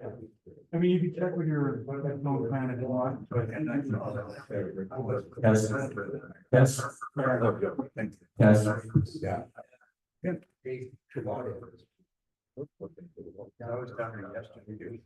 I mean, you can check with your phone plan if you want, but. Yes. Yes. Yes. Yeah. I was down there yesterday.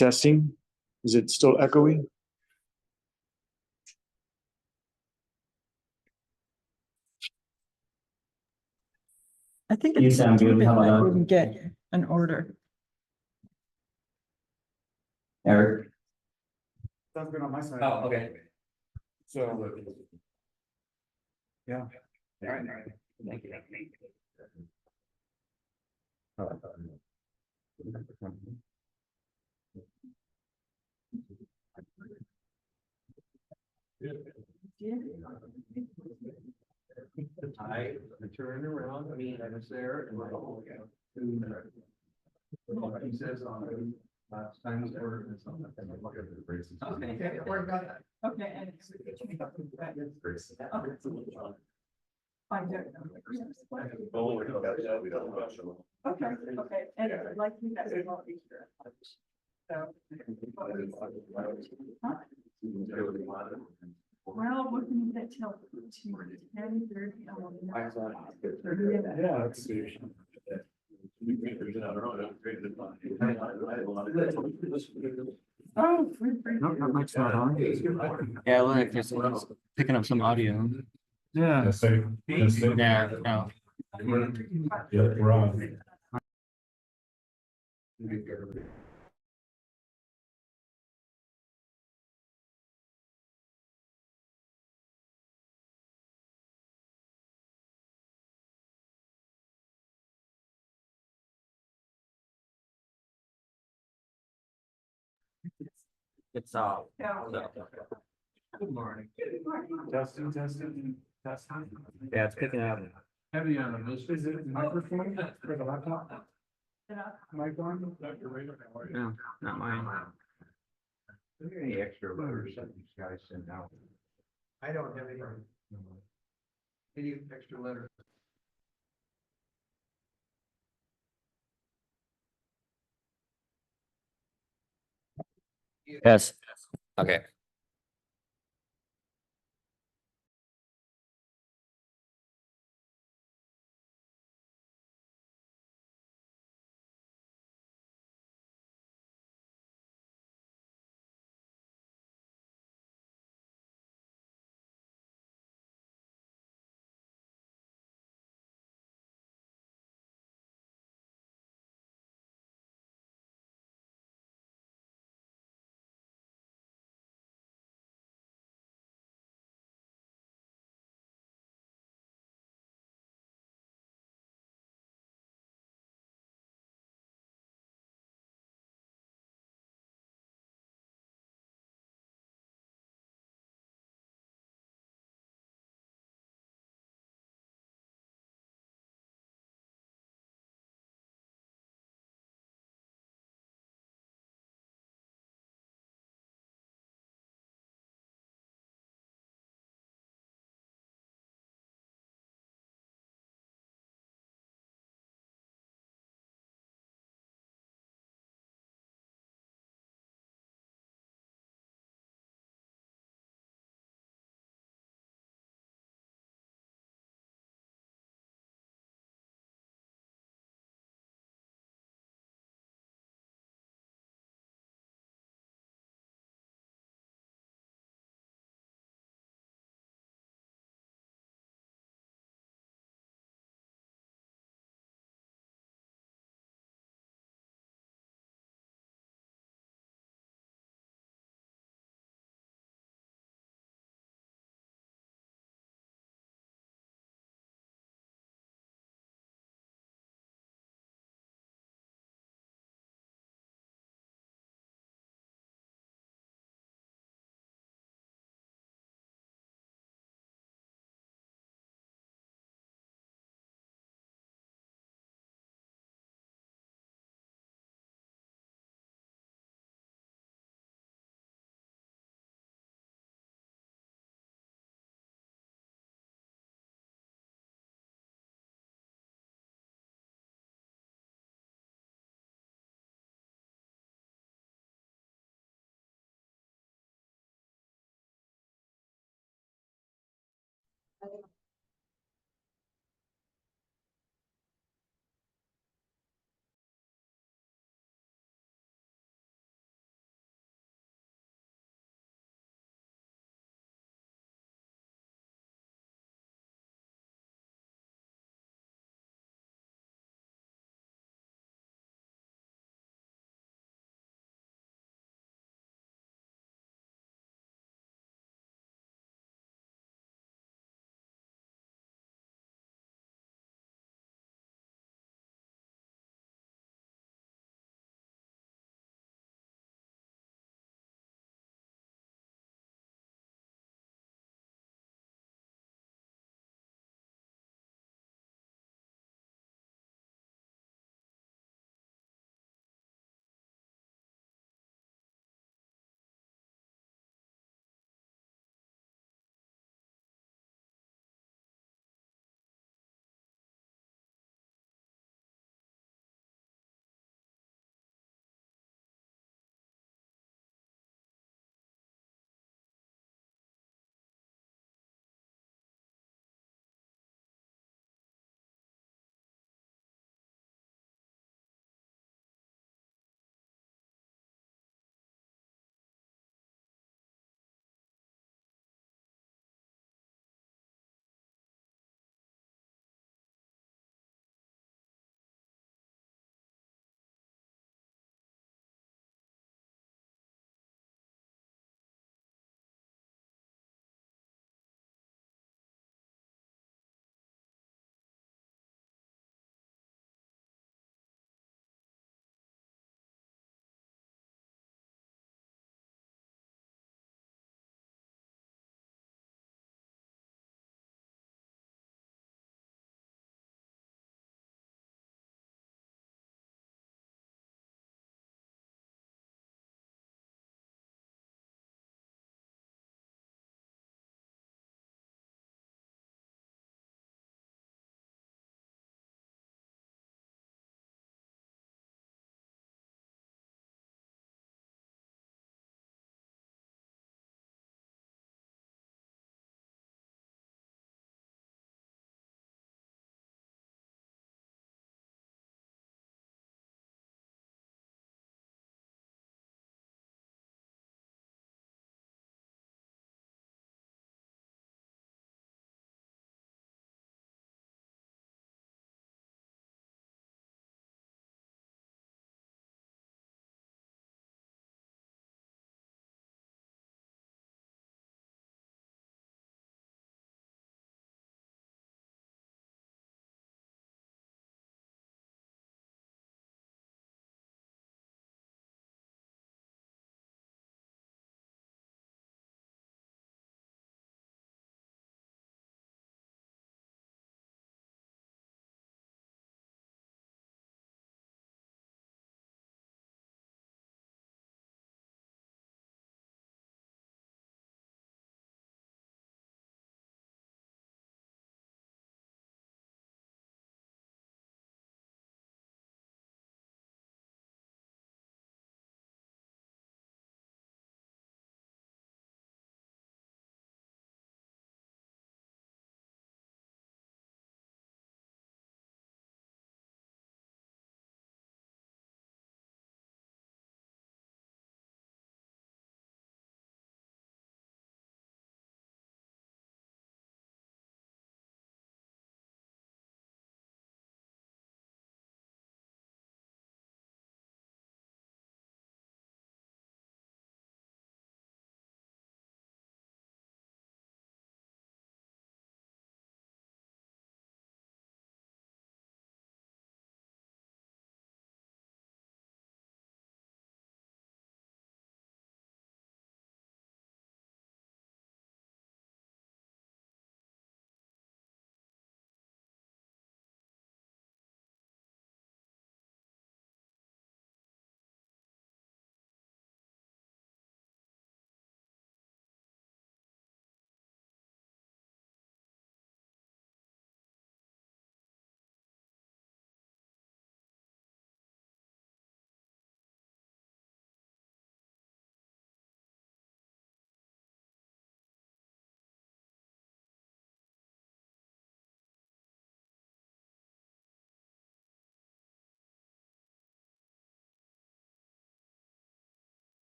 Testing, is it still echoey? I think You it's sound good. stupid How about I that? didn't get an order. Eric. Sounds good on my side. Oh, okay. So, yeah. All right. Thank you. I turned around, I mean, I was there and like, oh, yeah. He says on last time's order and something. Look at the braces. Okay. Okay, and it's. I don't know. Okay, okay, and like you guys are all Easter. So. Well, we're gonna get till 10:30. Yeah, let's see. Oh. No, not much not on. Yeah, look, it's picking up some audio. Yeah. Yeah, no. Yeah, we're on. It's Good morning. Testing, testing, testing. yeah, it's picking up. Heavy on this. Is it microphone for the laptop? Mic on? No, not mine. Any extra letters that these guys send out? I don't have any. Any extra letters? Yes. Okay.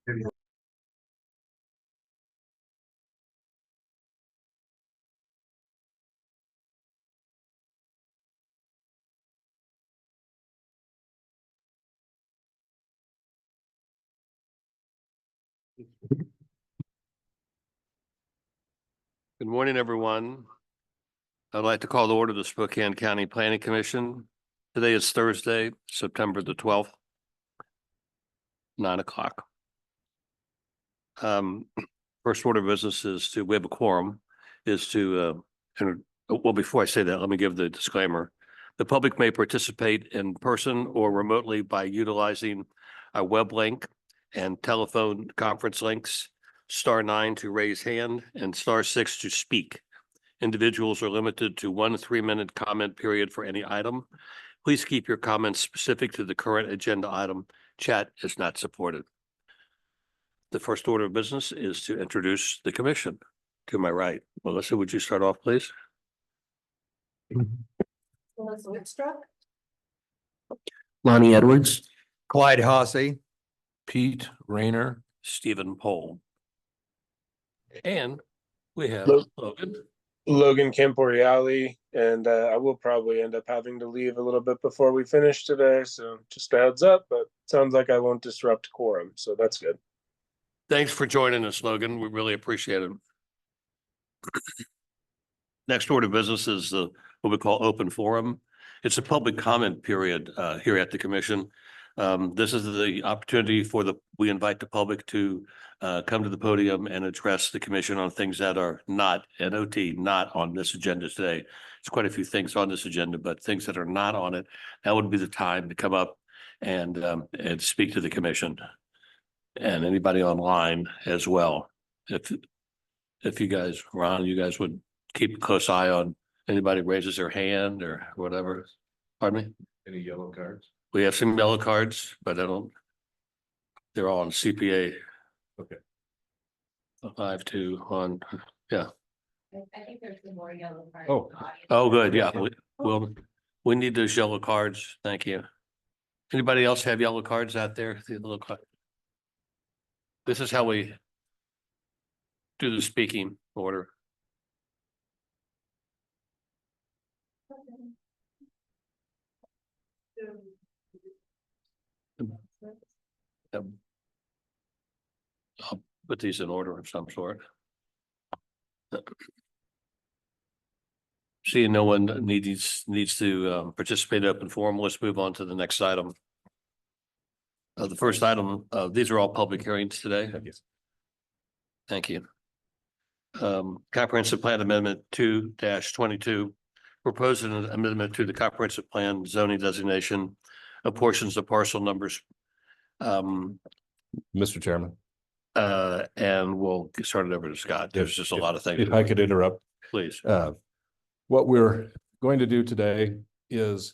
Good morning, everyone. I'd like to call to order the Spokane County Planning Commission. Today is Thursday, September the 12th, 9 o'clock. First order of business is we have a quorum, well, before I say that, let me give the disclaimer. The public may participate in person or remotely by utilizing a web link and telephone conference links, *9 to raise hand and *6 to speak. Individuals are limited to 1 3-minute comment period for any item. Please keep your comments specific to the current agenda item. Chat is not supported. The first order of business is to introduce the commission. To my right, Melissa, would you start off, please? Melissa Wickstruck. Lonnie Edwards. Clyde Hossey. Pete Rayner. Stephen Pohl. And we have Logan. Logan Camporiali, and I will probably end up having to leave a little bit before we finish today, so just a heads up, but sounds like I won't disrupt quorum, so that's good. Thanks for joining us, Logan. We really appreciate it. Next order of business is what we call open forum. It's a public comment period here at the commission. This is the opportunity we invite the public to come to the podium and address the commission on things that are not on this agenda today. There's quite a few things on this agenda, but things that are not on it, that would be the time to come up and speak to the commission. And anybody online as well. If you guys, Ron, you guys would keep a close eye on anybody raises their hand or whatever. Pardon me? Any yellow cards? We have some yellow cards, but they're all on CPA. Okay. 5-2 yeah. I think there's some more yellow cards. Oh. Oh, good, yeah. We need those yellow cards. Thank you. Anybody else have yellow cards out there? The little card. This is how we do the speaking order. I'll put these in order of some sort. Seeing no one needs to participate in open forum, let's move on to the next item. The first item, these are all public hearings today. Yes. Thank you. Comprehensive Plan Amendment 2-22, proposing an amendment to the comprehensive plan zoning designation of portions of parcel numbers. Mr. Chairman. And we'll get started over to Scott. There's just a lot of things. If I could interrupt. Please. What we're going to do today is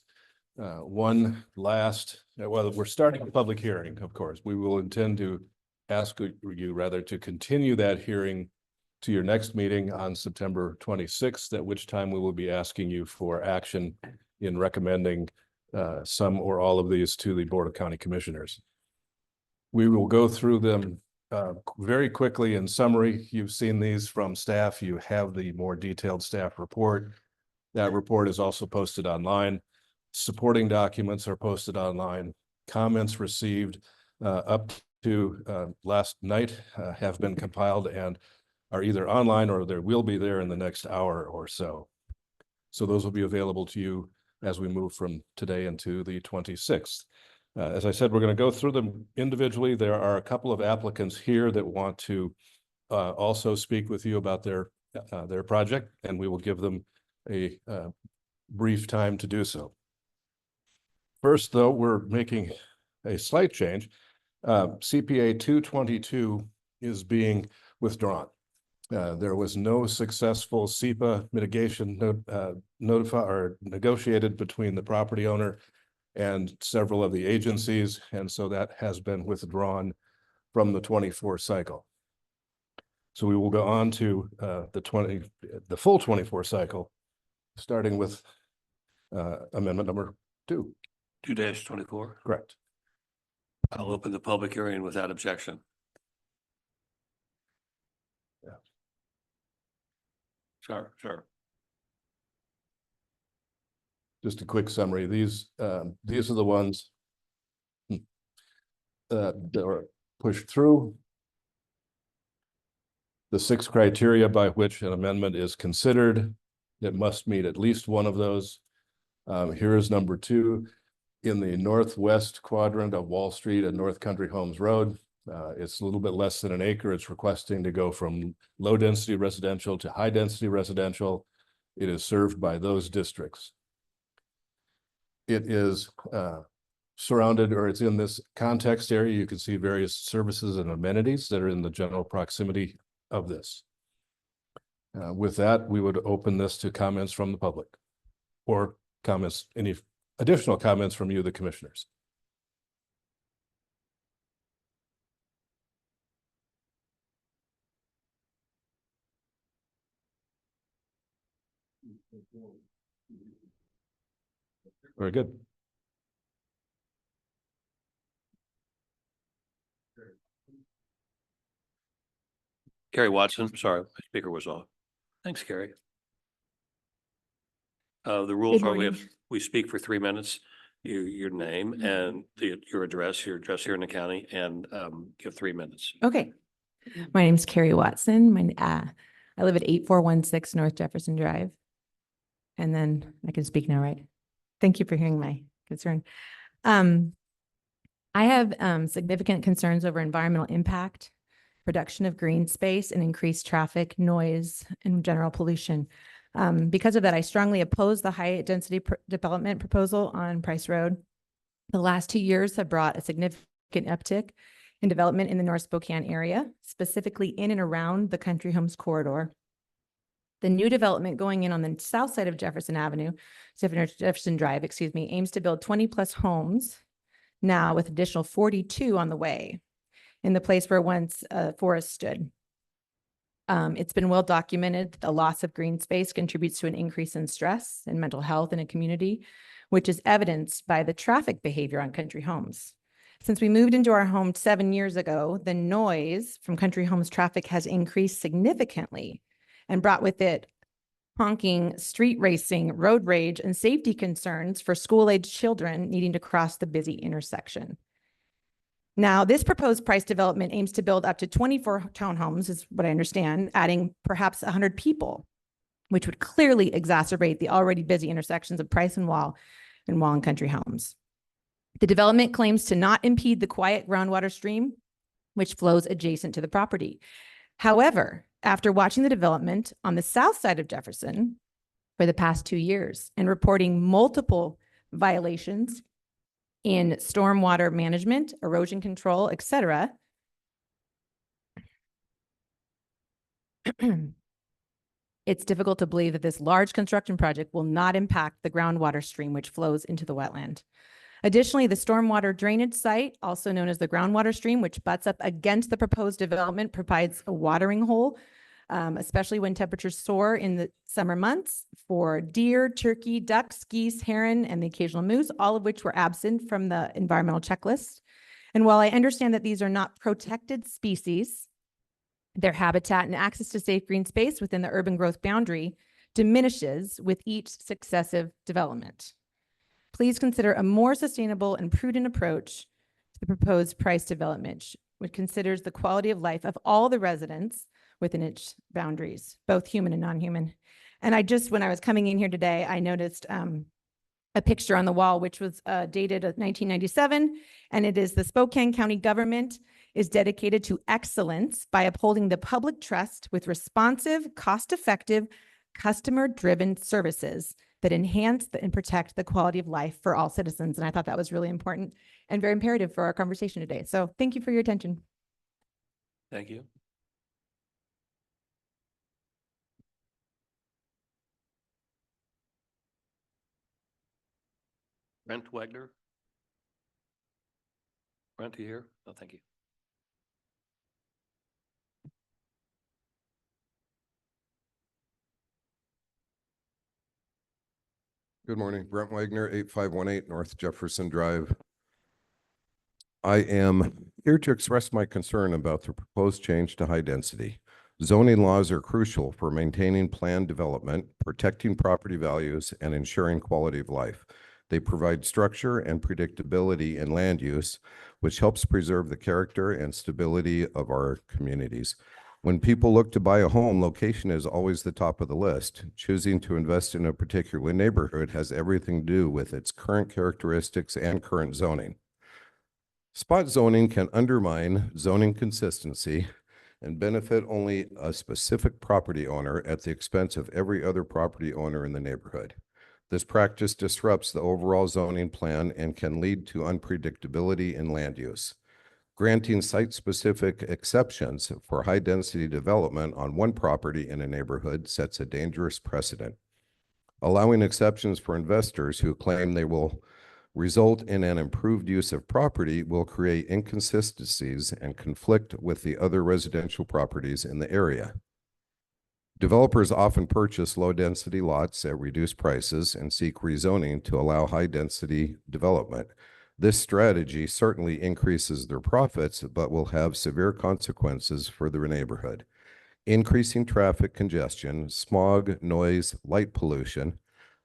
one last, well, we're starting a public hearing, of course. We will intend to ask you rather to continue that hearing to your next meeting on September 26th, at which time we will be asking you for action in recommending some or all of these to the Board of County Commissioners. We will go through them very quickly in summary. You've seen these from staff. You have the more detailed staff report. That report is also posted online. Supporting documents are posted online. Comments received up to last night have been compiled and are either online or there will be there in the next hour or so. So those will be available to you as we move from today into the 26th. As I said, we're going to go through them individually. There are a couple of applicants here that want to also speak with you about their project, and we will give them a brief time to do so. First, though, we're making a slight change. CPA 222 is being withdrawn. There was no successful SEPA mitigation negotiated between the property owner and several of the agencies, and so that has been withdrawn from the 24 cycle. So we will go on to the full 24 cycle, starting with amendment number 2. 2-24. Correct. I'll open the public hearing without objection. Sure. Just a quick summary. These are the ones that are pushed through. The 6 criteria by which an amendment is considered. It must meet at least one of those. Here is number 2. In the northwest quadrant of Wall Street and North Country Homes Road. It's a little bit less than an acre. It's requesting to go from low density residential to high density residential. It is served by those districts. It is surrounded, or it's in this context area. You can see various services and amenities that are in the general proximity of this. With that, we would open this to comments from the public or comments, any additional comments from you, the commissioners. Very good. Carrie Watson, sorry, my speaker was off. Thanks, Carrie. The rules are we speak for 3 minutes, your name and your address here in the county, and you have 3 minutes. Okay. My name's Carrie Watson. I live at 8416 North Jefferson Drive. And then I can speak now, right? Thank you for hearing my concern. I have significant concerns over environmental impact, production of green space, and increased traffic, noise, and general pollution. Because of that, I strongly oppose the high density development proposal on Price Road. The last 2 years have brought a significant uptick in development in the North Spokane area, specifically in and around the Country Homes corridor. The new development going in on the south side of Jefferson Drive, aims to build 20+ homes now, with additional 42 on the way in the place where once a forest stood. It's been well documented that the loss of green space contributes to an increase in stress and mental health in a community, which is evidenced by the traffic behavior on Country Homes. Since we moved into our home 7 years ago, the noise from Country Homes traffic has increased significantly and brought with it honking, street racing, road rage, and safety concerns for school-aged children needing to cross the busy intersection. Now, this proposed price development aims to build up to 24 townhomes, is what I understand, adding perhaps 100 people, which would clearly exacerbate the already busy intersections of Price and Wall and Country Homes. The development claims to not impede the quiet groundwater stream, which flows adjacent to the property. However, after watching the development on the south side of Jefferson for the past 2 years and reporting multiple violations in stormwater management, erosion control, etc., it's difficult to believe that this large construction project will not impact the groundwater stream which flows into the wetland. Additionally, the stormwater drainage site, also known as the groundwater stream, which butts up against the proposed development, provides a watering hole, especially when temperatures soar in the summer months, for deer, turkey, ducks, geese, heron, and the occasional moose, all of which were absent from the environmental checklist. And while I understand that these are not protected species, their habitat and access to safe green space within the urban growth boundary diminishes with each successive development. Please consider a more sustainable and prudent approach to the proposed price development, which considers the quality of life of all the residents within its boundaries, both human and non-human. And when I was coming in here today, I noticed a picture on the wall, which was dated 1997, and it is the Spokane County government is dedicated to excellence by upholding the public trust with responsive, cost-effective, customer-driven services that enhance and protect the quality of life for all citizens. And I thought that was really important and very imperative for our conversation today. So thank you for your attention. Thank you. Brent Wegner? Brent, are you here? Oh, thank you. Good morning, Brent Wagner, 8518 North Jefferson Drive. I am here to express my concern about the proposed change to high density Zoning laws are crucial for maintaining planned development, protecting property values, and ensuring quality of life. They provide structure and predictability in land use, which helps preserve the character and stability of our communities. When people look to buy a home, location is always the top of the list. Choosing to invest in a particular neighborhood has everything to do with its current characteristics and current zoning. Spot zoning can undermine zoning consistency and benefit only a specific property owner at the expense of every other property owner in the neighborhood. This practice disrupts the overall zoning plan and can lead to unpredictability in land use. Granting site-specific exceptions for high-density development on one property in a neighborhood sets a dangerous precedent. Allowing exceptions for investors who claim they will result in an improved use of property will create inconsistencies and conflict with the other residential properties in the area. Developers often purchase low-density lots at reduced prices and seek rezoning to allow high-density development. This strategy certainly increases their profits, but will have severe consequences for their neighborhood. Increasing traffic congestion, smog, noise, light pollution,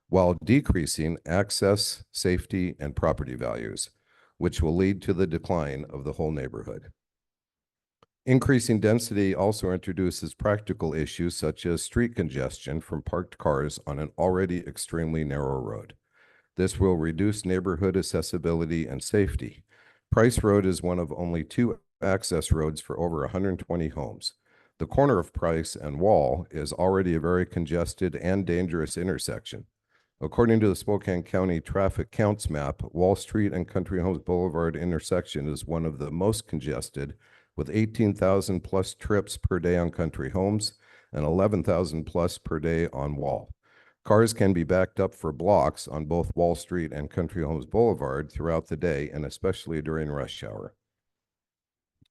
while decreasing access, safety, and property values, which will lead to the decline of the whole neighborhood. Increasing density also introduces practical issues such as street congestion from parked cars on an already extremely narrow road. This will reduce neighborhood accessibility and safety. Price Road is one of only 2 access roads for over 120 homes. The corner of Price and Wall is already a very congested and dangerous intersection. According to the Spokane County Traffic Counts map, Wall Street and Country Homes Boulevard intersection is one of the most congested, with 18,000 plus trips per day on Country Homes and 11,000 plus per day on Wall. Cars can be backed up for blocks on both Wall Street and Country Homes Boulevard throughout the day, and especially during rush hour.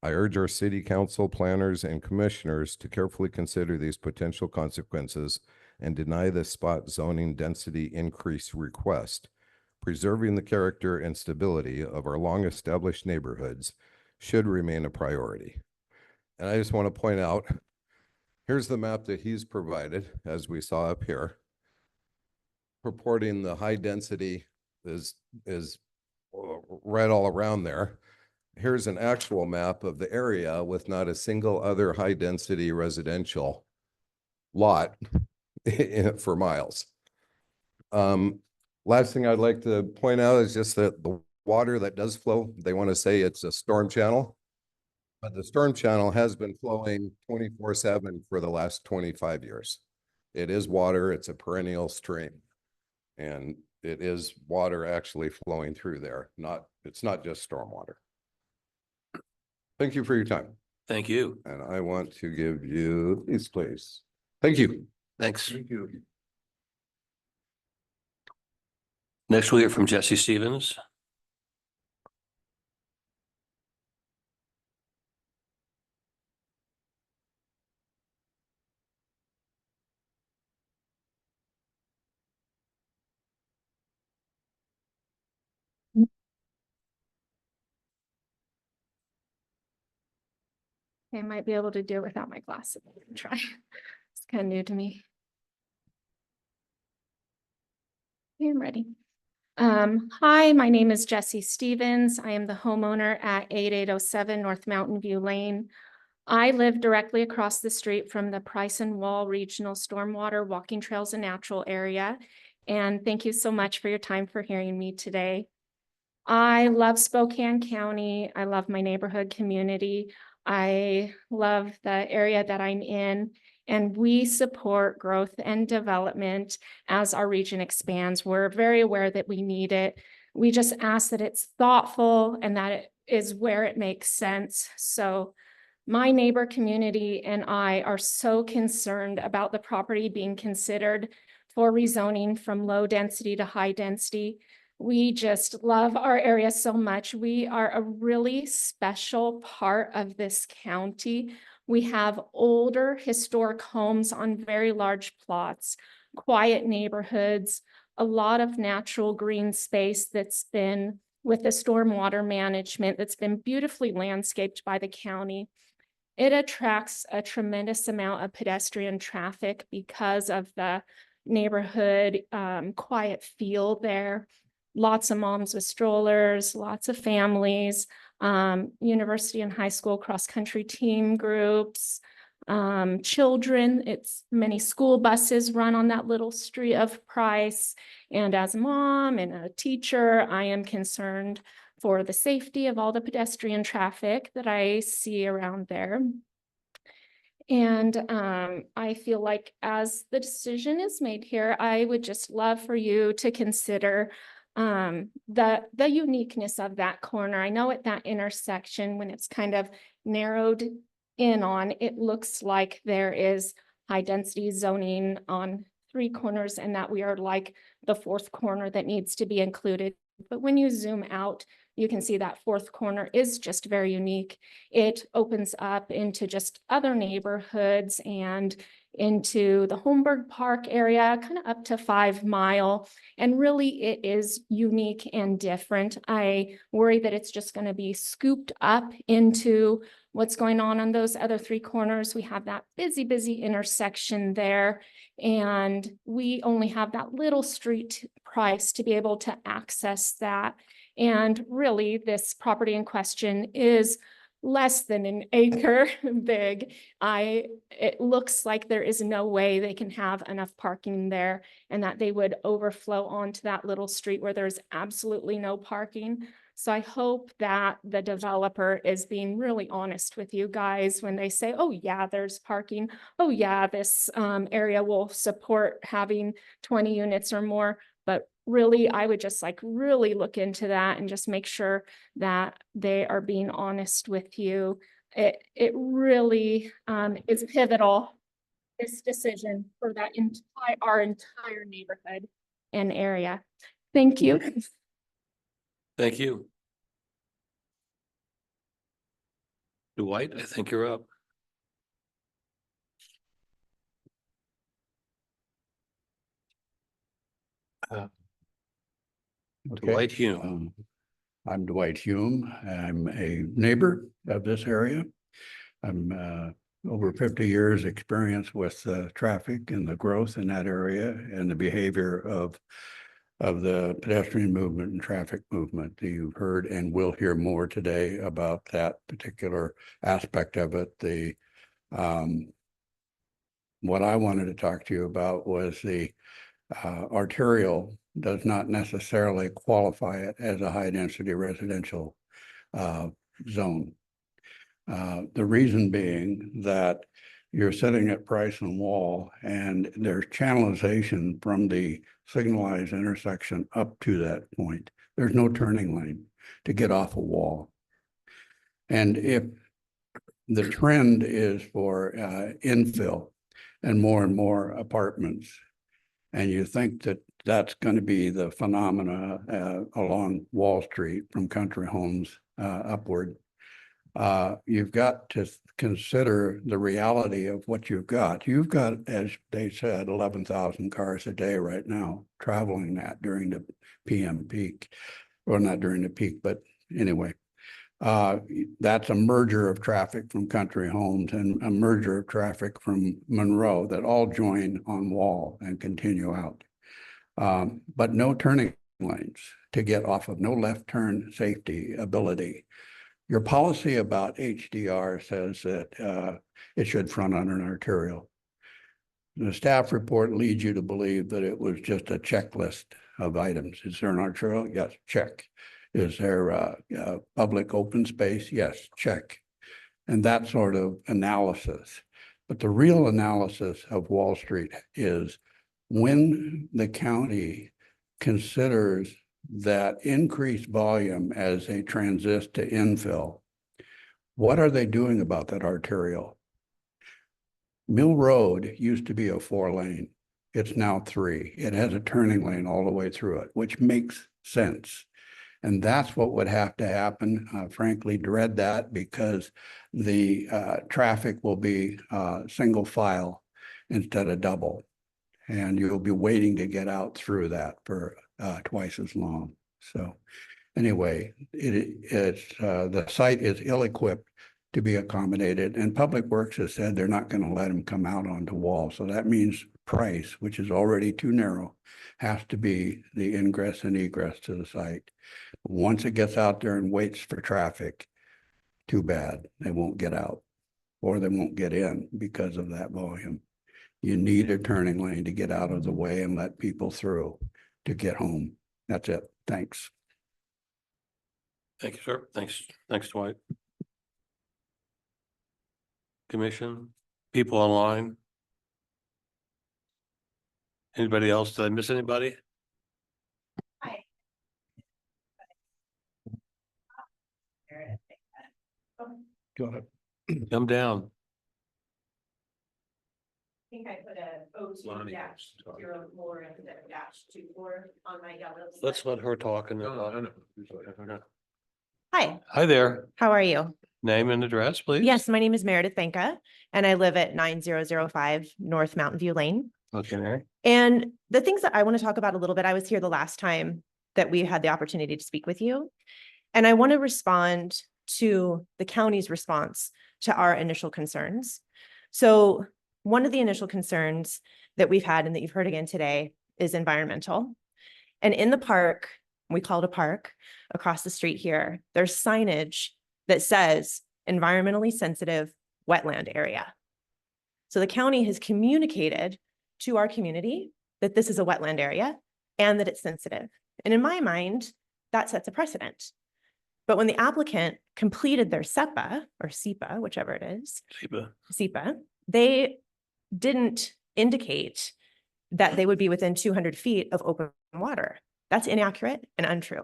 I urge our city council, planners, and commissioners to carefully consider these potential consequences and deny the spot zoning density increase request. Preserving the character and stability of our long-established neighborhoods should remain a priority. And I just want to point out, here's the map that he's provided, as we saw up here, purporting the high density is right all around there. Here's an actual map of the area with not a single other high density residential lot for miles. Last thing I'd like to point out is just that the water that does flow, they want to say it's a storm channel, but the storm channel has been flowing 24/7 for the last 25 years. It is water, it's a perennial stream, and it is water actually flowing through there. It's not just storm water. Thank you for your time. Thank you. And I want to give you these, please. Thank you. Thanks. Thank you. Next, we'll hear from Jesse Stevens. I might be able to do it without my glasses. Try. It's kind of new to me. Okay, I'm ready. Hi, my name is Jesse Stevens. I am the homeowner at 8807 North Mountain View Lane. I live directly across the street from the Price and Wall Regional Stormwater Walking Trails and Natural Area. And thank you so much for your time for hearing me today. I love Spokane County. I love my neighborhood community. I love the area that I'm in, and we support growth and development as our region expands. We're very aware that we need it. We just ask that it's thoughtful and that it is where it makes sense. So my neighbor community and I are so concerned about the property being considered for rezoning from low density to high density. We just love our area so much. We are a really special part of this county. We have older historic homes on very large plots, quiet neighborhoods, a lot of natural green space that's been with the stormwater management that's been beautifully landscaped by the county. it attracts a tremendous amount of pedestrian traffic because of the neighborhood, quiet feel there. Lots of moms with strollers, lots of families, university and high school cross-country team groups, children. It's many school buses run on that little street of Price. And as a mom and a teacher, I am concerned for the safety of all the pedestrian traffic that I see around there. And I feel like as the decision is made here, I would just love for you to consider the uniqueness of that corner. I know at that intersection, when it's kind of narrowed in on, it looks like there is high density zoning on 3 corners and that we are like the 4th corner that needs to be included. But when you zoom out, you can see that 4th corner is just very unique. It opens up into just other neighborhoods and into the Holmberg Park area, kind of up to 5 Mile. And really it is unique and different. I worry that it's just going to be scooped up into what's going on those other 3 corners. We have that busy intersection there. And we only have that little street Price to be able to access that. And really, this property in question is less than an acre big. It looks like there is no way they can have enough parking there and that they would overflow onto that little street where there's absolutely no parking. So I hope that the developer is being really honest with you guys when they say, oh yeah, there's parking. Oh yeah, this area will support having 20 units or more. But really, I would just like really look into that and just make sure that they are being honest with you. It really is pivotal, this decision for that our entire neighborhood and area. Thank you. Thank you. Dwight, I think you're up. Dwight Hume. I'm Dwight Hume. I'm a neighbor of this area. I'm over 50 years experience with traffic and the growth in that area and the behavior of the pedestrian movement and traffic movement. You've heard and will hear more today about that particular aspect of it. What I wanted to talk to you about was the arterial does not necessarily qualify it as a high density residential zone. The reason being that you're sitting at Price and Wall and there's channelization from the signalized intersection up to that point. There's no turning lane to get off a Wall. And if the trend is for infill and more apartments, and you think that that's going to be the phenomena along Wall Street from country homes upward, you've got to consider the reality of what you've got. You've got, as they said, 11,000 cars a day right now traveling that during the PM peak, or not during the peak, but anyway. That's a merger of traffic from country homes and a merger of traffic from Monroe that all join on Wall and continue out. But no turning lanes to get off of, no left turn safety ability. Your policy about HDR says that it should front on an arterial. The staff report leads you to believe that it was just a checklist of items. Is there an arterial? Yes, check. Is there public open space? Yes, check. And that sort of analysis. But the real analysis of Wall Street is when the county considers that increased volume as they transit to infill, what are they doing about that arterial? Mill Road used to be a 4-lane. It's now 3. It has a turning lane all the way through it, which makes sense. And that's what would have to happen. Frankly, dread that because the traffic will be single file instead of double. And you'll be waiting to get out through that for twice as long. So anyway, the site is ill-equipped to be accommodated. And Public Works has said they're not gonna let them come out onto Wall. So that means Price, which is already too narrow, has to be the ingress and egress to the site. Once it gets out there and waits for traffic, too bad, they won't get out or they won't get in because of that volume. You need a turning lane to get out of the way and let people through to get home. That's it. Thanks. Thank you, sir. Thanks, Dwight. Commission, people online. Anybody else? Did I miss anybody? Hi. Go ahead. Come down. I think I put a O2 dash 04 instead of dash 24 on my yellow. Let's slip. let her talk and then. Hi, Hi there. how are you? Name and address, please. Yes, my name is Meredith Benka and I live at 9005 North Mountain View Lane. Okay, Mary. And the things that I want to talk about a little bit, I was here the last time that we had the opportunity to speak with you. And I want to respond to the county's response to our initial concerns. So one of the initial concerns that we've had and that you've heard again today is environmental. And in the park, we call it a park across the street here, there's signage that says environmentally sensitive wetland area. So the county has communicated to our community that this is a wetland area and that it's sensitive. And in my mind, that sets a precedent. But when the applicant completed their SEPA or SEPA, whichever it is, SEPA, they didn't indicate that they would be within 200 feet of open water. That's inaccurate and untrue.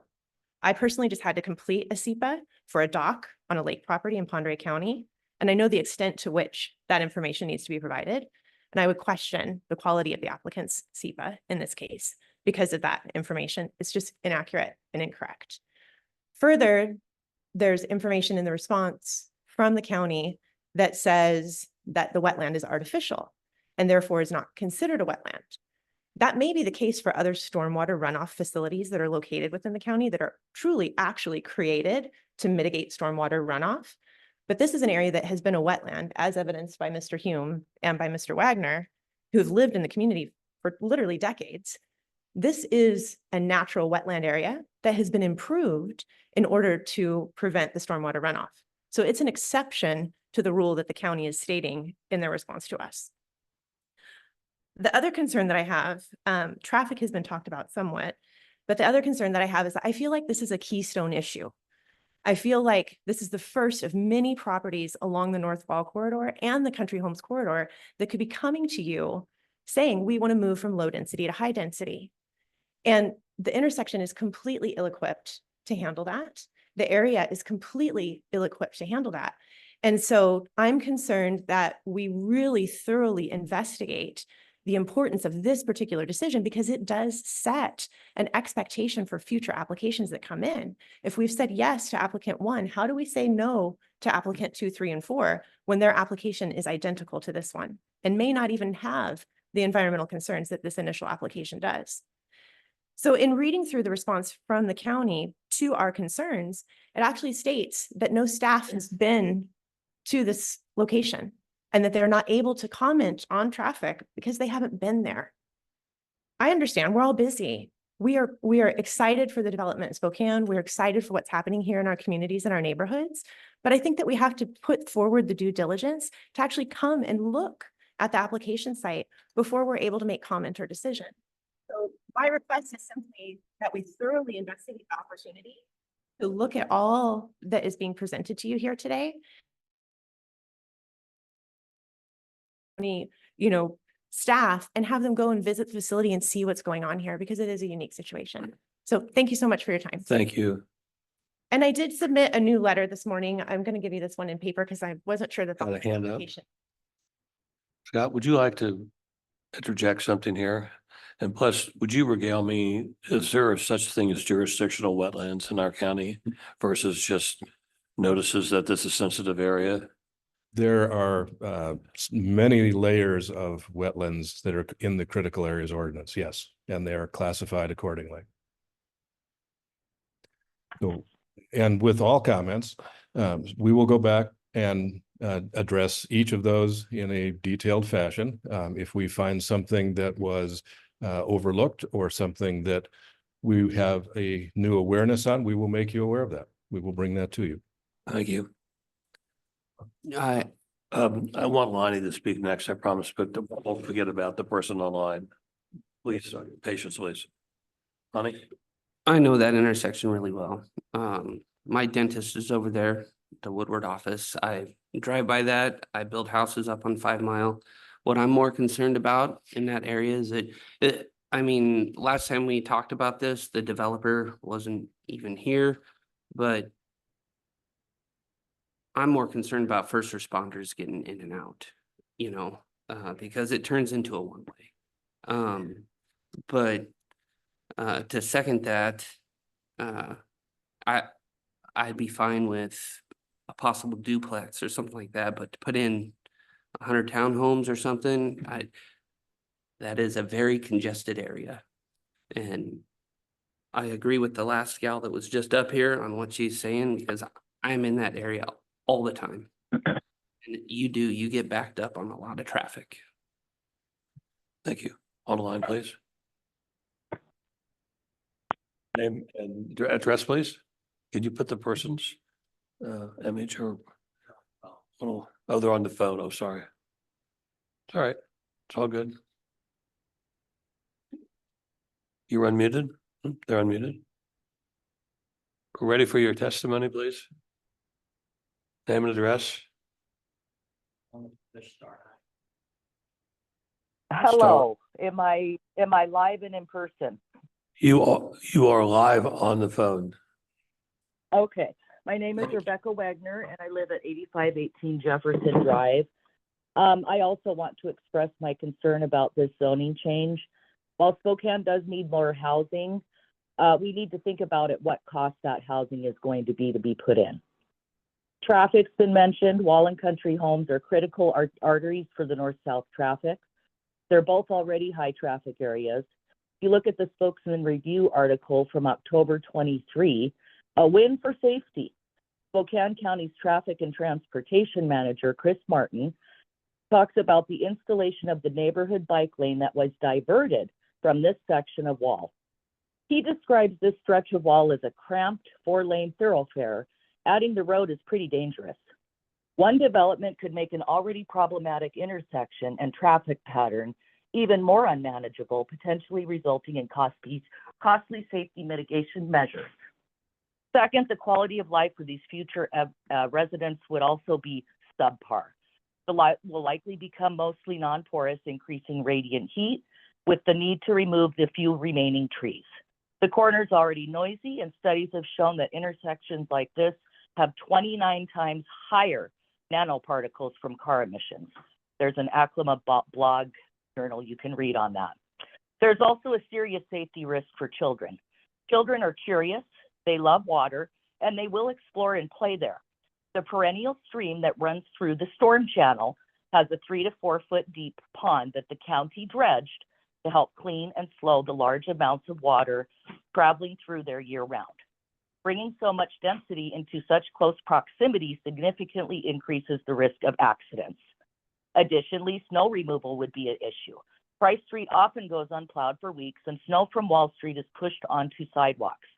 I personally just had to complete a SEPA for a dock on a lake property in Pondere County, and I know the extent to which that information needs to be provided. And I would question the quality of the applicant's SEPA in this case because of that information. It's just inaccurate and incorrect. Further, there's information in the response from the county that says that the wetland is artificial and therefore is not considered a wetland. That may be the case for other stormwater runoff facilities that are located within the county that are truly actually created to mitigate stormwater runoff. But this is an area that has been a wetland, as evidenced by Mr. Hume and by Mr. Wagner, who have lived in the community for literally decades. This is a natural wetland area that has been improved in order to prevent the stormwater runoff. So it's an exception to the rule that the county is stating in their response to us. The other concern that I have, traffic has been talked about somewhat, but the other concern that I have is that I feel like this is a keystone issue. I feel like this is the first of many properties along the North Wall corridor and the Country Homes corridor that could be coming to you saying, we want to move from low density to high density. And the intersection is completely ill-equipped to handle that. The area is completely ill-equipped to handle that. And so I'm concerned that we really thoroughly investigate the importance of this particular decision because it does set an expectation for future applications that come in. If we've said yes to applicant 1, how do we say no to applicant 2, 3, and 4 when their application is identical to this one and may not even have the environmental concerns that this initial application does? So in reading through the response from the county to our concerns, it actually states that no staff has been to this location and that they're not able to comment on traffic because they haven't been there. I understand, we're all busy. We are excited for the development in Spokane. We're excited for what's happening here in our communities and our neighborhoods. But I think that we have to put forward the due diligence to actually come and look at the application site before we're able to make comment or decision. So my request is simply that we thoroughly investigate the opportunity to look at all that is being presented to you here today. Staff and have them go and visit the facility and see what's going on here because it is a unique situation. So thank you so much for your time. Thank you. And I did submit a new letter this morning. I'm going to give you this one in paper because I wasn't sure that Got a hand up. application. Scott, would you like to interject something here? And plus, would you regale me, is there such thing as jurisdictional wetlands in our county versus just notices that this is a sensitive area? There are many layers of wetlands that are in the critical areas ordinance, yes, and they are classified accordingly. So, and with all comments, we will go back and address each of those in a detailed fashion. If we find something that was overlooked or something that we have a new awareness on, we will make you aware of that. We will bring that to you. Thank you. I want Lonnie to speak next, I promise, but don't forget about the person online. Please, patience, please. Lonnie? I know that intersection really well. My dentist is over there, the Woodward office. I drive by that. I build houses up on 5 Mile. What I'm more concerned about in that area is I mean, last time we talked about this, the developer wasn't even here, but I'm more concerned about first responders getting in and out, because it turns into a one-way. But to second that, I'd be fine with a possible duplex or something like that, but to put in 100 townhomes or something, that is a very congested area. And I agree with the last gal that was just up here on what she's saying, because I'm in that area all the time. And you get backed up on a lot of traffic. Thank you. On the line, please. Name and address, please. Could you put the person's image or oh, they're on the phone. Oh, sorry. It's all right. It's all good. You're unmuted. They're unmuted. We're ready for your testimony, please. Name and address. Hello. Am I live and in person? You are live on the phone. Okay. My name is Rebecca Wagner and I live at 8518 Jefferson Drive. I also want to express my concern about this zoning change. While Spokane does need more housing, we need to think about at what cost that housing is going to be put in. Traffic's been mentioned. Wall and country homes are critical arteries for the north-south traffic. They're both already high traffic areas. If you look at the Spokesman Review article from October 23, a win for safety. Spokane County's traffic and transportation manager, Chris Martin, talks about the installation of the neighborhood bike lane that was diverted from this section of wall. He describes this stretch of wall as a cramped 4-lane thoroughfare. Adding the road is pretty dangerous. One development could make an already problematic intersection and traffic pattern even more unmanageable, potentially resulting in costly safety mitigation measures. Second, the quality of life for these future residents would also be subpar. The lot will likely become mostly non-porous, increasing radiant heat with the need to remove the few remaining trees. The corner's already noisy, and studies have shown that intersections like this have 29 times higher nanoparticles from car emissions. There's an Aclima blog journal you can read on that. There's also a serious safety risk for children. Children are curious, they love water, and they will explore and play there. The perennial stream that runs through the storm channel has a 3 to 4 foot deep pond that the county dredged to help clean and slow the large amounts of water traveling through there year round. Bringing so much density into such close proximity significantly increases the risk of accidents. Additionally, snow removal would be an issue. Price Street often goes unplowed for weeks and snow from Wall Street is pushed onto sidewalks.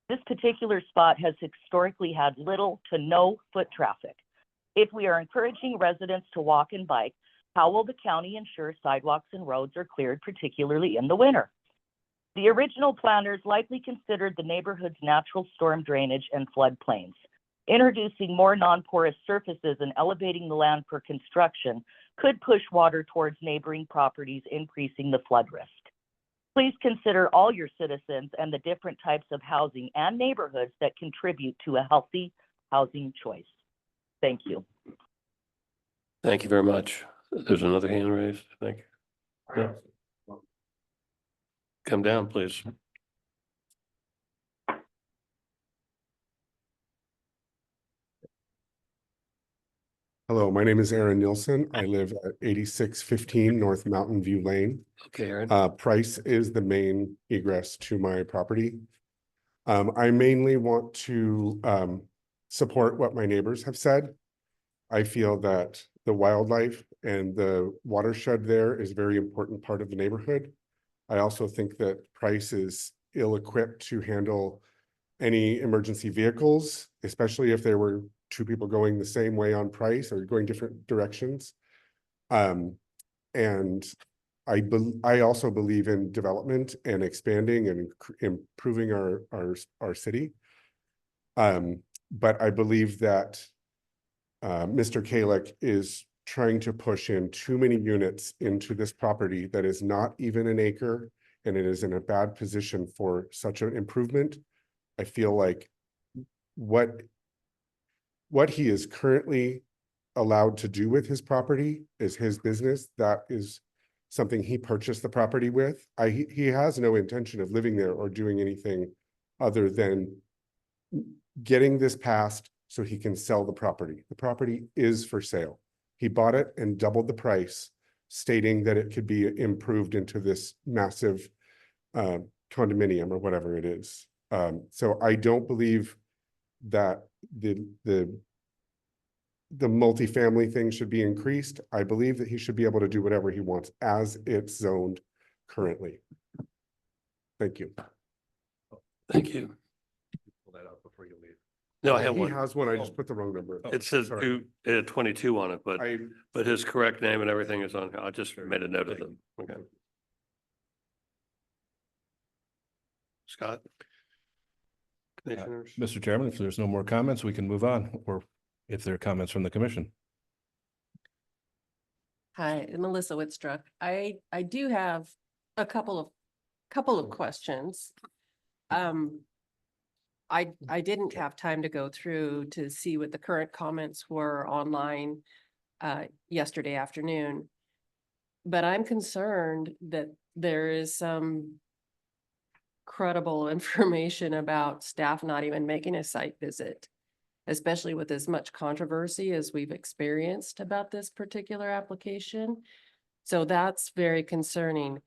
This particular spot has historically had little to no foot traffic. If we are encouraging residents to walk and bike, how will the county ensure sidewalks and roads are cleared, particularly in the winter? The original planners likely considered the neighborhood's natural storm drainage and floodplains. Introducing more non-porous surfaces and elevating the land for construction could push water towards neighboring properties, increasing the flood risk. Please consider all your citizens and the different types of housing and neighborhoods that contribute to a healthy housing choice. Thank you. Thank you very much. There's another hand raised. Thank you. Yeah. Come down, please. Hello, my name is Aaron Nielsen. I live at 8615 North Mountain View Lane. Okay, Aaron. Price is the main egress to my property. I mainly want to support what my neighbors have said. I feel that the wildlife and the watershed there is a very important part of the neighborhood. I also think that Price is ill-equipped to handle any emergency vehicles, especially if there were two people going the same way on Price or going different directions. And I also believe in development and expanding and improving our city. But I believe that Mr. Kalick is trying to push in too many units into this property that is not even an acre, and it is in a bad position for such an improvement. I feel like what he is currently allowed to do with his property is his business. That is something he purchased the property with. He has no intention of living there or doing anything other than getting this passed so he can sell the property. The property is for sale. He bought it and doubled the price, stating that it could be improved into this massive condominium or whatever it is. So I don't believe that the multifamily thing should be increased. I believe that he should be able to do whatever he wants as it's zoned currently. Thank you. Thank you. Pull that out before you leave. No, I have He one. has one. I just put the wrong number. It says Sorry. 22 on it, but his correct name and everything is on here. I just made a note of them. Okay. Scott? Commissioners? Mr. Chairman, if there's no more comments, we can move on, or if there are comments from the commission. Hi, Melissa Whitstruck. I do have a couple of questions. I didn't have time to go through to see what the current comments were online yesterday afternoon. But I'm concerned that there is some credible information about staff not even making a site visit, especially with as much controversy as we've experienced about this particular application. So that's very concerning.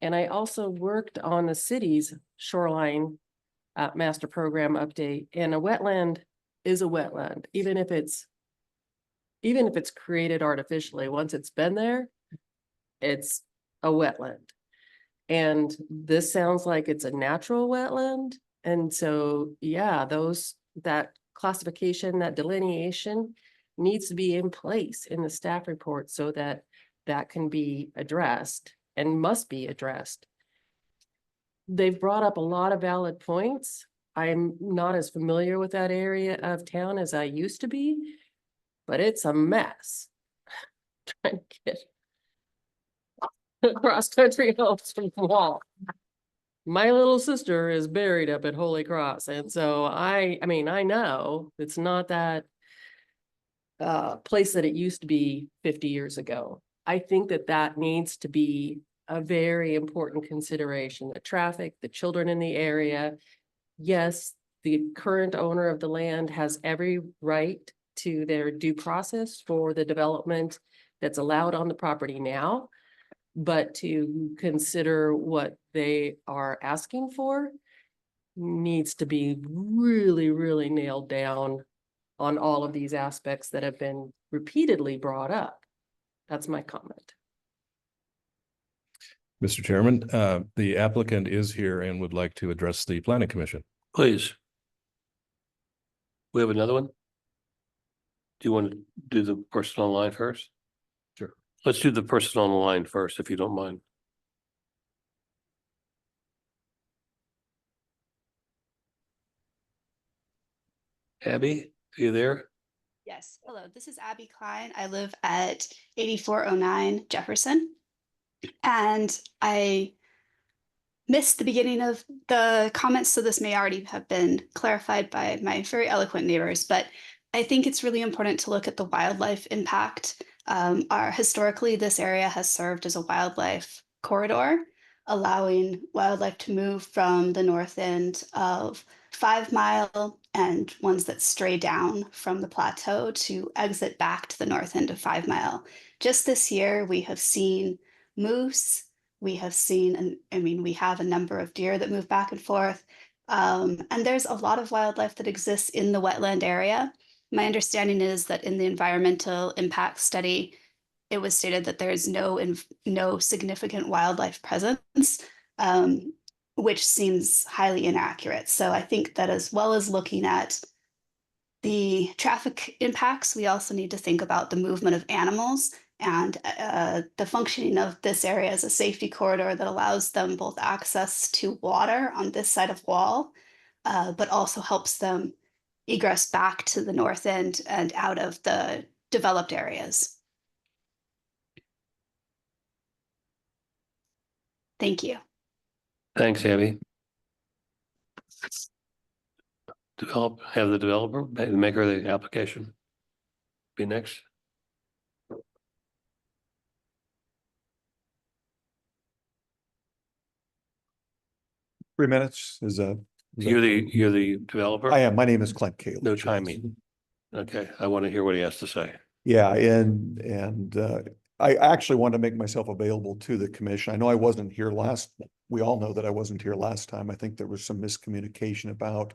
And I also worked on the city's shoreline master program update, and a wetland is a wetland, even if it's created artificially. Once it's been there, it's a wetland. And this sounds like it's a natural wetland. And so, yeah, that classification, that delineation needs to be in place in the staff report so that that can be addressed and must be addressed. They've brought up a lot of valid points. I'm not as familiar with that area of town as I used to be, but it's a mess. Trying to get cross country homes from the wall. My little sister is buried up at Holy Cross. And so I mean, I know it's not that place that it used to be 50 years ago. I think that needs to be a very important consideration. The traffic, the children in the area. Yes, the current owner of the land has every right to their due process for the development that's allowed on the property now. But to consider what they are asking for needs to be really, really nailed down on all of these aspects that have been repeatedly brought up. That's my comment. Mr. Chairman, the applicant is here and would like to address the planning commission. Please. We have another one? Do you want to do the person online first? Sure. Let's do the person on the line first, if you don't mind. Abby, are you there? Yes, hello, this is Abby Klein. I live at 8409 Jefferson. And I missed the beginning of the comments, so this may already have been clarified by my very eloquent neighbors, but I think it's really important to look at the wildlife impact. Historically, this area has served as a wildlife corridor, allowing wildlife to move from the north end of 5 Mile and ones that stray down from the plateau to exit back to the north end of 5 Mile. Just this year, we have seen moose, we have seen, we have a number of deer that move back and forth. And there's a lot of wildlife that exists in the wetland area. My understanding is that in the environmental impact study, it was stated that there is no significant wildlife presence, which seems highly inaccurate. So I think that as well as looking at the traffic impacts, we also need to think about the movement of animals and the functioning of this area as a safety corridor that allows them both access to water on this side of wall, but also helps them egress back to the north end and out of the developed areas. Thank you. Thanks, Abby. Have the developer, the maker of the application be next. 3 minutes is You're the developer? I am. My name is Clint Caleb. No timing. Okay, I want to hear what he has to say. Yeah, and I actually want to make myself available to the commission. I know I wasn't here we all know that I wasn't here last time. I think there was some miscommunication about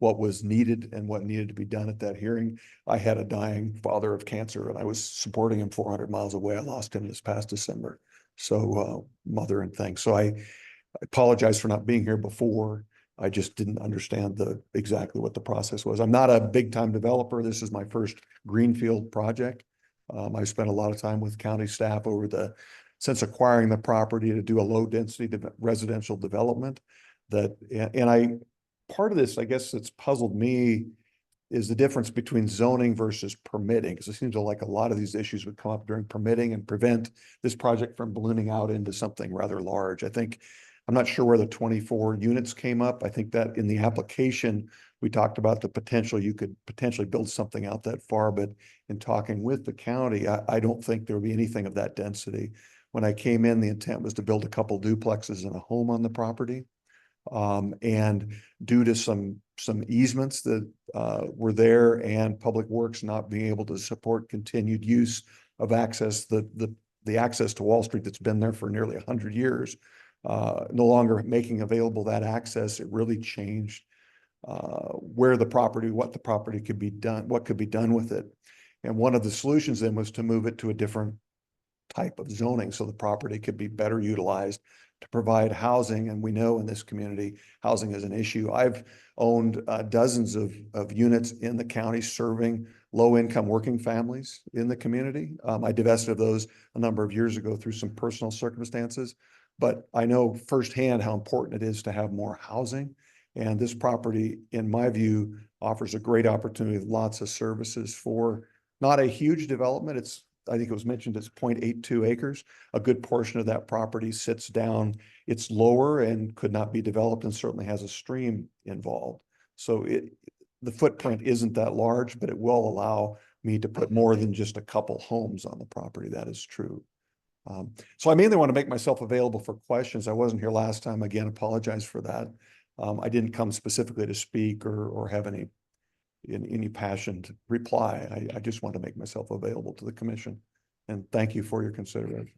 what was needed and what needed to be done at that hearing. I had a dying father of cancer and I was supporting him 400 miles away. I lost him this past December. So mother and thanks. So I apologize for not being here before. I just didn't understand exactly what the process was. I'm not a big time developer. This is my first greenfield project. I spent a lot of time with county staff since acquiring the property to do a low density residential development part of this, I guess, that's puzzled me is the difference between zoning versus permitting, because it seems like a lot of these issues would come up during permitting and prevent this project from ballooning out into something rather large. I'm not sure where the 24 units came up. I think that in the application, we talked about the potential, you could potentially build something out that far, but in talking with the county, I don't think there would be anything of that density. When I came in, the intent was to build a couple duplexes and a home on the property. And due to some easements that were there and Public Works not being able to support continued use of access, the access to Wall Street that's been there for nearly 100 years, no longer making available that access, it really changed what the property could be done, what could be done with it. And one of the solutions then was to move it to a different type of zoning so the property could be better utilized to provide housing. And we know in this community, housing is an issue. I've owned dozens of units in the county serving low-income working families in the community. I divested of those a number of years ago through some personal circumstances, but I know firsthand how important it is to have more housing. And this property, in my view, offers a great opportunity with lots of services for not a huge development. I think it was mentioned it's 0.82 acres. A good portion of that property sits down. It's lower and could not be developed and certainly has a stream involved. So the footprint isn't that large, but it will allow me to put more than just a couple homes on the property. That is true. So I mainly want to make myself available for questions. I wasn't here last time. Again, apologize for that. I didn't come specifically to speak or have any passionate reply. I just want to make myself available to the commission. And thank you for your consideration.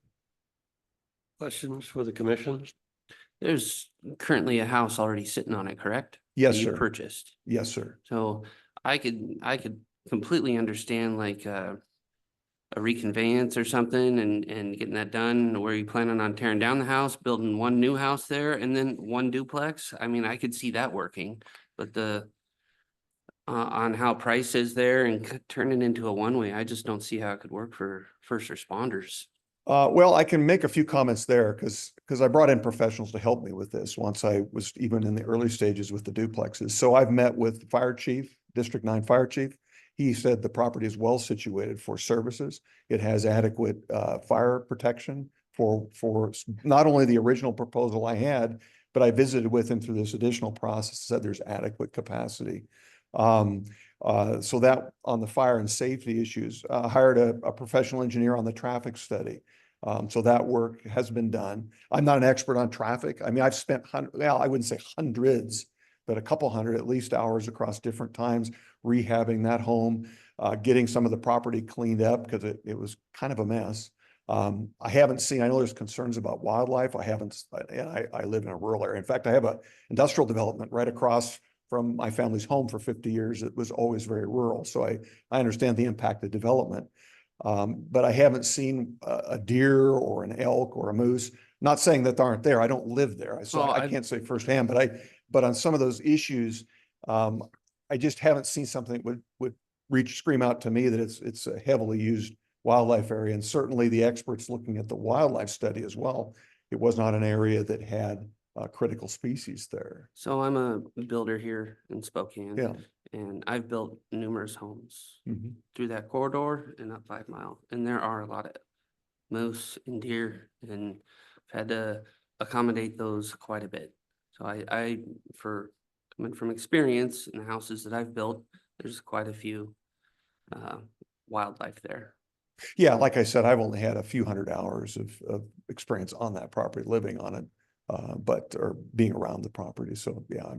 Questions for the commission? There's currently a house already sitting on it, correct? Yes, That you sir. purchased. Yes, sir. So I could completely understand like a reconveyance or something and getting that done. Were you planning on tearing down the house, building one new house there and then one duplex? I mean, I could see that working, but on how price is there and turn it into a one-way, I just don't see how it could work for first responders. Well, I can make a few comments there because I brought in professionals to help me with this once I was even in the early stages with the duplexes. So I've met with the fire chief, District 9 fire chief. He said the property is well situated for services. It has adequate fire protection for not only the original proposal I had, but I visited with him through this additional process, said there's adequate capacity. So that on the fire and safety issues, hired a professional engineer on the traffic study. So that work has been done. I'm not an expert on traffic. I mean, I've spent, I wouldn't say hundreds, but a couple hundred at least hours across different times, rehabbing that home, getting some of the property cleaned up because it was kind of a mess. I know there's concerns about wildlife. I live in a rural area. In fact, I have an industrial development right across from my family's home for 50 years. It was always very rural. So I understand the impact of development. But I haven't seen a deer or an elk or a moose. Not saying that they aren't there. I don't live there. So I can't say firsthand, but on some of those issues, I just haven't seen something that would scream out to me that it's a heavily used wildlife area. And certainly the experts looking at the wildlife study as well, it was not an area that had critical species there. So I'm a builder here in Spokane. Yeah. And I've built numerous homes Mhm. through that corridor and up 5 Mile. And there are a lot of moose and deer, and I've had to accommodate those quite a bit. So I for coming from experience in the houses that I've built, there's quite a few wildlife there. Yeah, like I said, I've only had a few hundred hours of experience on that property, living on it, or being around the property. So yeah,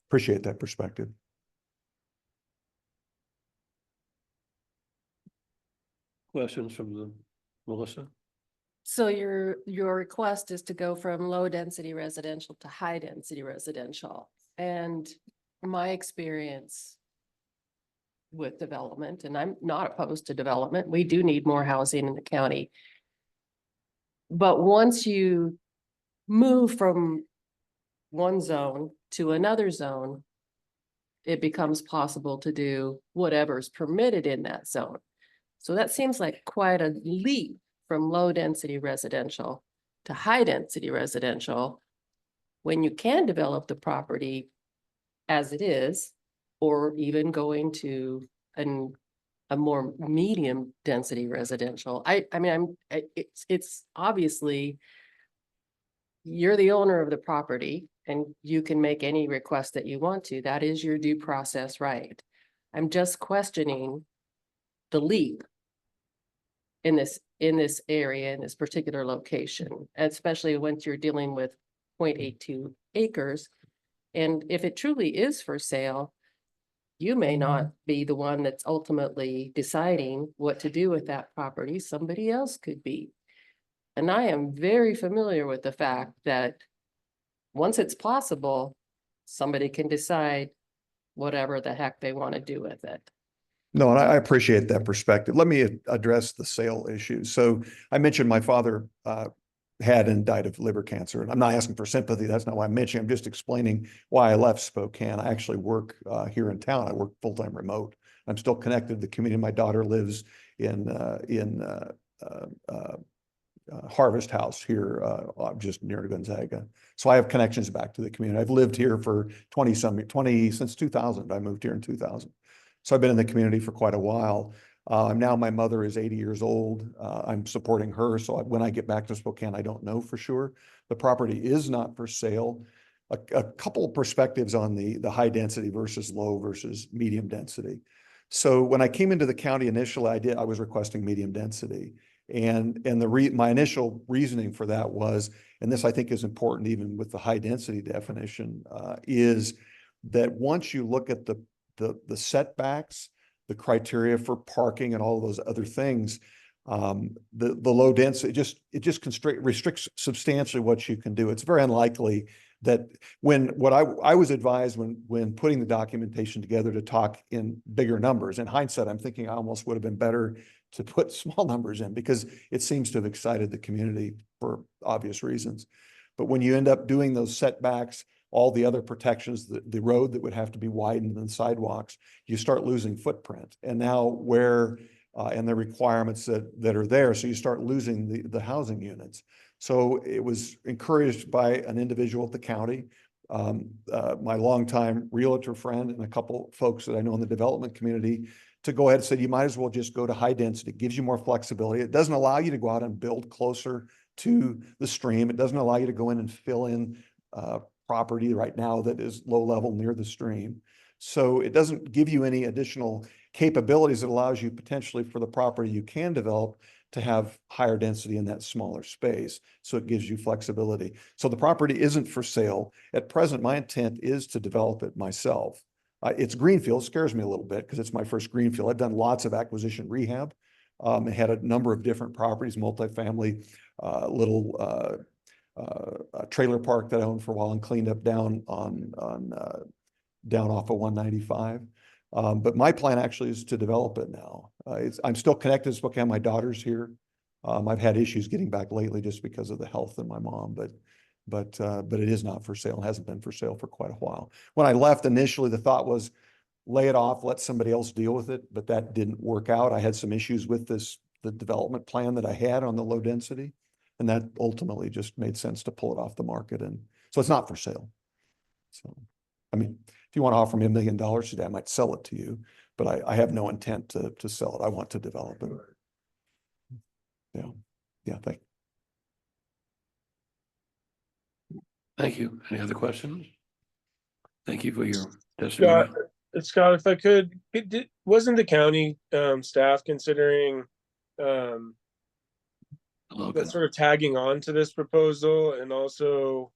appreciate that perspective. Questions from Melissa? So your request is to go from low density residential to high density residential. And my experience with development, and I'm not opposed to development, we do need more housing in the county. But once you move from one zone to another zone, it becomes possible to do whatever's permitted in that zone. So that seems like quite a leap from low density residential to high density residential, when you can develop the property as it is, or even going to a more medium density residential. I mean, it's obviously you're the owner of the property and you can make any request that you want to. That is your due process right. I'm just questioning the leap in this area, in this particular location, especially once you're dealing with 0.82 acres. And if it truly is for sale, you may not be the one that's ultimately deciding what to do with that property. Somebody else could be. And I am very familiar with the fact that once it's possible, somebody can decide whatever the heck they want to do with it. No, and I appreciate that perspective. Let me address the sale issue. So I mentioned my father had and died of liver cancer. And I'm not asking for sympathy. That's not why I'm mentioning. I'm just explaining why I left Spokane. I actually work here in town. I work full-time remote. I'm still connected to the community. My daughter lives in Harvest House here, just near Gonzaga. So I have connections back to the community. I've lived here for 20 since 2000. I moved here in 2000. So I've been in the community for quite a while. Now my mother is 80 years old. I'm supporting her. So when I get back to Spokane, I don't know for sure. The property is not for sale. A couple of perspectives on the high density versus low versus medium density. So when I came into the county initially, I was requesting medium density. And my initial reasoning for that was, and this I think is important even with the high density definition, is that once you look at the setbacks, the criteria for parking and all of those other things, the low density, it just restricts substantially what you can do. It's very unlikely that what I was advised when putting the documentation together to talk in bigger numbers. In hindsight, I'm thinking I almost would have been better to put small numbers in because it seems to have excited the community for obvious reasons. But when you end up doing those setbacks, all the other protections, the road that would have to be widened and sidewalks, you start losing footprint. And now and the requirements that are there, so you start losing the housing units. So it was encouraged by an individual at the county, my longtime realtor friend and a couple folks that I know in the development community, to go ahead and say, you might as well just go to high density. It gives you more flexibility. It doesn't allow you to go out and build closer to the stream. It doesn't allow you to go in and fill in property right now that is low level near the stream. So it doesn't give you any additional capabilities that allows you potentially for the property you can develop to have higher density in that smaller space. So it gives you flexibility. So the property isn't for sale. At present, my intent is to develop it myself. It's greenfield, scares me a little bit because it's my first greenfield. I've done lots of acquisition rehab. I had a number of different properties, multifamily, little a trailer park that I owned for a while and cleaned up down down off of 195. But my plan actually is to develop it now. I'm still connected to Spokane. My daughter's here. I've had issues getting back lately just because of the health of my mom, but it is not for sale. It hasn't been for sale for quite a while. When I left initially, the thought was lay it off, let somebody else deal with it, but that didn't work out. I had some issues with the development plan that I had on the low density, and that ultimately just made sense to pull it off the market. And so it's not for sale. So, I mean, if you want to offer me $1 million today, I might sell it to you, but I have no intent to sell it. I want to develop it. Yeah. Yeah. Thank you. Any other questions? Thank you for your testimony. Scott, if I could, wasn't the county staff considering that sort of tagging on to this proposal and also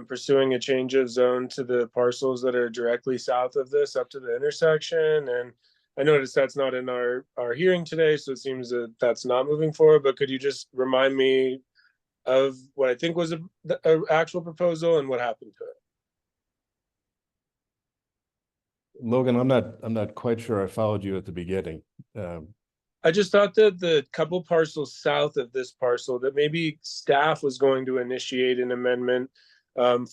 pursuing a change of zone to the parcels that are directly south of this up to the intersection? And I noticed that's not in our hearing today, so it seems that that's not moving forward, but could you just remind me of what I think was a actual proposal and what happened to it? Logan, I'm not quite sure I followed you at the beginning. I just thought that the couple parcels south of this parcel, that maybe staff was going to initiate an amendment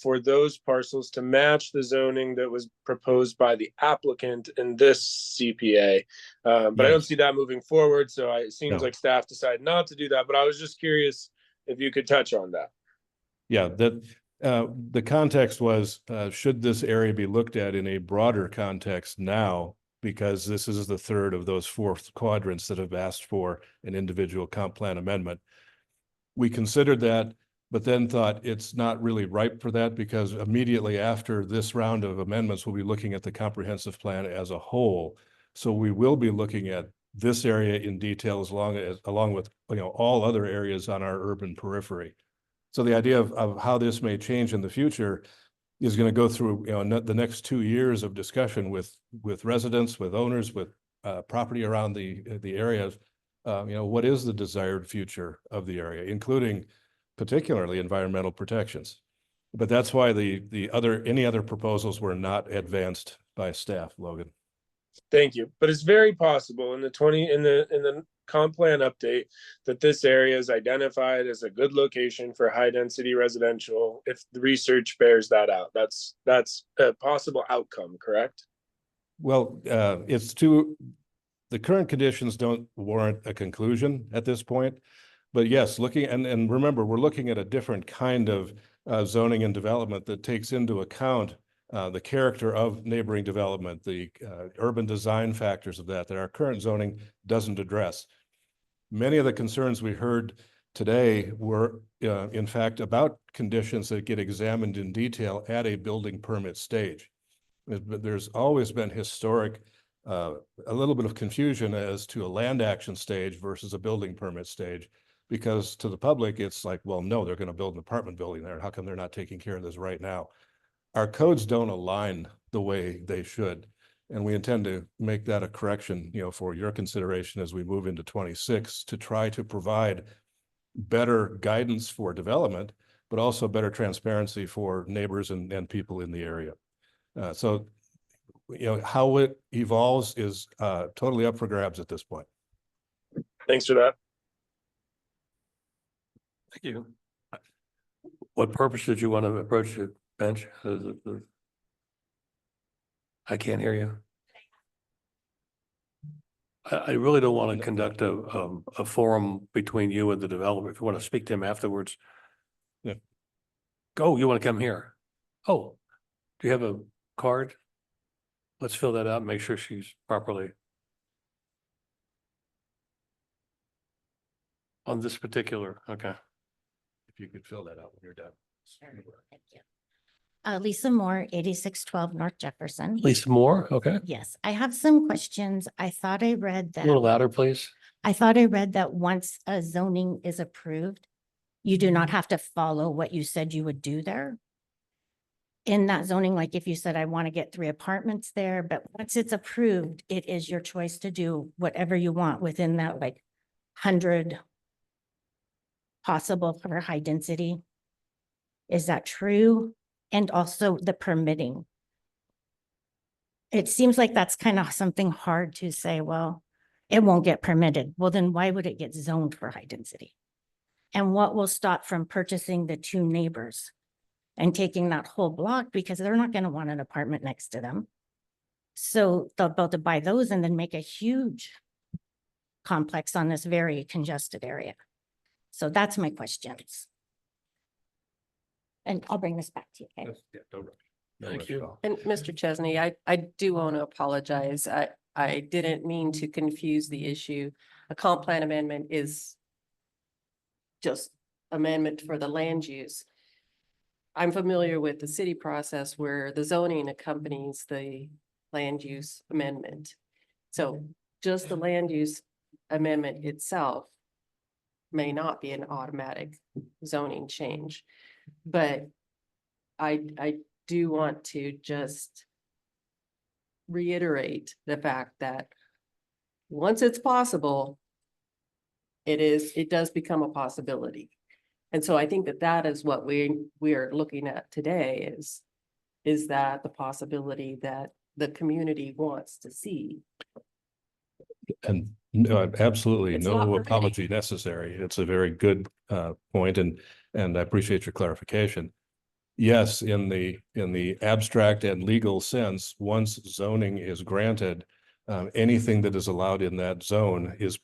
for those parcels to match the zoning that was proposed by the applicant in this CPA. But I don't see that moving forward. So it seems like staff decided not to do that, but I was just curious if you could touch on that. Yeah, the context was, should this area be looked at in a broader context now? Because this is the third of those 4 quadrants that have asked for an individual comp plan amendment. We considered that, but then thought it's not really ripe for that, because immediately after this round of amendments, we'll be looking at the comprehensive plan as a whole. So we will be looking at this area in detail along with all other areas on our urban periphery. So the idea of how this may change in the future is going to go through the next 2 years of discussion with residents, with owners, with property around the areas. What is the desired future of the area, including particularly environmental protections. But that's why any other proposals were not advanced by staff, Logan. Thank you. But it's very possible in the comp plan update that this area is identified as a good location for high density residential if the research bears that out. That's a possible outcome, correct? Well, the current conditions don't warrant a conclusion at this point. But yes, and remember, we're looking at a different kind of zoning and development that takes into account the character of neighboring development, the urban design factors of that our current zoning doesn't address. Many of the concerns we heard today were, in fact, about conditions that get examined in detail at a building permit stage. There's always been a little bit of confusion as to a land action stage versus a building permit stage, because to the public, it's like, well, no, they're going to build an apartment building there. How come they're not taking care of this right now? Our codes don't align the way they should. And we intend to make that a correction, for your consideration as we move into 26 to try to provide better guidance for development, but also better transparency for neighbors and people in the area. So how it evolves is totally up for grabs at this point. Thanks for that. Thank you. What purpose did you want to approach the bench? I can't hear you. I really don't want to conduct a forum between you and the developer. If you want to speak to him afterwards, yeah. Go, you want to come here? Oh, do you have a card? Let's fill that out and make sure she's properly on this particular, okay. If you could fill that out when you're done. Sure. Thank you. Lisa Moore, 8612 North Jefferson. Lisa Moore, okay. Yes, I have some questions. I thought I read that. A little louder, please. I thought I read that once a zoning is approved, you do not have to follow what you said you would do there. In that zoning, like if you said, I want to get 3 apartments there, but once it's approved, it is your choice to do whatever you want within that 100 possible for high density. Is that true? And also the permitting. It seems like that's kind of something hard to say, well, it won't get permitted. Well, then why would it get zoned for high density? And what will stop from purchasing the two neighbors and taking that whole block, because they're not going to want an apartment next to them. So they'll be able to buy those and then make a huge complex on this very congested area. So that's my questions. And I'll bring this back to you. Okay? Thank you. And Mr. Chesney, I do want to apologize. I didn't mean to confuse the issue. A comp plan amendment is just amendment for the land use. I'm familiar with the city process where the zoning accompanies the land use amendment. So just the land use amendment itself may not be an automatic zoning change. But I do want to just reiterate the fact that once it's possible, it does become a possibility. And so I think that is what we are looking at today is that the possibility that the community wants to see. And no, absolutely It's no not permitting. apology necessary. It's a very good point, and I appreciate your clarification. Yes, in the abstract and legal sense, once zoning is granted, anything that is allowed in that zone is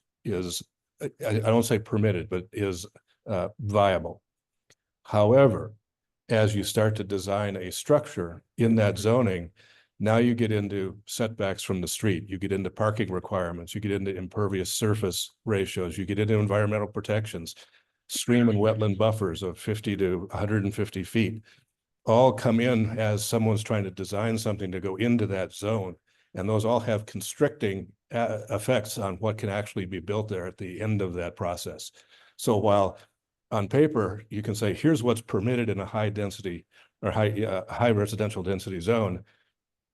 I don't say permitted, but is viable. However, as you start to design a structure in that zoning, now you get into setbacks from the street, you get into parking requirements, you get into impervious surface ratios, you get into environmental protections, stream and wetland buffers of 50 to 150 feet, all come in as someone's trying to design something to go into that zone. And those all have constricting effects on what can actually be built there at the end of that process. So while on paper, you can say, here's what's permitted in a high density or high residential density zone,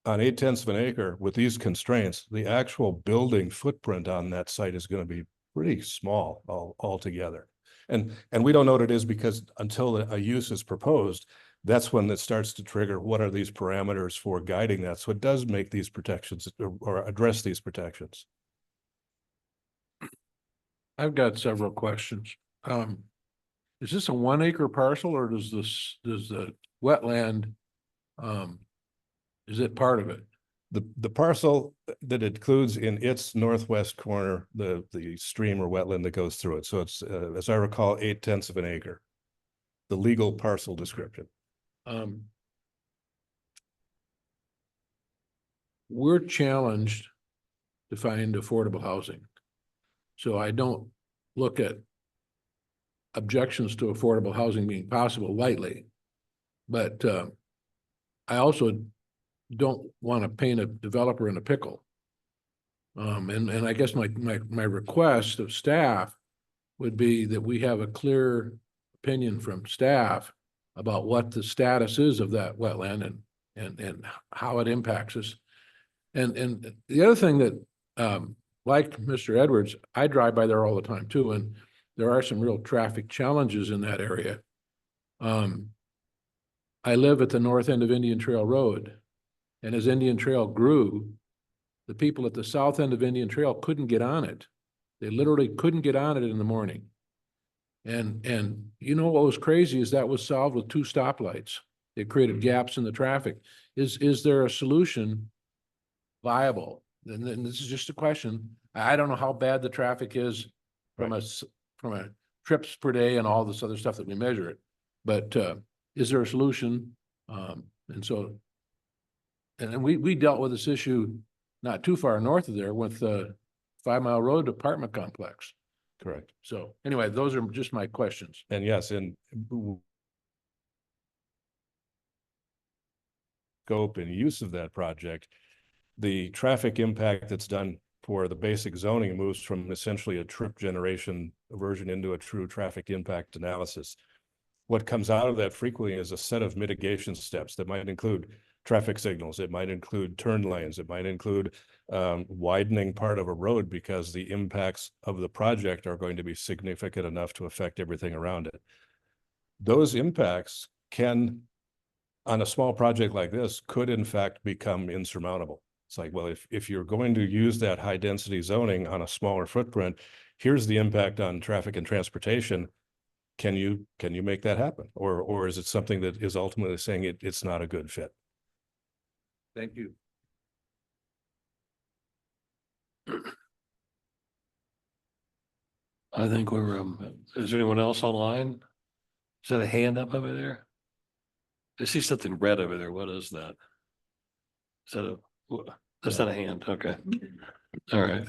on 8/10 of an acre with these constraints, the actual building footprint on that site is going to be pretty small altogether. And we don't know what it is, because until a use is proposed, that's when it starts to trigger what are these parameters for guiding that. So it does make these protections or address these protections. I've got several questions. Is this a 1 acre parcel, or does the wetland, is it part of it? The parcel that includes in its northwest corner, the stream or wetland that goes through it. So it's, as I recall, 8/10 of an acre, the legal parcel description. We're challenged to find affordable housing. So I don't look at objections to affordable housing being possible lightly. But I also don't want to paint a developer in a pickle. And I guess my request of staff would be that we have a clear opinion from staff about what the status is of that wetland and how it impacts us. And the other thing that, like Mr. Edwards, I drive by there all the time too, and there are some real traffic challenges in that area. I live at the north end of Indian Trail Road, and as Indian Trail grew, the people at the south end of Indian Trail couldn't get on it. They literally couldn't get on it in the morning. And you know what was crazy is that was solved with 2 stoplights. It created gaps in the traffic. Is there a solution viable? And then this is just a question. I don't know how bad the traffic is from a trips per day and all this other stuff that we measure it, but is there a solution? And so, and we dealt with this issue not too far north of there with the 5 Mile Road apartment complex. Correct. So anyway, those are just my questions. And yes, in scope and use of that project, the traffic impact that's done for the basic zoning moves from essentially a trip generation version into a true traffic impact analysis. What comes out of that frequently is a set of mitigation steps that might include traffic signals. It might include turn lanes. It might include widening part of a road because the impacts of the project are going to be significant enough to affect everything around it. Those impacts can, on a small project like this, could in fact become insurmountable. It's like, well, if you're going to use that high density zoning on a smaller footprint, here's the impact on traffic and transportation. Can you make that happen? Or is it something that is ultimately saying it's not a good fit? Thank you. I think we're, is there anyone else online? Is that a hand up over there? I see something red over there. What is that? Is that that's not a hand. Okay. All right.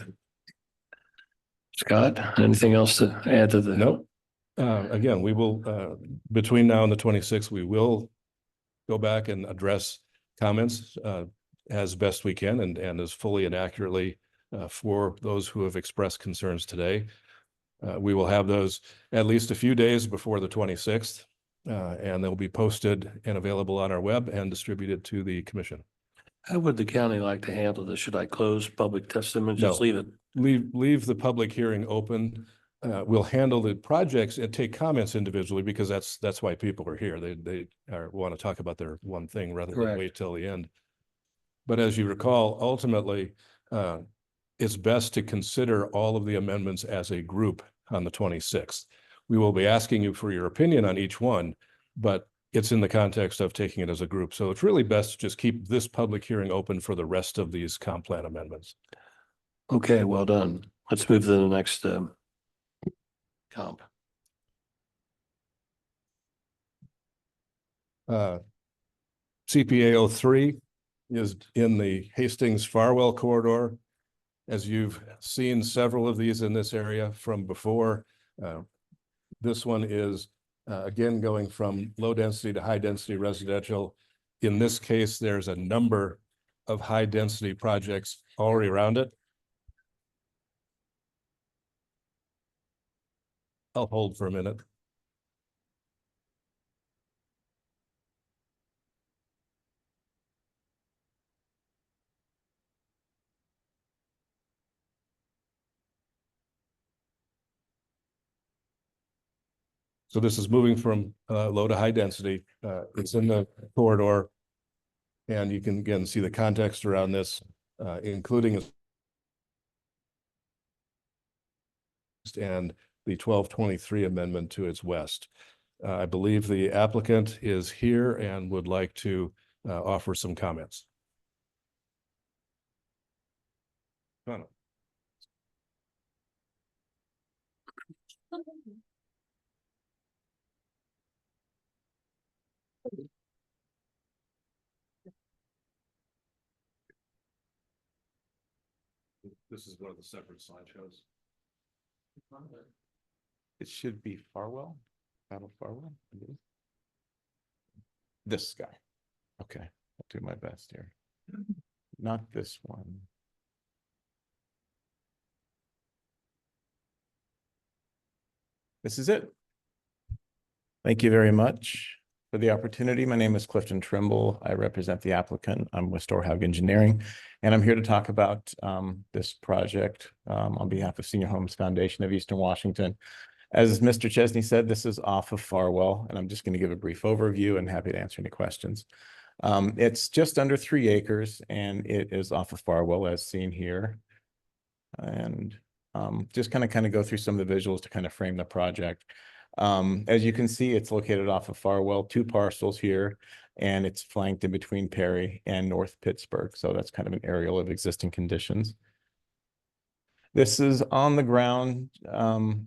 Scott, anything else to add to the? Nope. Again, we will, between now and the 26th, we will go back and address comments as best we can and as fully and accurately for those who have expressed concerns today. We will have those at least a few days before the 26th, and they'll be posted and available on our web and distributed to the commission. How would the county like to handle this? Should I close public testimony? Just No. leave it? Leave the public hearing open. We'll handle the projects and take comments individually because that's why people are here. They want to talk about their one thing rather than wait till the end. But as you recall, ultimately, it's best to consider all of the amendments as a group on the 26th. We will be asking you for your opinion on each one, but it's in the context of taking it as a group. So it's really best to just keep this public hearing open for the rest of these comp plan amendments. Okay, well done. Let's move to the next comp. CPA 03 is in the Hastings Farwell corridor. As you've seen several of these in this area from before, this one is again going from low density to high density residential. In this case, there's a number of high density projects already around it. I'll hold for a minute. So this is moving from low to high density. It's in the corridor. And you can again see the context around this, including and the 1223 amendment to its west. I believe the applicant is here and would like to offer some comments. Connor. This is one of the separate slideshows. It should be Farwell, Battle Farwell. This guy. Okay, I'll do my best here. Not this one. This is it. Thank you very much for the opportunity. My name is Clifton Trimble. I represent the applicant. I'm with Storehaug Engineering, and I'm here to talk about this project on behalf of Senior Homes Foundation of Eastern Washington. As Mr. Chesney said, this is off of Farwell, and I'm just going to give a brief overview and happy to answer any questions. It's just under 3 acres, and it is off of Farwell as seen here. And just kind of go through some of the visuals to kind of frame the project. As you can see, it's located off of Farwell, 2 parcels here, and it's flanked in between Perry and North Pittsburgh. So that's kind of an aerial of existing conditions. This is on the ground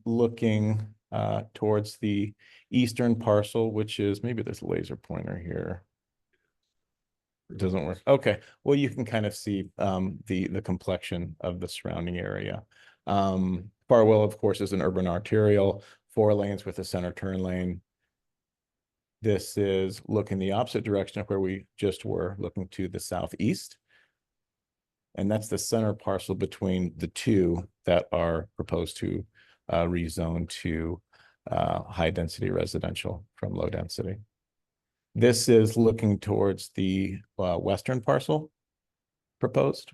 looking towards the eastern parcel, which is, maybe there's a laser pointer here. It doesn't work. Okay, well, you can kind of see the complexion of the surrounding area. Farwell, of course, is an urban arterial, 4 lanes with a center turn lane. This is looking the opposite direction of where we just were, looking to the southeast. And that's the center parcel between the 2 that are proposed to rezone to high density residential from low density. This is looking towards the western parcel proposed.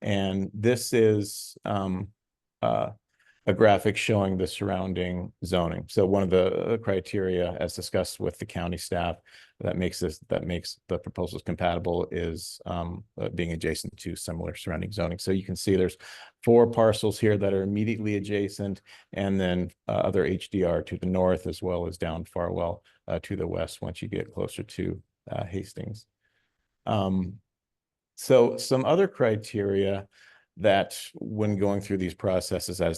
And this is a graphic showing the surrounding zoning. So one of the criteria, as discussed with the county staff, that makes the proposals compatible is being adjacent to similar surrounding zoning. So you can see there's 4 parcels here that are immediately adjacent, and then other HDR to the north, as well as down Farwell to the west once you get closer to Hastings. So some other criteria that when going through these processes as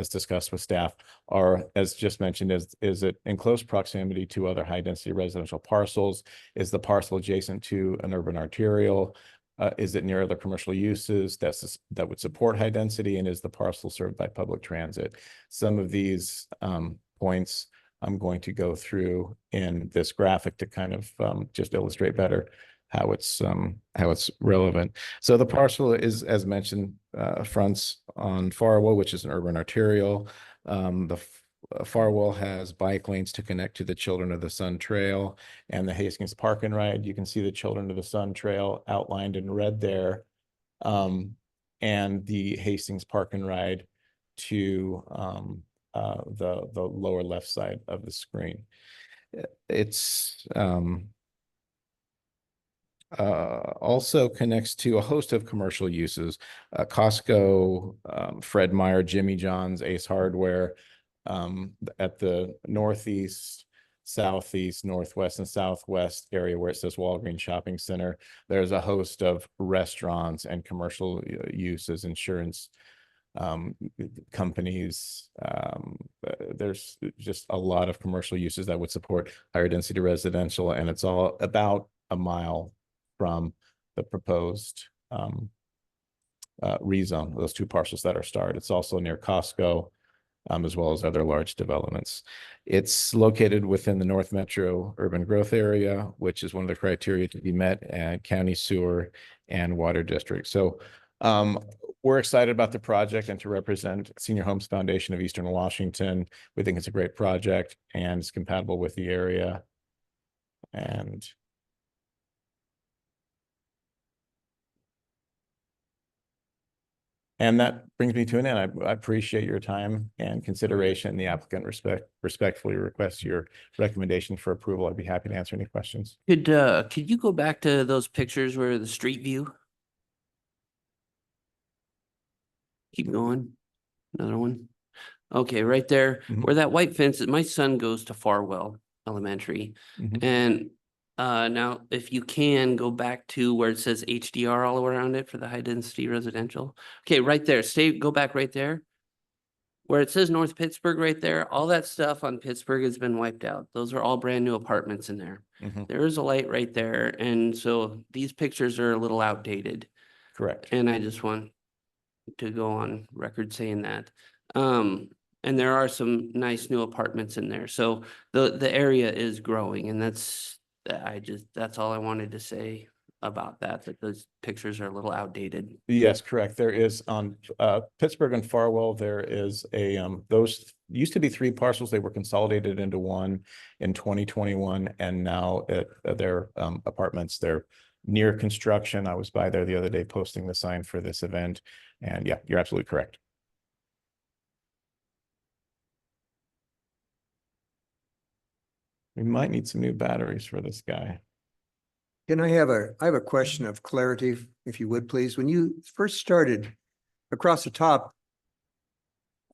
discussed with staff are, as just mentioned, is it in close proximity to other high density residential parcels? Is the parcel adjacent to an urban arterial? Is it near other commercial uses that would support high density? And is the parcel served by public transit? Some of these points I'm going to go through in this graphic to kind of just illustrate better how it's relevant. So the parcel is, as mentioned, fronts on Farwell, which is an urban arterial. Farwell has bike lanes to connect to the Children of the Sun Trail and the Hastings Park and Ride. You can see the Children of the Sun Trail outlined in red there, and the Hastings Park and Ride to the lower left side of the screen. It's also connects to a host of commercial uses, Costco, Fred Meyer, Jimmy John's, Ace Hardware. At the northeast, southeast, northwest, and southwest area where it says Walgreens Shopping Center, there's a host of restaurants and commercial uses, insurance companies. There's just a lot of commercial uses that would support higher density residential, and it's all about a mile from the proposed rezone, those 2 parcels that are starred. It's also near Costco, as well as other large developments. It's located within the North Metro urban growth area, which is one of the criteria to be met, and county sewer and water district. So we're excited about the project and to represent Senior Homes Foundation of Eastern Washington. We think it's a great project and it's compatible with the area. And that brings me to an end. I appreciate your time and consideration. The applicant respectfully requests your recommendation for approval. I'd be happy to answer any questions. Could you go back to those pictures where the street view? Keep going. Another one. Okay, right there where that white fence is. My son goes to Farwell Elementary, and now if you can go back to where it says HDR all around it for the high density residential. Okay, right there. Go back right there. Where it says North Pittsburgh right there, all that stuff on Pittsburgh has been wiped out. Those are all brand new apartments in there. There is a light right there. And so these pictures are a little outdated. Correct. And I just want to go on record saying that. And there are some nice new apartments in there. So the area is growing, and that's all I wanted to say about that those pictures are a little outdated. Yes, correct. There is on Pittsburgh and Farwell, there is those used to be 3 parcels. They were consolidated into 1 in 2021, and now they're apartments. They're near construction. I was by there the other day posting the sign for this event, and yeah, you're absolutely correct. We might need some new batteries for this guy. I have a question of clarity, if you would, please. When you first started, across the top,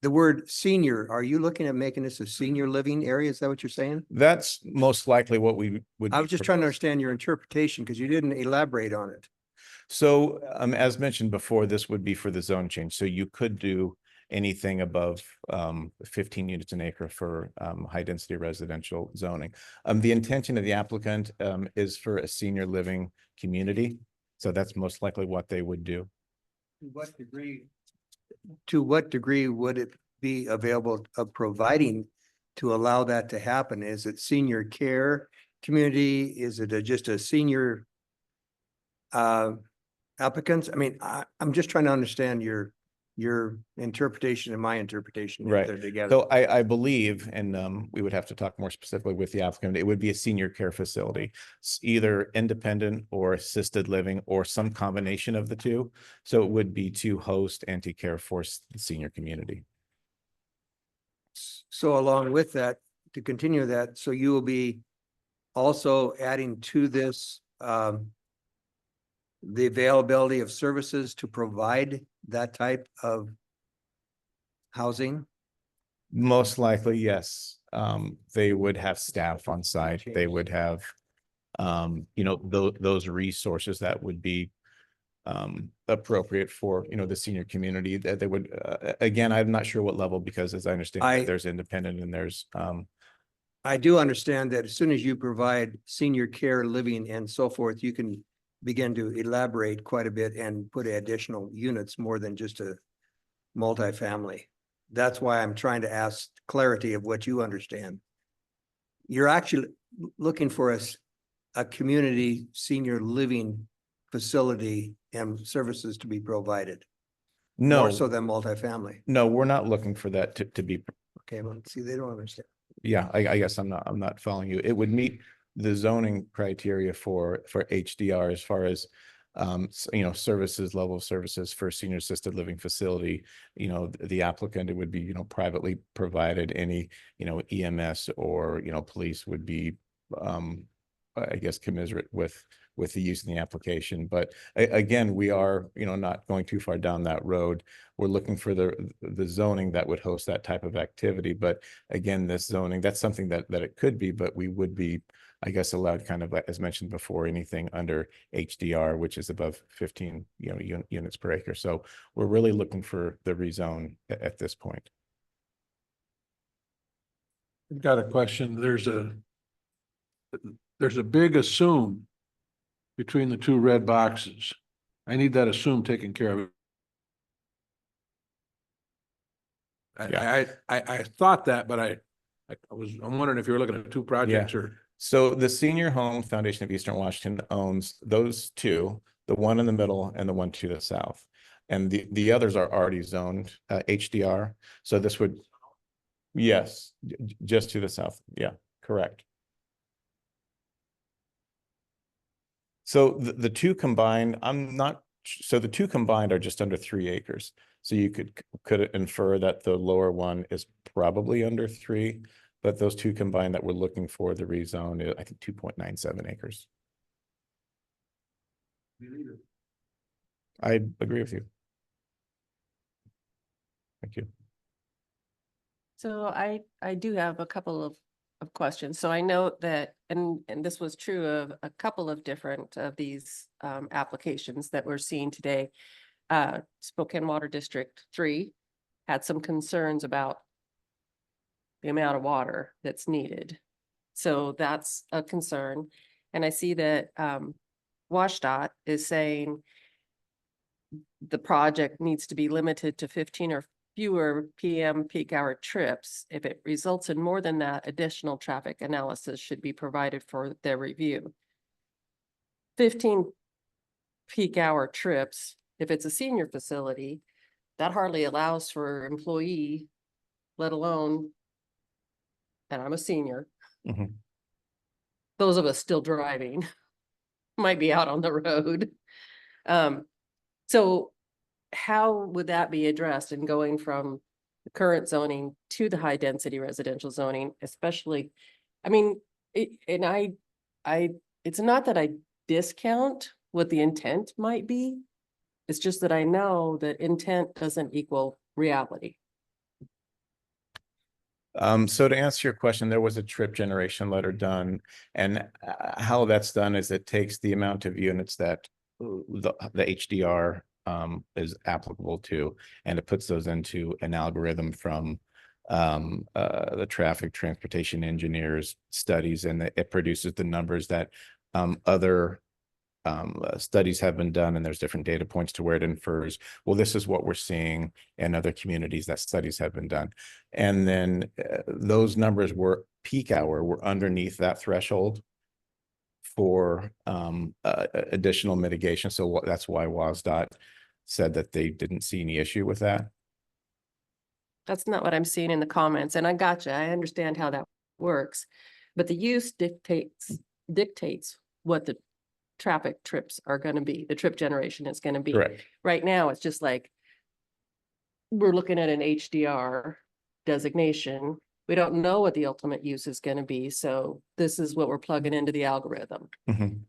the word senior, are you looking at making this a senior living area? Is that what you're saying? That's most likely what we would. I was just trying to understand your interpretation because you didn't elaborate on it. So as mentioned before, this would be for the zone change. So you could do anything above 15 units an acre for high density residential zoning. The intention of the applicant is for a senior living community. So that's most likely what they would do. To what degree would it be available of providing to allow that to happen? Is it senior care community? Is it just a senior applicants? I mean, I'm just trying to understand your interpretation and my interpretation. Right. Together. So I believe, and we would have to talk more specifically with the applicant, it would be a senior care facility, either independent or assisted living or some combination of the two. So it would be to host and to care for the senior community. So along with that, to continue that, so you will be also adding to this, the availability of services to provide that type of housing? Most likely, yes. They would have staff on site. They would have, those resources that would be appropriate for, the senior community that they would, again, I'm not sure what level, because as I understand, there's independent and there's, I do understand that as soon as you provide senior care, living and so forth, you can begin to elaborate quite a bit and put additional units more than just a multifamily. That's why I'm trying to ask clarity of what you understand. You're actually looking for a community senior living facility and services to be provided. no, More so than multifamily. no, we're not looking for that to be. Okay, well, see, they don't understand. Yeah, I guess I'm not following you. It would meet the zoning criteria for HDR as far as services, level of services for senior assisted living facility. The applicant, it would be, privately provided. Any, EMS or, police would be, I guess, commiserate with the use in the application. But again, we are, not going too far down that road. We're looking for the zoning that would host that type of activity. But again, this zoning, that's something that it could be, but we would be, I guess, allowed kind of, as mentioned before, anything under HDR, which is above 15, units per acre. So we're really looking for the rezone at this point. I've got a question. There's a big assume between the two red boxes. I need that assume taken care of. I thought that, but I'm wondering if you're looking at two projects or. So the Senior Home Foundation of Eastern Washington owns those two, the one in the middle and the one to the south. And the others are already zoned HDR. So this would, yes, just to the south. Yeah, correct. So the two combined, the two combined are just under 3 acres. So you could infer that the lower one is probably under 3, but those two combined that we're looking for the rezone is, I think, 2.97 acres. I agree with you. Thank you. So I do have a couple of questions. So I know that, and this was true of a couple of different of these applications that we're seeing today. Spokane Water District 3 had some concerns about the amount of water that's needed. So that's a concern. And I see that WashDOT is saying the project needs to be limited to 15 or fewer PM peak hour trips. If it results in more than that, additional traffic analysis should be provided for their review. 15 peak hour trips, if it's a senior facility, that hardly allows for employee, let alone, and I'm a senior, those of us still driving might be out on the road. So how would that be addressed in going from the current zoning to the high density residential zoning, especially, I mean, it's not that I discount what the intent might be. It's just that I know that intent doesn't equal reality. So to answer your question, there was a trip generation letter done, and how that's done is it takes the amount of units that the HDR is applicable to, and it puts those into an algorithm from the traffic transportation engineers studies, and it produces the numbers that other studies have been done, and there's different data points to where it infers, well, this is what we're seeing in other communities that studies have been done. And then those numbers were peak hour, were underneath that threshold for additional mitigation. So that's why WSDOT said that they didn't see any issue with that. That's not what I'm seeing in the comments. And I gotcha. I understand how that works. But the use dictates what the traffic trips are going to be. The trip generation is going to be. Correct. Right now, it's just like we're looking at an HDR designation We don't know what the ultimate use is gonna be, so this is what we're plugging into the algorithm. Mhm.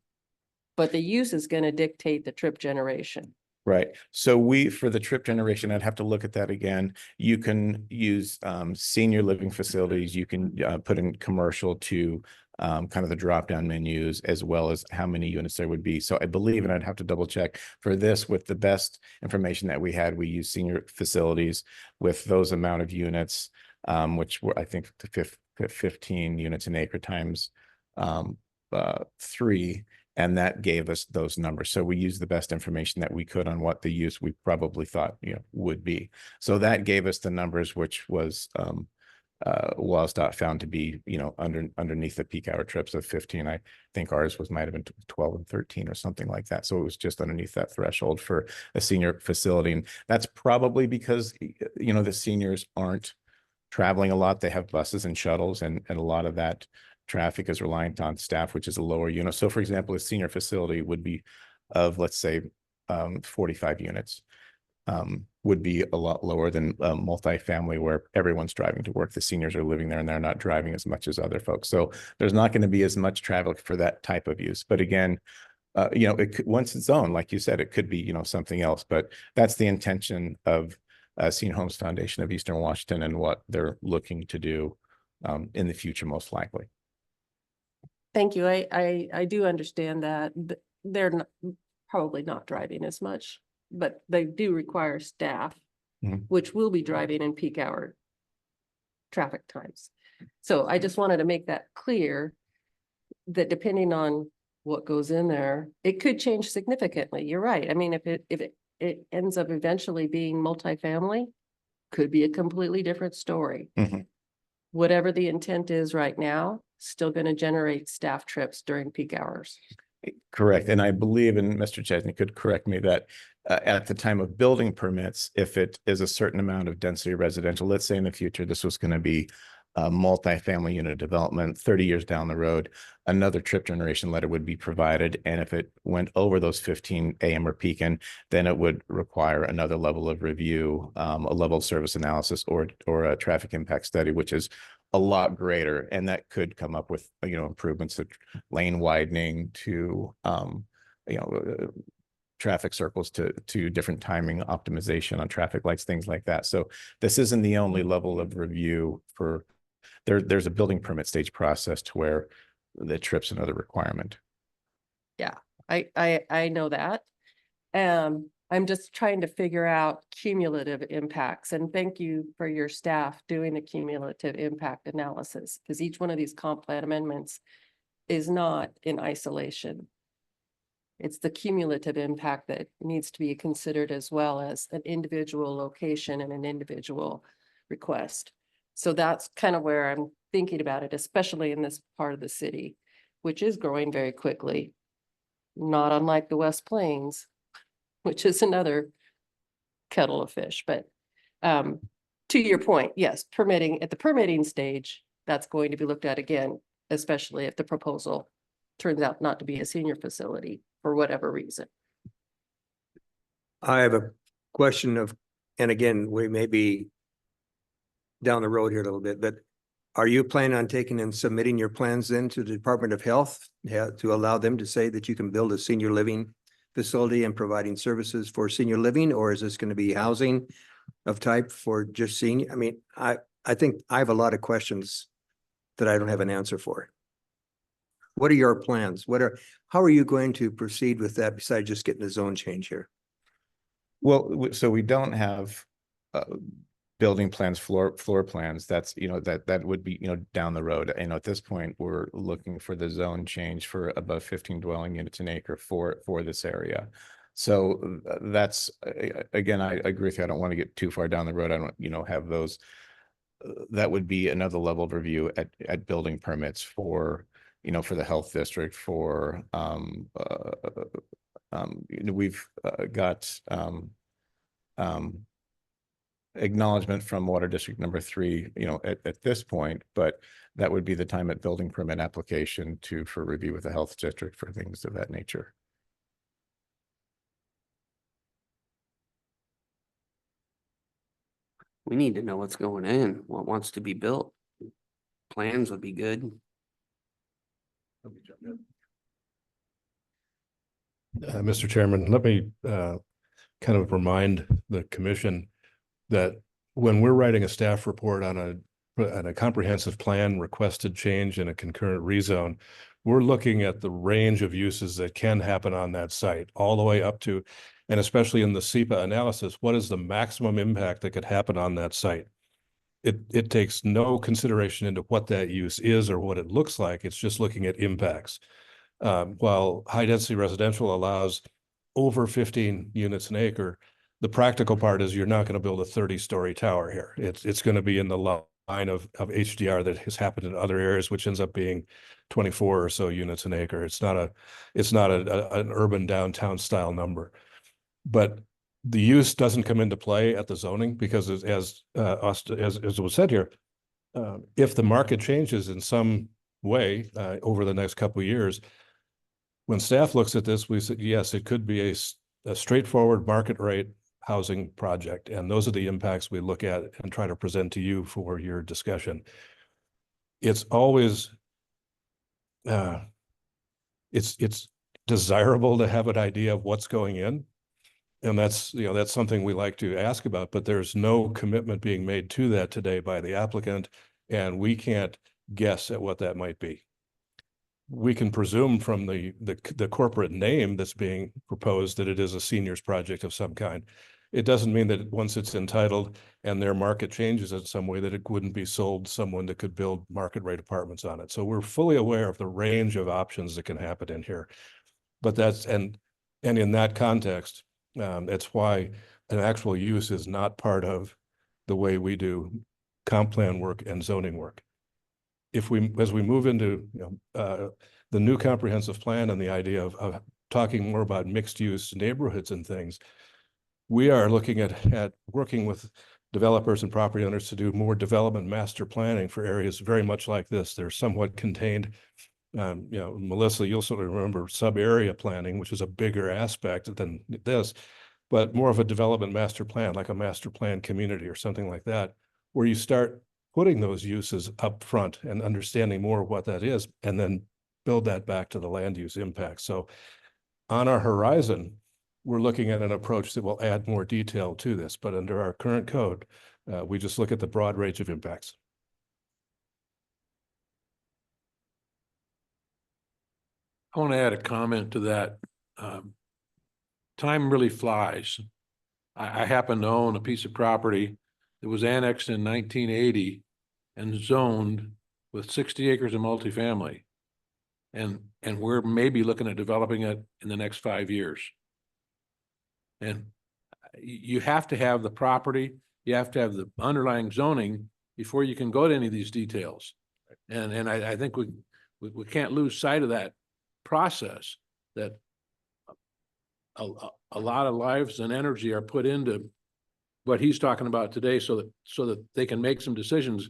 But the use is gonna dictate the trip generation. Right. So for the trip generation, I'd have to look at that again. You can use senior living facilities. You can put in commercial to kind of the drop-down menus, as well as how many units there would be. So I believe, and I'd have to double check for this, with the best information that we had, we use senior facilities with those amount of units, which were, I think, 15 units an acre times 3. And that gave us those numbers. So we used the best information that we could on what the use we probably thought, would be. So that gave us the numbers, which was WSDOT found to be, underneath the peak hour trips of 15. I think ours might have been 12 and 13 or something like that. So it was just underneath that threshold for a senior facility. And that's probably because, the seniors aren't traveling a lot. They have buses and shuttles, and a lot of that traffic is reliant on staff, which is a lower unit. So for example, a senior facility would be of, let's say, 45 units, would be a lot lower than multifamily, where everyone's driving to work. The seniors are living there and they're not driving as much as other folks. So there's not going to be as much traffic for that type of use. But again, once it's zoned, like you said, it could be, something else, but that's the intention of Senior Homes Foundation of Eastern Washington and what they're looking to do in the future, most likely. Thank you. I do understand that they're probably not driving as much, but they do require staff, which will be driving in peak hour traffic times. So I just wanted to make that clear, that depending on what goes in there, it could change significantly. You're right. I mean, if it ends up eventually being multifamily, could be a completely different story. Whatever the intent is right now, still going to generate staff trips during peak hours. Correct. And I believe, and Mr. Chesney could correct me, that at the time of building permits, if it is a certain amount of density residential, let's say in the future, this was going to be a multifamily unit development, 30 years down the road, another trip generation letter would be provided. And if it went over those 15 AM or peak-in, then it would require another level of review, a level of service analysis, or a traffic impact study, which is a lot greater. And that could come up with, improvements to lane widening, to, traffic circles, to different timing optimization on traffic lights, things like that. So this isn't the only level of review for, there's a building permit stage process to where the trip's another requirement. Yeah, I know that. I'm just trying to figure out cumulative impacts, and thank you for your staff doing the cumulative impact analysis, because each one of these comp plan amendments is not in isolation. It's the cumulative impact that needs to be considered, as well as an individual location and an individual request. So that's kind of where I'm thinking about it, especially in this part of the city, which is growing very quickly, not unlike the West Plains, which is another kettle of fish. But to your point, yes, at the permitting stage, that's going to be looked at again, especially if the proposal turns out not to be a senior facility for whatever reason. I have a question and again, we may be down the road here a little bit, but are you planning on taking and submitting your plans then to the Department of Health to allow them to say that you can build a senior living facility and providing services for senior living? Or is this going to be housing of type for just senior? I mean, I think I have a lot of questions that I don't have an answer for. What are your plans? How are you going to proceed with that besides just getting the zone change here? Well, so we don't have building plans, floor plans. That's, that would be, down the road. At this point, we're looking for the zone change for above 15 dwelling units an acre for this area. So that's, again, I agree with you. I don't want to get too far down the road. I don't, have those. That would be another level of review at building permits for, for the health district, for, we've got, acknowledgement from Water District number 3, at this point, but that would be the time at building permit application for review with the health district for things of that nature. We need to know what's going in, what wants to be built. plans would be good. Mr. Chairman, let me kind of remind the commission that when we're writing a staff report on a comprehensive plan requested change in a concurrent rezone, we're looking at the range of uses that can happen on that site, all the way up to, and especially in the SEPA analysis, what is the maximum impact that could happen on that site? It takes no consideration into what that use is or what it looks like. It's just looking at impacts. While high density residential allows over 15 units an acre, the practical part is you're not going to build a 30-story tower here. It's going to be in the line of HDR that has happened in other areas, which ends up being 24 or so units an acre. It's not an urban downtown style number, but the use doesn't come into play at the zoning because as was said here, if the market changes in some way over the next couple of years, when staff looks at this, we said, yes, it could be a straightforward market rate housing project. And those are the impacts we look at and try to present to you for your discussion. It's always, it's desirable to have an idea of what's going in. And that's something we like to ask about, but there's no commitment being made to that today by the applicant. And we can't guess at what that might be. We can presume from the corporate name that's being proposed that it is a seniors project of some kind. It doesn't mean that once it's entitled and their market changes in some way that it wouldn't be sold to someone that could build market rate apartments on it. So we're fully aware of the range of options that can happen in here. But and in that context, that's why an actual use is not part of the way we do comp plan work and zoning work. As we move into the new comprehensive plan and the idea of talking more about mixed use neighborhoods and things, we are looking at working with developers and property owners to do more development master planning for areas very much like this. They're somewhat contained. Melissa, you'll sort of remember sub-area planning, which is a bigger aspect than this, but more of a development master plan, like a master plan community or something like that, where you start putting those uses up front and understanding more of what that is, and then build that back to the land use impact. So on our horizon, we're looking at an approach that will add more detail to this, but under our current code, we just look at the broad range of impacts. I want to add a comment to that. Time really flies. I happen to own a piece of property that was annexed in 1980 and zoned with 60 acres of multifamily. And we're maybe looking at developing it in the next 5 years. And you have to have the property, you have to have the underlying zoning before you can go to any of these details. And I think we can't lose sight of that process, that a lot of lives and energy are put into what he's talking about today so that they can make some decisions.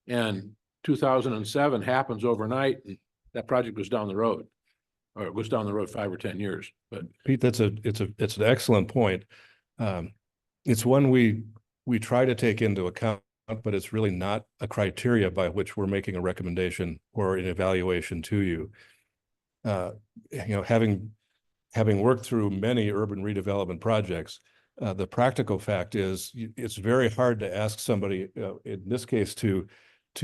And 2007 happens overnight, and that project was down the road, or it was down the road 5 or 10 years. But Pete, it's an excellent point. It's one we try to take into account, but it's really not a criteria by which we're making a recommendation or an evaluation to you. Having worked through many urban redevelopment projects, the practical fact is it's very hard to ask somebody, in this case, to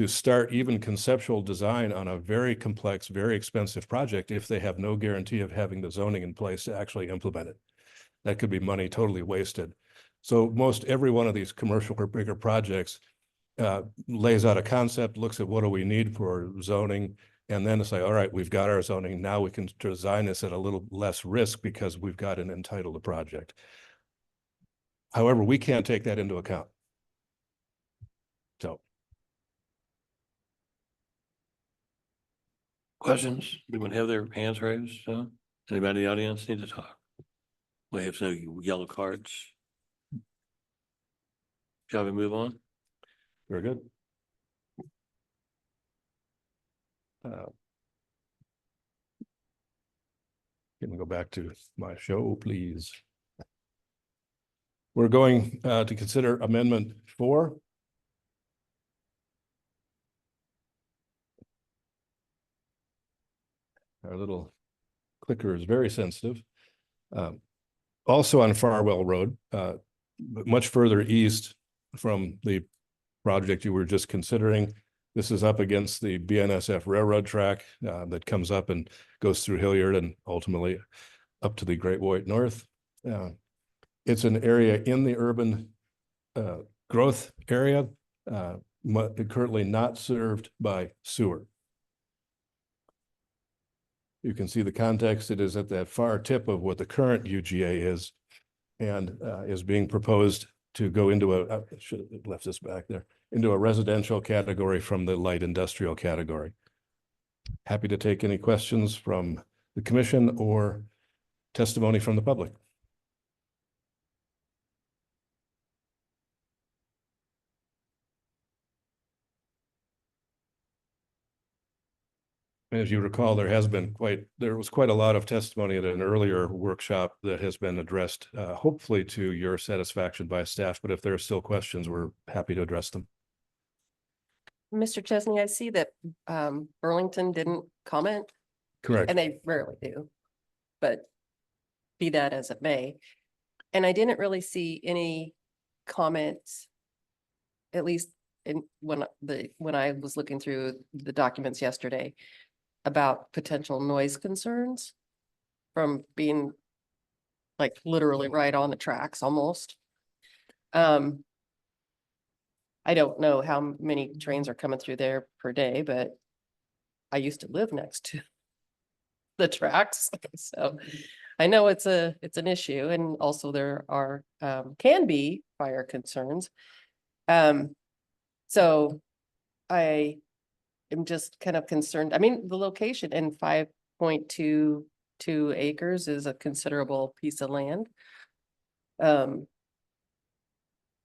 start even conceptual design on a very complex, very expensive project if they have no guarantee of having the zoning in place to actually implement it. That could be money totally wasted. So most every one of these commercial or bigger projects lays out a concept, looks at what do we need for zoning, and then it's like, all right, we've got our zoning. Now we can design this at a little less risk because we've got an entitled project. However, we can't take that into account. So. Questions? Anyone have their hands raised? Anybody in the audience need to talk? We have no yellow cards. Shall we move on? Very good. Can we go back to my show, please? We're going to consider Amendment 4. Our little clicker is very sensitive. Also on Farwell Road, but much further east from the project you were just considering. This is up against the BNSF railroad track that comes up and goes through Hilliard and ultimately up to the Great White North. It's an area in the urban growth area, currently not served by sewer. You can see the context. It is at that far tip of what the current UGA is, and is being proposed to go into I should have left this back there, into a residential category from the light industrial category. Happy to take any questions from the commission or testimony from the public. As you recall, there was quite a lot of testimony at an earlier workshop that has been addressed, hopefully to your satisfaction by staff, but if there are still questions, we're happy to address them. Mr. Chesney, I see that Burlington didn't comment. Correct. And they rarely do, but be that as it may. And I didn't really see any comments, at least when I was looking through the documents yesterday, about potential noise concerns from being like literally right on the tracks almost. I don't know how many trains are coming through there per day, but I used to live next to the tracks. So I know it's an issue, and also there are can be fire concerns. So I am just kind of concerned. I mean, the location in 5.22 acres is a considerable piece of land.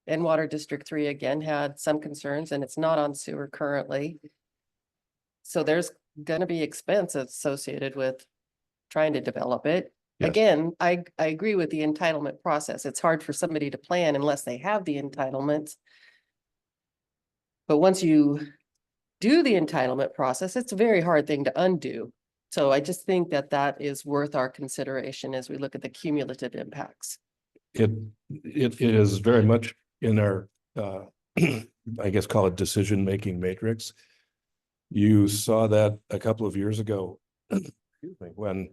And Water District 3 again had some concerns, and it's not on sewer currently. So there's going to be expense associated with trying to develop it. Yes. Again, I agree with the entitlement process. It's hard for somebody to plan unless they have the entitlements. But once you do the entitlement process, it's a very hard thing to undo. So I just think that that is worth our consideration as we look at the cumulative impacts. It is very much in our, I guess, call it decision-making matrix. You saw that a couple of years ago, when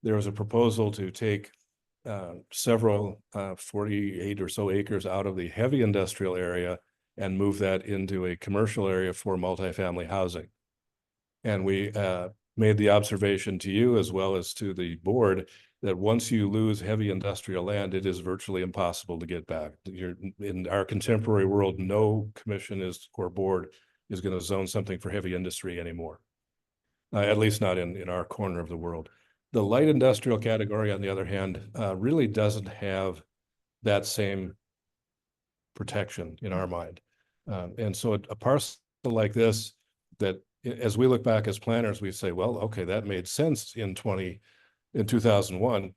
there was a proposal to take several 48 or so acres out of the heavy industrial area and move that into a commercial area for multifamily housing. And we made the observation to you as well as to the board that once you lose heavy industrial land, it is virtually impossible to get back. In our contemporary world, no commission or board is going to zone something for heavy industry anymore, at least not in our corner of the world. The light industrial category, on the other hand, really doesn't have that same protection in our mind. And so a parcel like this, that as we look back as planners, we say, well, okay, that made sense in 2001.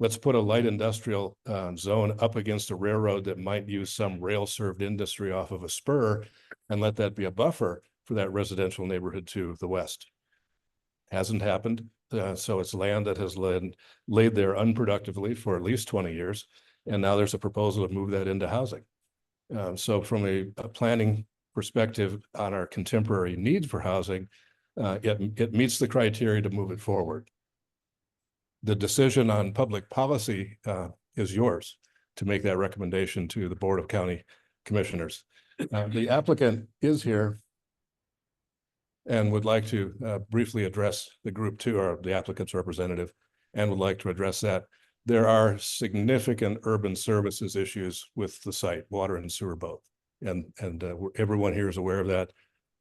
Let's put a light industrial zone up against a railroad that might use some rail served industry off of a spur, and let that be a buffer for that residential neighborhood to the west. Hasn't happened. So it's land that has laid there unproductively for at least 20 years. And now there's a proposal to move that into housing. So from a planning perspective on our contemporary needs for housing, it meets the criteria to move it forward. The decision on public policy is yours to make that recommendation to the Board of County Commissioners. The applicant is here and would like to briefly address the group two, or the applicant's representative, and would like to address that. There are significant urban services issues with the site, water and sewer both. And everyone here is aware of that,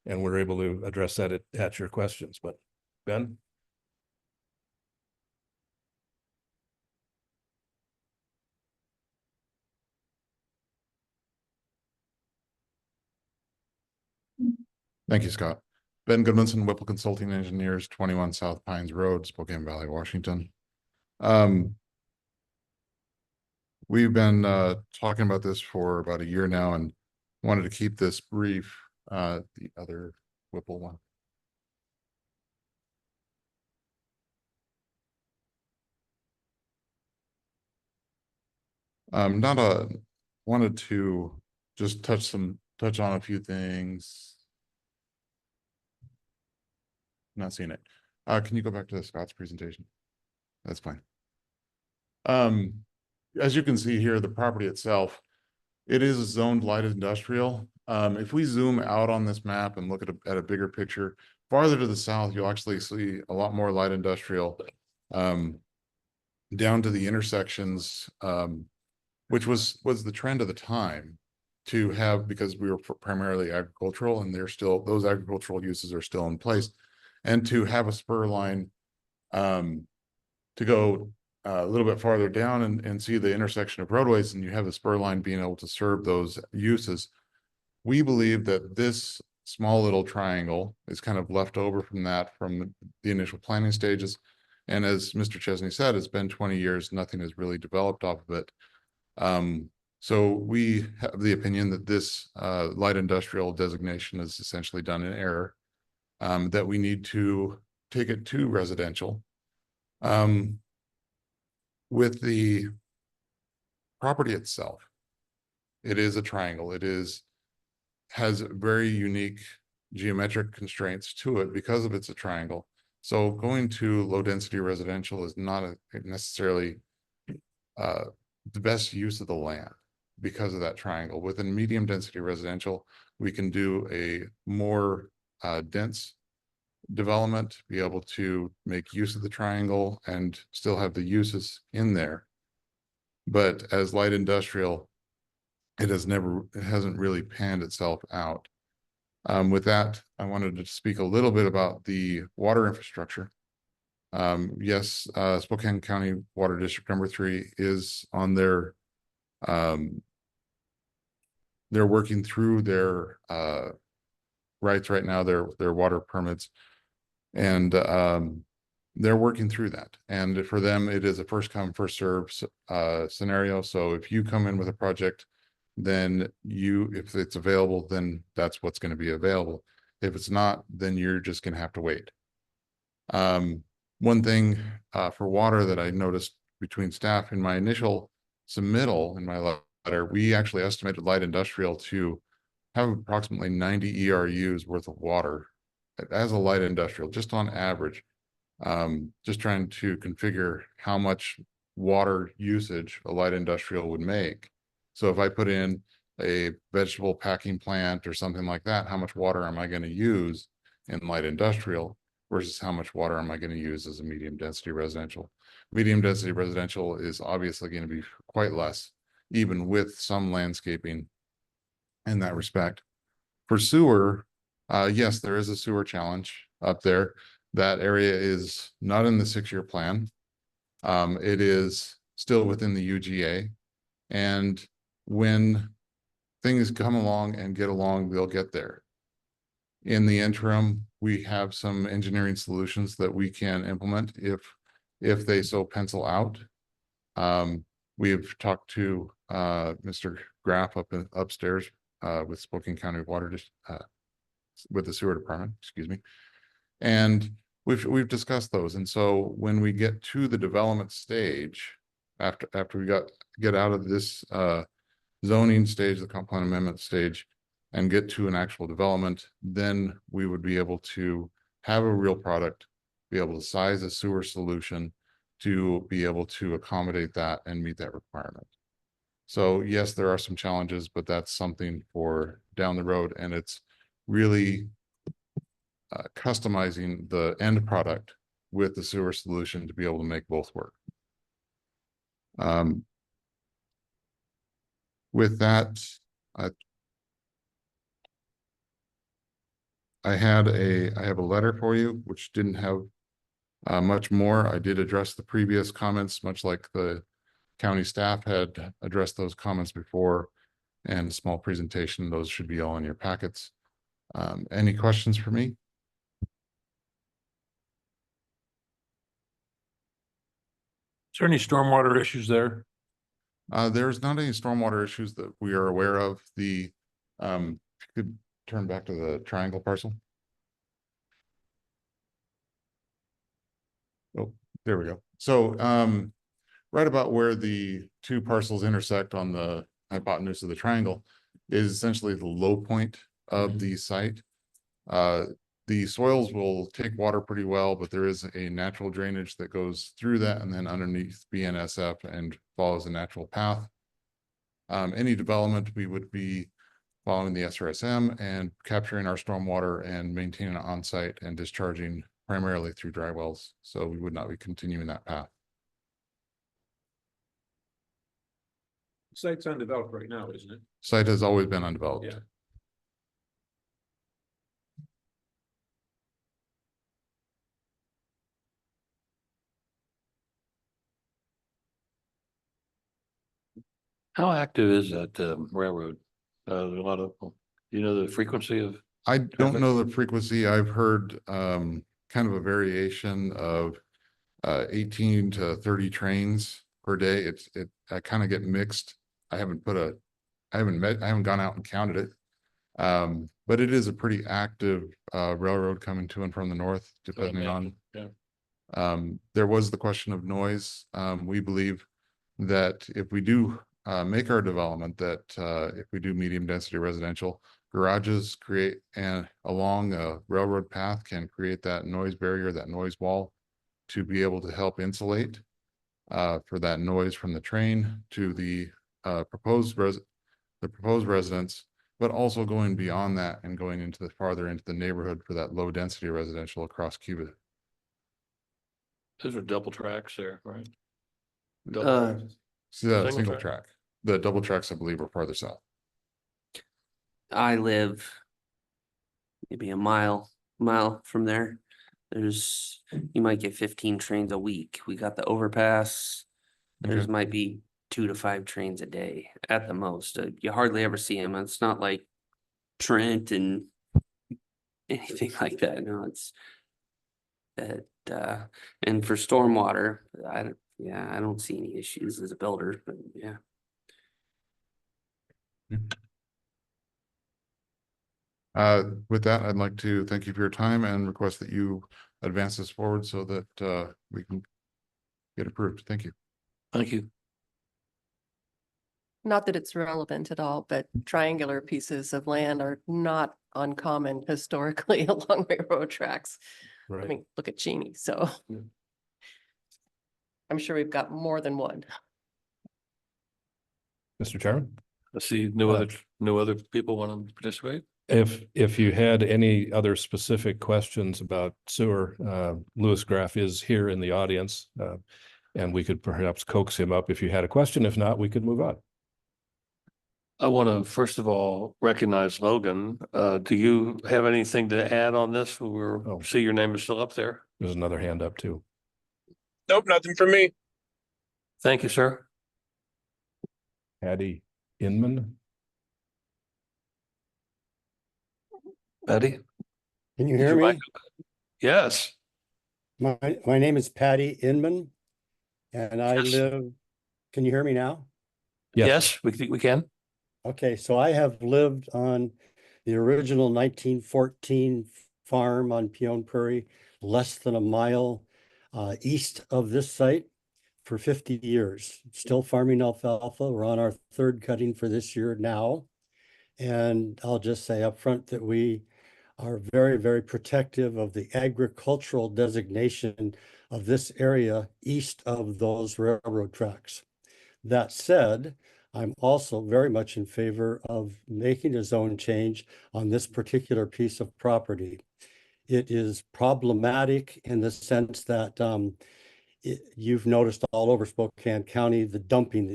and we're able to address that at your questions. But Ben? Thank you, Scott. Ben Goodmanson, Whipple Consulting Engineers, 21 South Pines Road, Spokane Valley, Washington. We've been talking about this for about a year now and wanted to keep this brief. The other Whipple one. Wanted to just touch on a few things. Not seeing it. Can you go back to Scott's presentation? That's fine. As you can see here, the property itself, it is zoned light industrial. If we zoom out on this map and look at a bigger picture, farther to the south, you'll actually see a lot more light industrial, down to the intersections, which was the trend of the time to have, because we were primarily agricultural and those agricultural uses are still in place, and to have a spur line, to go a little bit farther down and see the intersection of roadways, and you have the spur line being able to serve those uses. We believe that this small little triangle is kind of left over from the initial planning stages. And as Mr. Chesney said, it's been 20 years, nothing has really developed off of it. So we have the opinion that this light industrial designation is essentially done in error, that we need to take it to residential. With the property itself, it is a triangle. Has very unique geometric constraints to it because of it's a triangle. So going to low density residential is not necessarily the best use of the land because of that triangle. Within medium density residential, we can do a more dense development, be able to make use of the triangle and still have the uses in there. But as light industrial, it hasn't really panned itself out. With that, I wanted to speak a little bit about the water infrastructure. Yes, Spokane County Water District number 3 is on their, they're working through their rights right now, their water permits, and they're working through that. And for them, it is a first come, first serve scenario. So if you come in with a project, then if it's available, then that's what's going to be available. If it's not, then you're just going to have to wait. One thing for water that I noticed between staff in my initial submittal in my letter, we actually estimated light industrial to have approximately 90 ERUs worth of water as a light industrial, just on average. Just trying to configure how much water usage a light industrial would make. So if I put in a vegetable packing plant or something like that, how much water am I going to use in light industrial versus how much water am I going to use as a medium density residential? Medium density residential is obviously going to be quite less, even with some landscaping in that respect. For sewer, yes, there is a sewer challenge up there. That area is not in the 6-year plan. It is still within the UGA. And when things come along and get along, they'll get there. In the interim, we have some engineering solutions that we can implement if they so pencil out. We've talked to Mr. Graff upstairs with Spokane County Water with the sewer department, excuse me. And we've discussed those. And so when we get to the development stage, after we get out of this zoning stage, the comp plan amendment stage, and get to an actual development, then we would be able to have a real product, be able to size a sewer solution to be able to accommodate that and meet that requirement. So yes, there are some challenges, but that's something for down the road, and it's really customizing the end product with the sewer solution to be able to make both work. With that, I have a letter for you, which didn't have much more. I did address the previous comments, much like the county staff had addressed those comments before, and a small presentation. Those should be all in your packets. Any questions for me? Is there any stormwater issues there? There's not any stormwater issues that we are aware of. If you could turn back to the triangle parcel. Oh, there we go. So right about where the two parcels intersect on the hypotenuse of the triangle is essentially the low point of the site. The soils will take water pretty well, but there is a natural drainage that goes through that and then underneath BNSF and follows a natural path. Any development, we would be following the SRSM and capturing our stormwater and maintaining it on site and discharging primarily through dry wells. So we would not be continuing that path. Site's undeveloped right now, isn't it? Site has always been undeveloped. Yeah. How active is that railroad? There's a lot of, you know, the frequency of? I don't know the frequency. I've heard kind of a variation of 18 to 30 trains per day. I kind of get mixed. I haven't gone out and counted it. But it is a pretty active railroad coming to and from the north, depending on. Yeah. There was the question of noise. We believe that if we do make our development, that if we do medium density residential, garages create and along a railroad path can create that noise barrier, that noise wall, to be able to help insulate for that noise from the train to the proposed residents, but also going beyond that and going into the farther into the neighborhood for that low density residential across Cuba. Those are double tracks there, right? Single track. The double tracks, I believe, are farther south. I live maybe a mile from there. You might get 15 trains a week. We got the overpass. There's Okay. might be 2 to 5 trains a day at the most. You hardly ever see them. It's not like Trent and anything like that. No, it's that. And for stormwater, I don't see any issues as a builder, but yeah. With that, I'd like to thank you for your time and request that you advance this forward so that we can get approved. Thank you. Thank you. Not that it's relevant at all, but triangular pieces of land are not uncommon historically along railroad tracks. I Right. mean, look at Cheney, so. Yeah. I'm sure we've got more than one. Mr. Chairman? I see no other people want to participate. If you had any other specific questions about sewer, Louis Graff is here in the audience. And we could perhaps coax him up if you had a question. If not, we could move on. I want to first of all recognize Logan. Do you have anything to add on this? See your name is still up there. There's another hand up too. Nope, nothing for me. Thank you, sir. Patty Inman. Patty? Can you hear me? Yes. My name is Patty Inman and I live, can you hear me now? Yes, we can. Okay, so I have lived on the original 1914 farm on Peone Prairie, less than a mile east of this site for 50 years. Still farming alfalfa. We're on our 3rd cutting for this year now. And I'll just say up front that we are very, very protective of the agricultural designation of this area east of those railroad tracks. That said, I'm also very much in favor of making a zone change on this particular piece of property. It is problematic in the sense that you've noticed all over Spokane County, the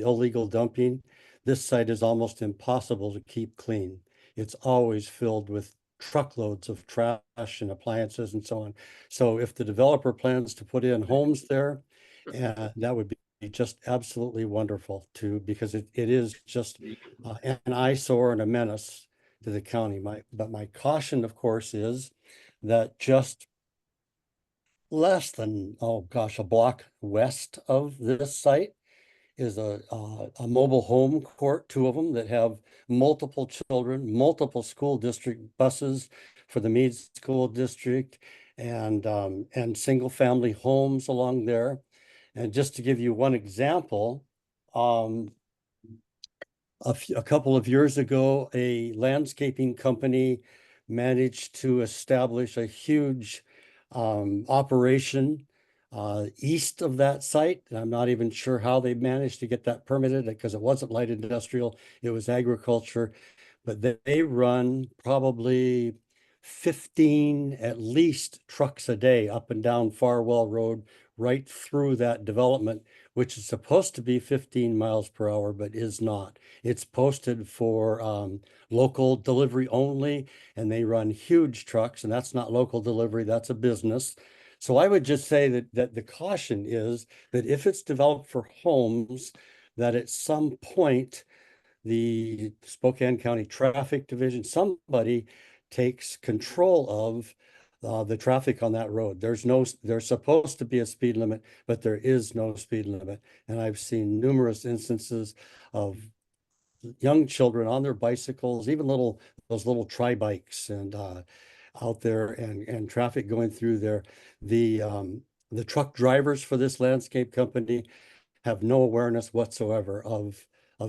illegal dumping. This site is almost impossible to keep clean. It's always filled with truckloads of trash and appliances and so on. So if the developer plans to put in homes there, that would be just absolutely wonderful too, because it is just an eyesore and a menace to the county. But my caution, of course, is that just less than, a block west of this site is a mobile home court, 2 of them that have multiple children, multiple school district buses for the Meade School District, and single family homes along there. And just to give you one example, a couple of years ago, a landscaping company managed to establish a huge operation east of that site. And I'm not even sure how they managed to get that permitted because it wasn't light industrial, it was agriculture. But they run probably 15 at least trucks a day up and down Farwell Road, right through that development, which is supposed to be 15 miles per hour, but is not. It's posted for local delivery only, and they run huge trucks, and that's not local delivery, that's a business. So I would just say that the caution is that if it's developed for homes, that at some point, the Spokane County Traffic Division, somebody takes control of the traffic on that road. There's supposed to be a speed limit, but there is no speed limit. And I've seen numerous instances of young children on their bicycles, even those little tri-bikes and out there and traffic going through there. The truck drivers for this landscape company have no awareness whatsoever of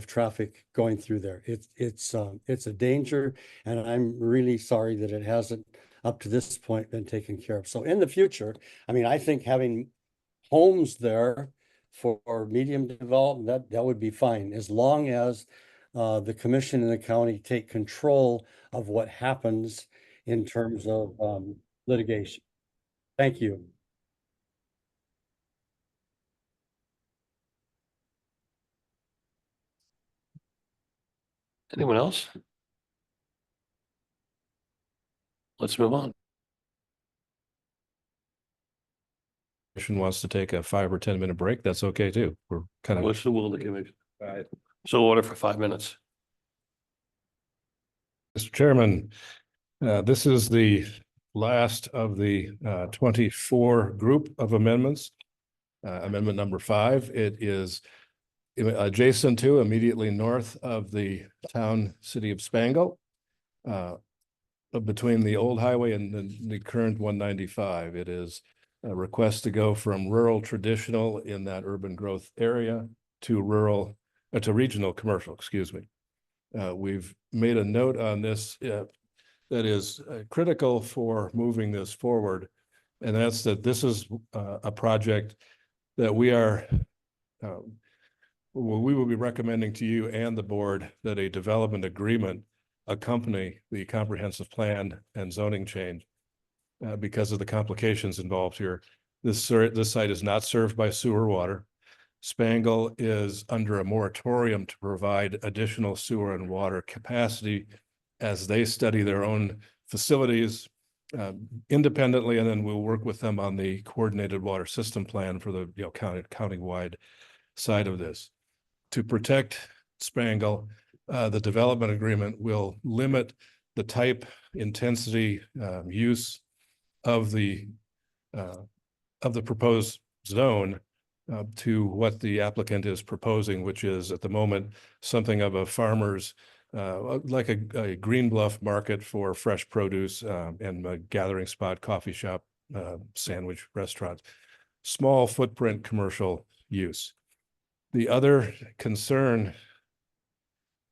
traffic going through there. It's a danger, and I'm really sorry that it hasn't up to this point been taken care of. So in the future, I mean, I think having homes there for medium development, that would be fine, as long as the commission and the county take control of what happens in terms of litigation. Thank you. Anyone else? Let's move on. Commission wants to take a 5 or 10 minute break, that's okay too. We're kind of. What's the will of the commission? So order for 5 minutes. Mr. Chairman, this is the last of the 24 group of amendments. Amendment number 5, it is adjacent to, immediately north of the city of Spangle, between the old highway and the current 195. It is a request to go from rural traditional in that urban growth area to regional commercial, excuse me. We've made a note on this that is critical for moving this forward. And that's that this is a project that we will be recommending to you and the board that a development agreement accompany the comprehensive plan and zoning change because of the complications involved here. This site is not served by sewer water. Spangle is under a moratorium to provide additional sewer and water capacity as they study their own facilities independently, and then we'll work with them on the coordinated water system plan for the county-wide side of this. To protect Spangle, the development agreement will limit the type, intensity, use of the proposed zone to what the applicant is proposing, which is at the moment something of a farmer's, like a green bluff market for fresh produce and a gathering spot, coffee shop, sandwich restaurant, small footprint commercial use. The other concern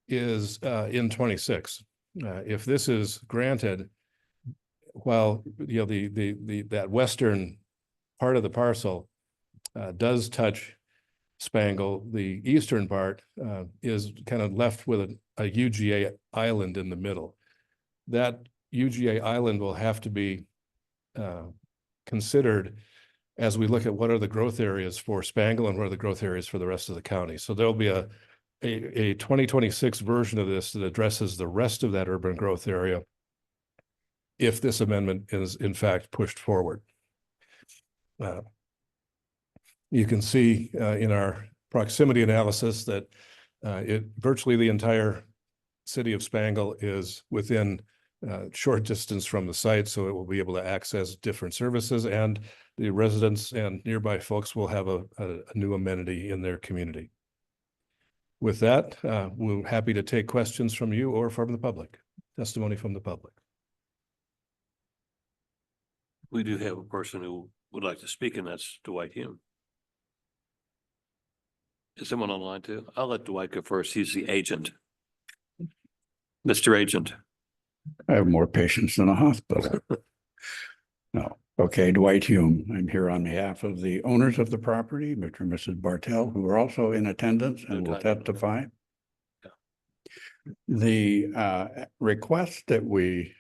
is in 26. If this is granted, while that western part of the parcel does touch Spangle, the eastern part is kind of left with a UGA island in the middle. That UGA island will have to be considered as we look at what are the growth areas for Spangle and what are the growth areas for the rest of the county. So there'll be a 2026 version of this that addresses the rest of that urban growth area if this amendment is in fact pushed forward. You can see in our proximity analysis that virtually the entire city of Spangle is within short distance from the site, so it will be able to access different services, and the residents and nearby folks will have a new amenity in their community. With that, we're happy to take questions from you or from the public, testimony from the public. We do have a person who would like to speak, and that's Dwight Hume. Is someone online too? I'll let Dwight go first. He's the agent. Mr. Agent. I have more patience than a hospital. No. Okay, Dwight Hume. I'm here on behalf of the owners of the property, Mr. and Mrs. Bartell, who are also in attendance and will testify. The request that we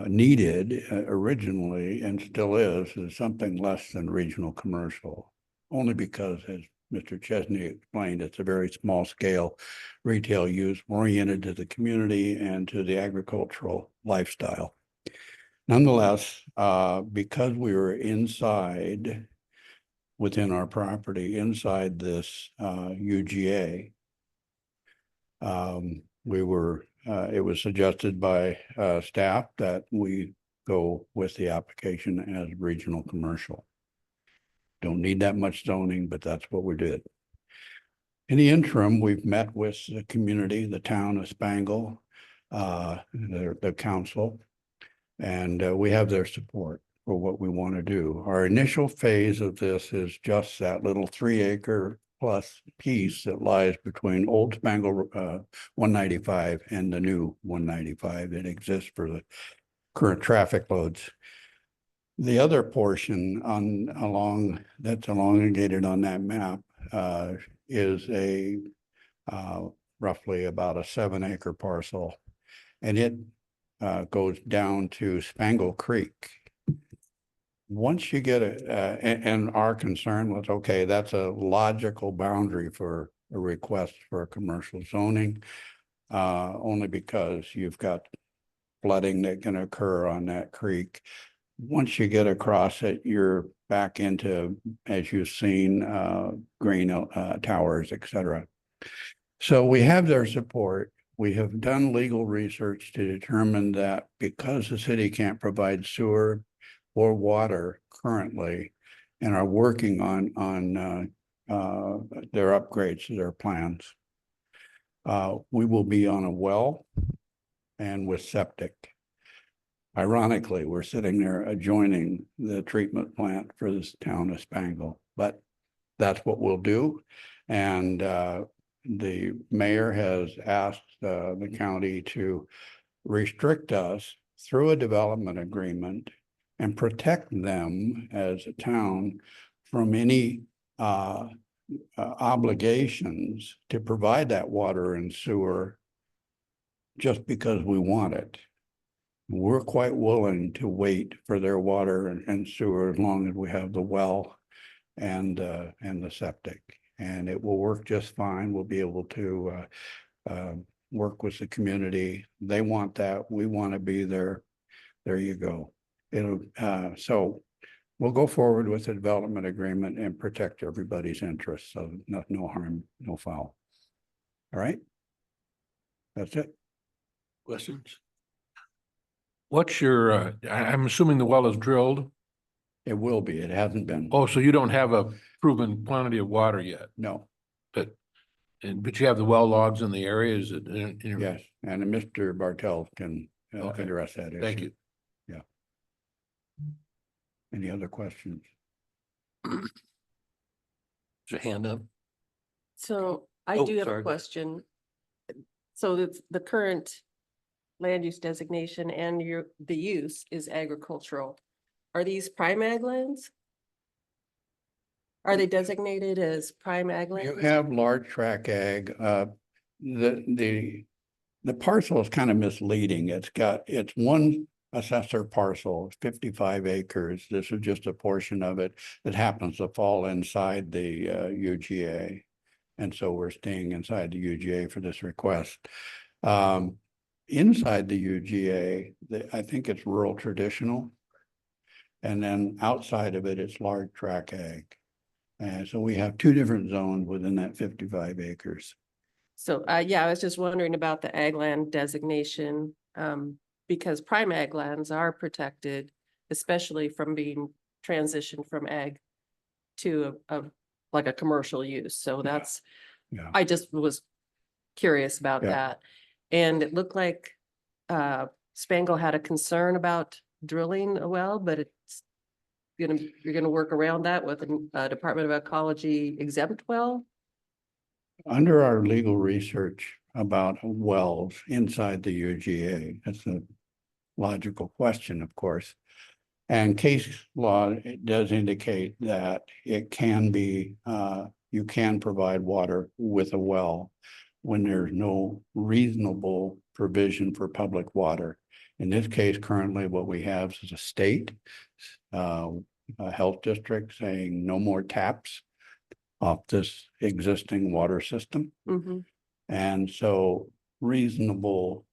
needed originally and still is something less than regional commercial, only because, as Mr. Chesney explained, it's a very small scale retail use oriented to the community and to the agricultural lifestyle. Nonetheless, because we were inside within our property, inside this UGA, it was suggested by staff that we go with the application as regional commercial. Don't need that much zoning, but that's what we did. In the interim, we've met with the community, the town of Spangle, the council, and we have their support for what we want to do. Our initial phase of this is just that little 3-acre plus piece that lies between Old Spangle 195 and the new 195 that exists for the current traffic loads. The other portion that's elongated on that map is a roughly about a 7-acre parcel, and it goes down to Spangle Creek. Once you get and our concern was, okay, that's a logical boundary for a request for a commercial zoning, only because you've got flooding that can occur on that creek. Once you get across it, you're back into, as you've seen, grain towers, et cetera. So we have their support. We have done legal research to determine that because the city can't provide sewer or water currently, and are working on their upgrades to their plans, we will be on a well and with septic. Ironically, we're sitting there adjoining the treatment plant for this town of Spangle, but that's what we'll do. And the mayor has asked the county to restrict us through a development agreement and protect them as a town from any obligations to provide that water and sewer just because we want it. We're quite willing to wait for their water and sewer as long as we have the well and the septic, and it will work just fine. We'll be able to work with the community. They want that. We want to be there. There you go. So we'll go forward with the development agreement and protect everybody's interests. So no harm, no foul. All right. That's it. Questions? What's your, I'm assuming the well is drilled? It will be. It hasn't been. Oh, so you don't have a proven quantity of water yet? No. But you have the well logs in the area, is it? Yes, and Mr. Bartell can address that issue. Thank you. Yeah. Any other questions? Is your hand up? So I Oh, do have sorry. a question. So the current land use designation and the use is agricultural. Are these prime ag lands? Are they designated as prime ag lands? You have large tract ag. The parcel is kind of misleading. It's one assessor parcel, 55 acres. This is just a portion of it that happens to fall inside the UGA. And so we're staying inside the UGA for this request. Inside the UGA, I think it's rural traditional. And then outside of it, it's large tract ag. And so we have two different zones within that 55 acres. So, yeah, I was just wondering about the ag land designation, because prime ag lands are protected, especially from being transitioned from ag to like a commercial use. So that's, I just was curious about that. And it looked like Spangle had a concern about drilling a well, but you're gonna work around that with a Department of Ecology exempt well? Under our legal research about wells inside the UGA, that's a logical question, of course. And case law, it does indicate that it can be, you can provide water with a well when there's no reasonable provision for public water. In this case, currently what we have is a state, a health district saying no more taps off this existing water system. And so reasonable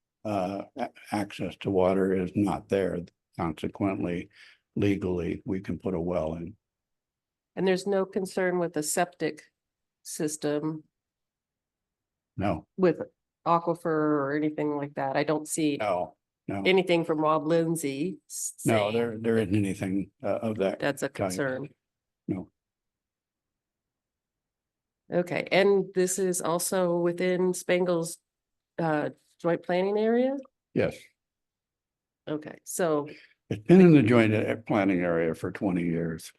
access to water is not there. Consequently, legally, we can put a well in. And there's no concern with the septic system No, with aquifer or anything like that? I don't see no, anything from Rob Lindsay. no, saying there isn't anything of that. that's a type. concern. No, Okay, and this is also within Spangle's joint planning area? yes, Okay, so it's been in the joint planning area for 20 years.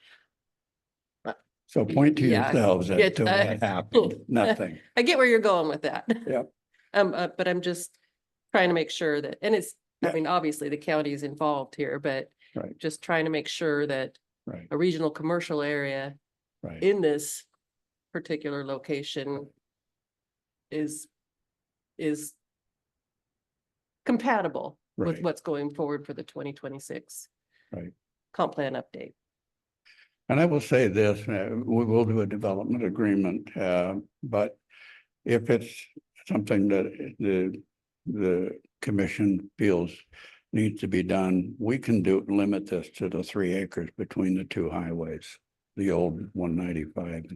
So point to yeah, yourselves as get to that. what happened, nothing. I get where you're going with that. Yep. But I'm just trying to make sure that, and it's, I Yeah. mean, obviously the county is involved here, but Right. just trying to make sure that Right, a regional commercial area right, in this particular location is compatible with Right. what's going forward for the 2026 right. comp plan update. And I will say this, we will do a development agreement, but if it's something that the commission feels needs to be done, we can limit this to the 3 acres between the 2 highways, the old 195.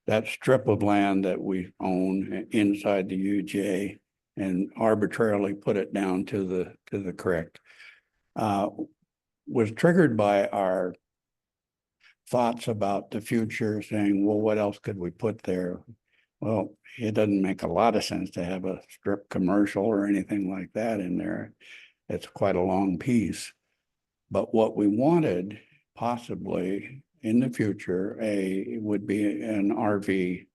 That strip of land that we own inside the UJ and arbitrarily put it down to the creek was triggered by our thoughts about the future, saying, well, what else could we put there? Well, it doesn't make a lot of sense to have a strip commercial or anything like that in there. It's quite a long piece. But what we wanted possibly in the future, would be an RV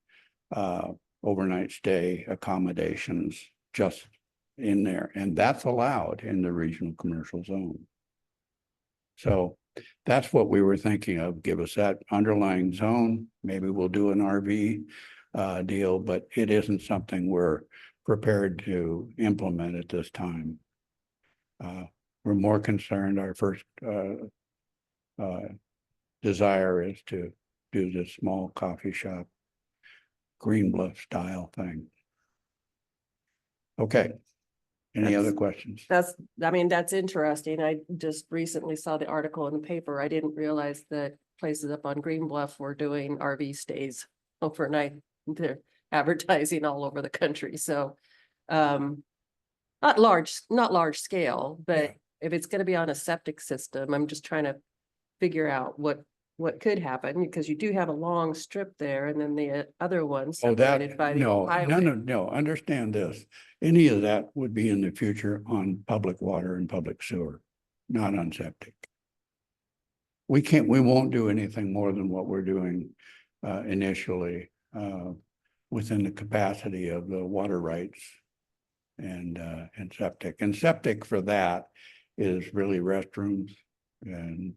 overnight stay accommodations just in there. And that's allowed in the regional commercial zone. So that's what we were thinking of. Give us that underlying zone. Maybe we'll do an RV deal, but it isn't something we're prepared to implement at this time. We're more concerned, our first desire is to do this small coffee shop, Green Bluff style thing. Okay. Any other questions? I mean, that's interesting. I just recently saw the article in the paper. I didn't realize that places up on Green Bluff were doing RV stays overnight. They're advertising all over the country. So not large scale, but if it's going to be on a septic system, I'm just trying to figure out what could happen, because you do have a long strip there, and then the other one separated by the highway. No, understand this. Any of that would be in the future on public water and public sewer, not on septic. We won't do anything more than what we're doing initially within the capacity of the water rights and septic. And septic for that is really restrooms and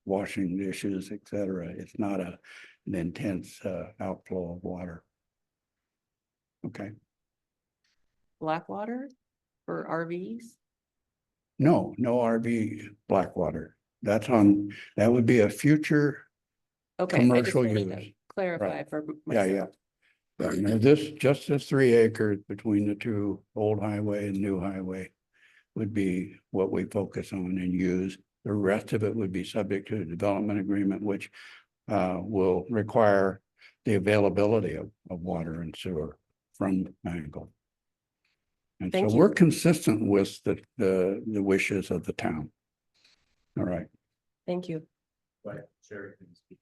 washing dishes, etc. It's not an intense outflow of water. Okay. Blackwater for RVs? No RV Blackwater. That would be a future Okay, commercial I just wanted use. to clarify Right. for Yeah. myself. Now just this 3 acres between the 2 old highway and new highway would be what we focus on and use. The rest of it would be subject to a development agreement, which will require the availability of water and sewer from Mangle. And so Thank you. we're consistent with the wishes of the town. All right. Thank you. Right, Sherry can speak.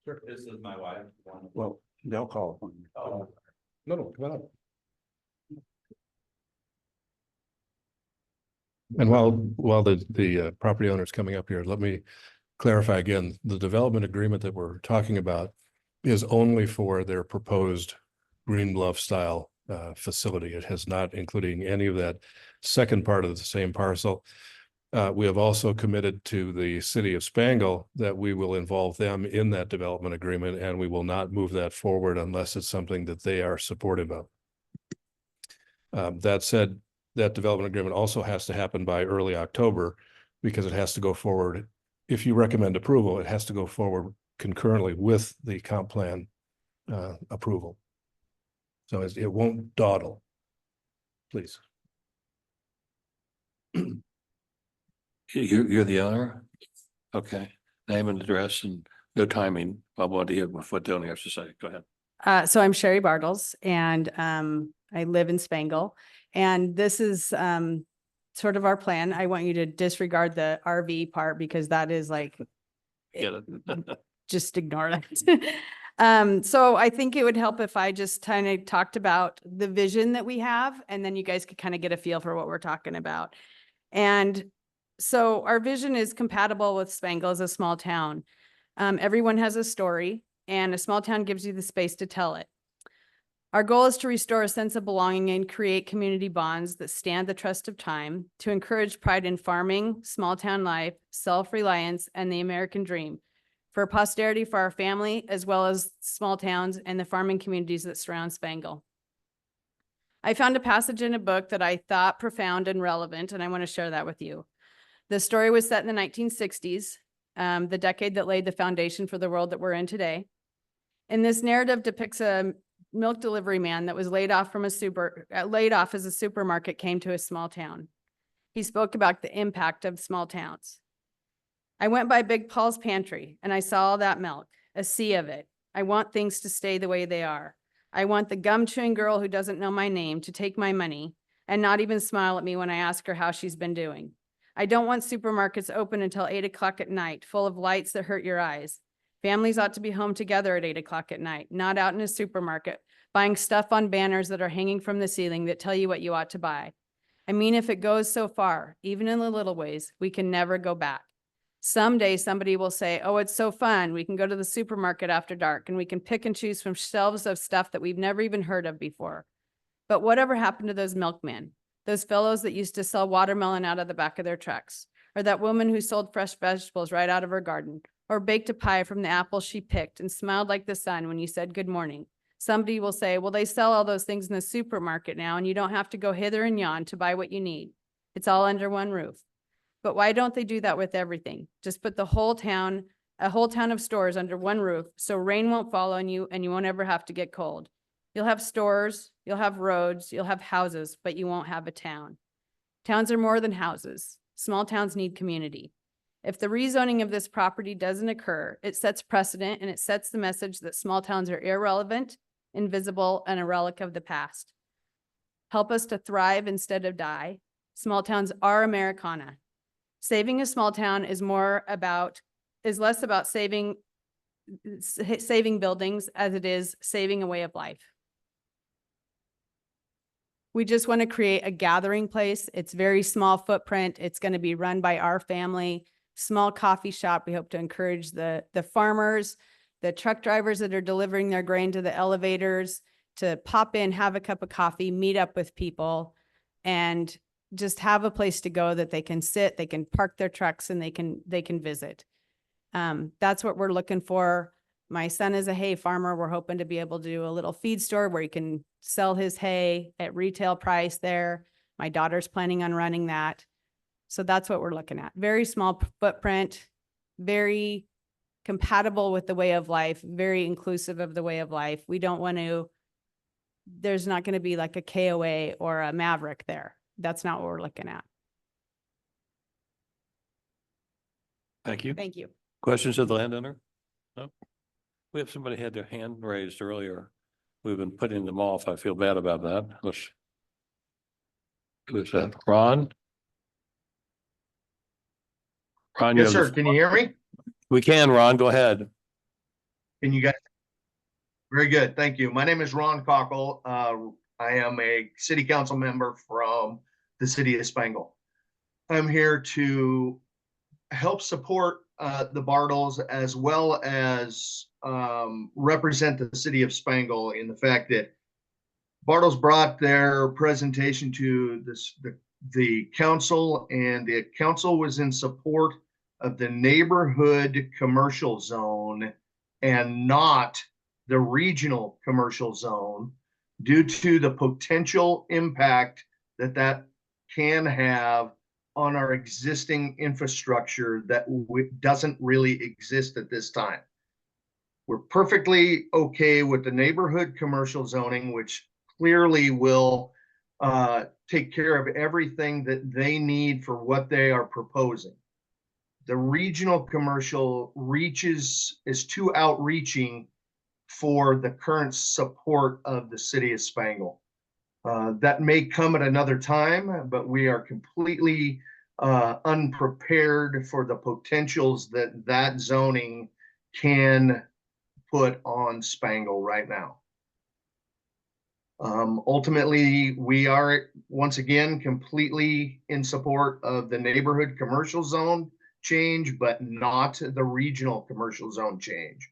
Sure, this is my wife. Well, they'll call upon you. Oh, no, come on up. And while the property owner is coming up here, let me clarify again, the development agreement that we're talking about is only for their proposed Green Bluff style facility. It has not including any of that second part of the same parcel. We have also committed to the city of Spangle that we will involve them in that development agreement, and we will not move that forward unless it's something that they are supportive of. That said, that development agreement also has to happen by early October because it has to go forward. If you recommend approval, it has to go forward concurrently with the comp plan approval. So it won't dawdle. Please. You're the owner? Okay, name and address and no timing. I want to hear what the owner has to say. Go ahead. So I'm Sherry Bartles and I live in Spangle. And this is sort of our plan. I want you to disregard the RV part because that is like, Get it? just ignore that. So I think it would help if I just kind of talked about the vision that we have, and then you guys could kind of get a feel for what we're talking about. And so our vision is compatible with Spangle as a small town. Everyone has a story, and a small town gives you the space to tell it. Our goal is to restore a sense of belonging and create community bonds that stand the test of time, to encourage pride in farming, small town life, self-reliance, and the American dream, for posterity for our family, as well as small towns and the farming communities that surround Spangle. I found a passage in a book that I thought profound and relevant, and I want to share that with you. The story was set in the 1960s, the decade that laid the foundation for the world that we're in today. And this narrative depicts a milk delivery man that was laid off as a supermarket came to a small town. He spoke about the impact of small towns. I went by Big Paul's pantry and I saw all that milk, a sea of it. I want things to stay the way they are. I want the gum chewing girl who doesn't know my name to take my money and not even smile at me when I ask her how she's been doing. I don't want supermarkets open until 8 o'clock at night, full of lights that hurt your eyes. Families ought to be home together at 8 o'clock at night, not out in a supermarket, buying stuff on banners that are hanging from the ceiling that tell you what you ought to buy. I mean, if it goes so far, even in the little ways, we can never go back. Someday somebody will say, oh, it's so fun. We can go to the supermarket after dark and we can pick and choose from shelves of stuff that we've never even heard of before. But whatever happened to those milkmen, those fellows that used to sell watermelon out of the back of their trucks, or that woman who sold fresh vegetables right out of her garden, or baked a pie from the apples she picked and smiled like the sun when you said good morning? Somebody will say, well, they sell all those things in the supermarket now and you don't have to go hither and yon to buy what you need. It's all under one roof. But why don't they do that with everything? Just put a whole town of stores under one roof so rain won't fall on you and you won't ever have to get cold. You'll have stores, you'll have roads, you'll have houses, but you won't have a town. Towns are more than houses. Small towns need community. If the rezoning of this property doesn't occur, it sets precedent and it sets the message that small towns are irrelevant, invisible, and a relic of the past. Help us to thrive instead of die. Small towns are Americana. Saving a small town is less about saving buildings as it is saving a way of life. We just want to create a gathering place. It's very small footprint. It's going to be run by our family. Small coffee shop. We hope to encourage the farmers, the truck drivers that are delivering their grain to the elevators to pop in, have a cup of coffee, meet up with people, and just have a place to go that they can sit, they can park their trucks, and they can visit. That's what we're looking for. My son is a hay farmer. We're hoping to be able to do a little feed store where he can sell his hay at retail price there. My daughter's planning on running that. So that's what we're looking at. Very small footprint, very compatible with the way of life, very inclusive of the way of life. We don't want to, there's not going to be like a KOA or a Maverick there. That's not what we're looking at. Thank you. Thank you. Questions of the landowner? No. We have somebody had their hand raised earlier. We've been putting them off. I feel bad about that. Who's that? Ron? Ron, Yes, sir. Can you hear me? We can, Ron. Go ahead. Can you guys? Very good. Thank you. My name is Ron Cockle. I am a city council member from the city of Spangle. I'm here to help support the Bartles as well as represent the city of Spangle in the fact that Bartles brought their presentation to the council, and the council was in support of the neighborhood commercial zone and not the regional commercial zone due to the potential impact that that can have on our existing infrastructure that doesn't really exist at this time. We're perfectly okay with the neighborhood commercial zoning, which clearly will take care of everything that they need for what they are proposing. The regional commercial is too outreaching for the current support of the city of Spangle. That may come at another time, but we are completely unprepared for the potentials that that zoning can put on Spangle right now. Ultimately, we are once again completely in support of the neighborhood commercial zone change, but not the regional commercial zone change.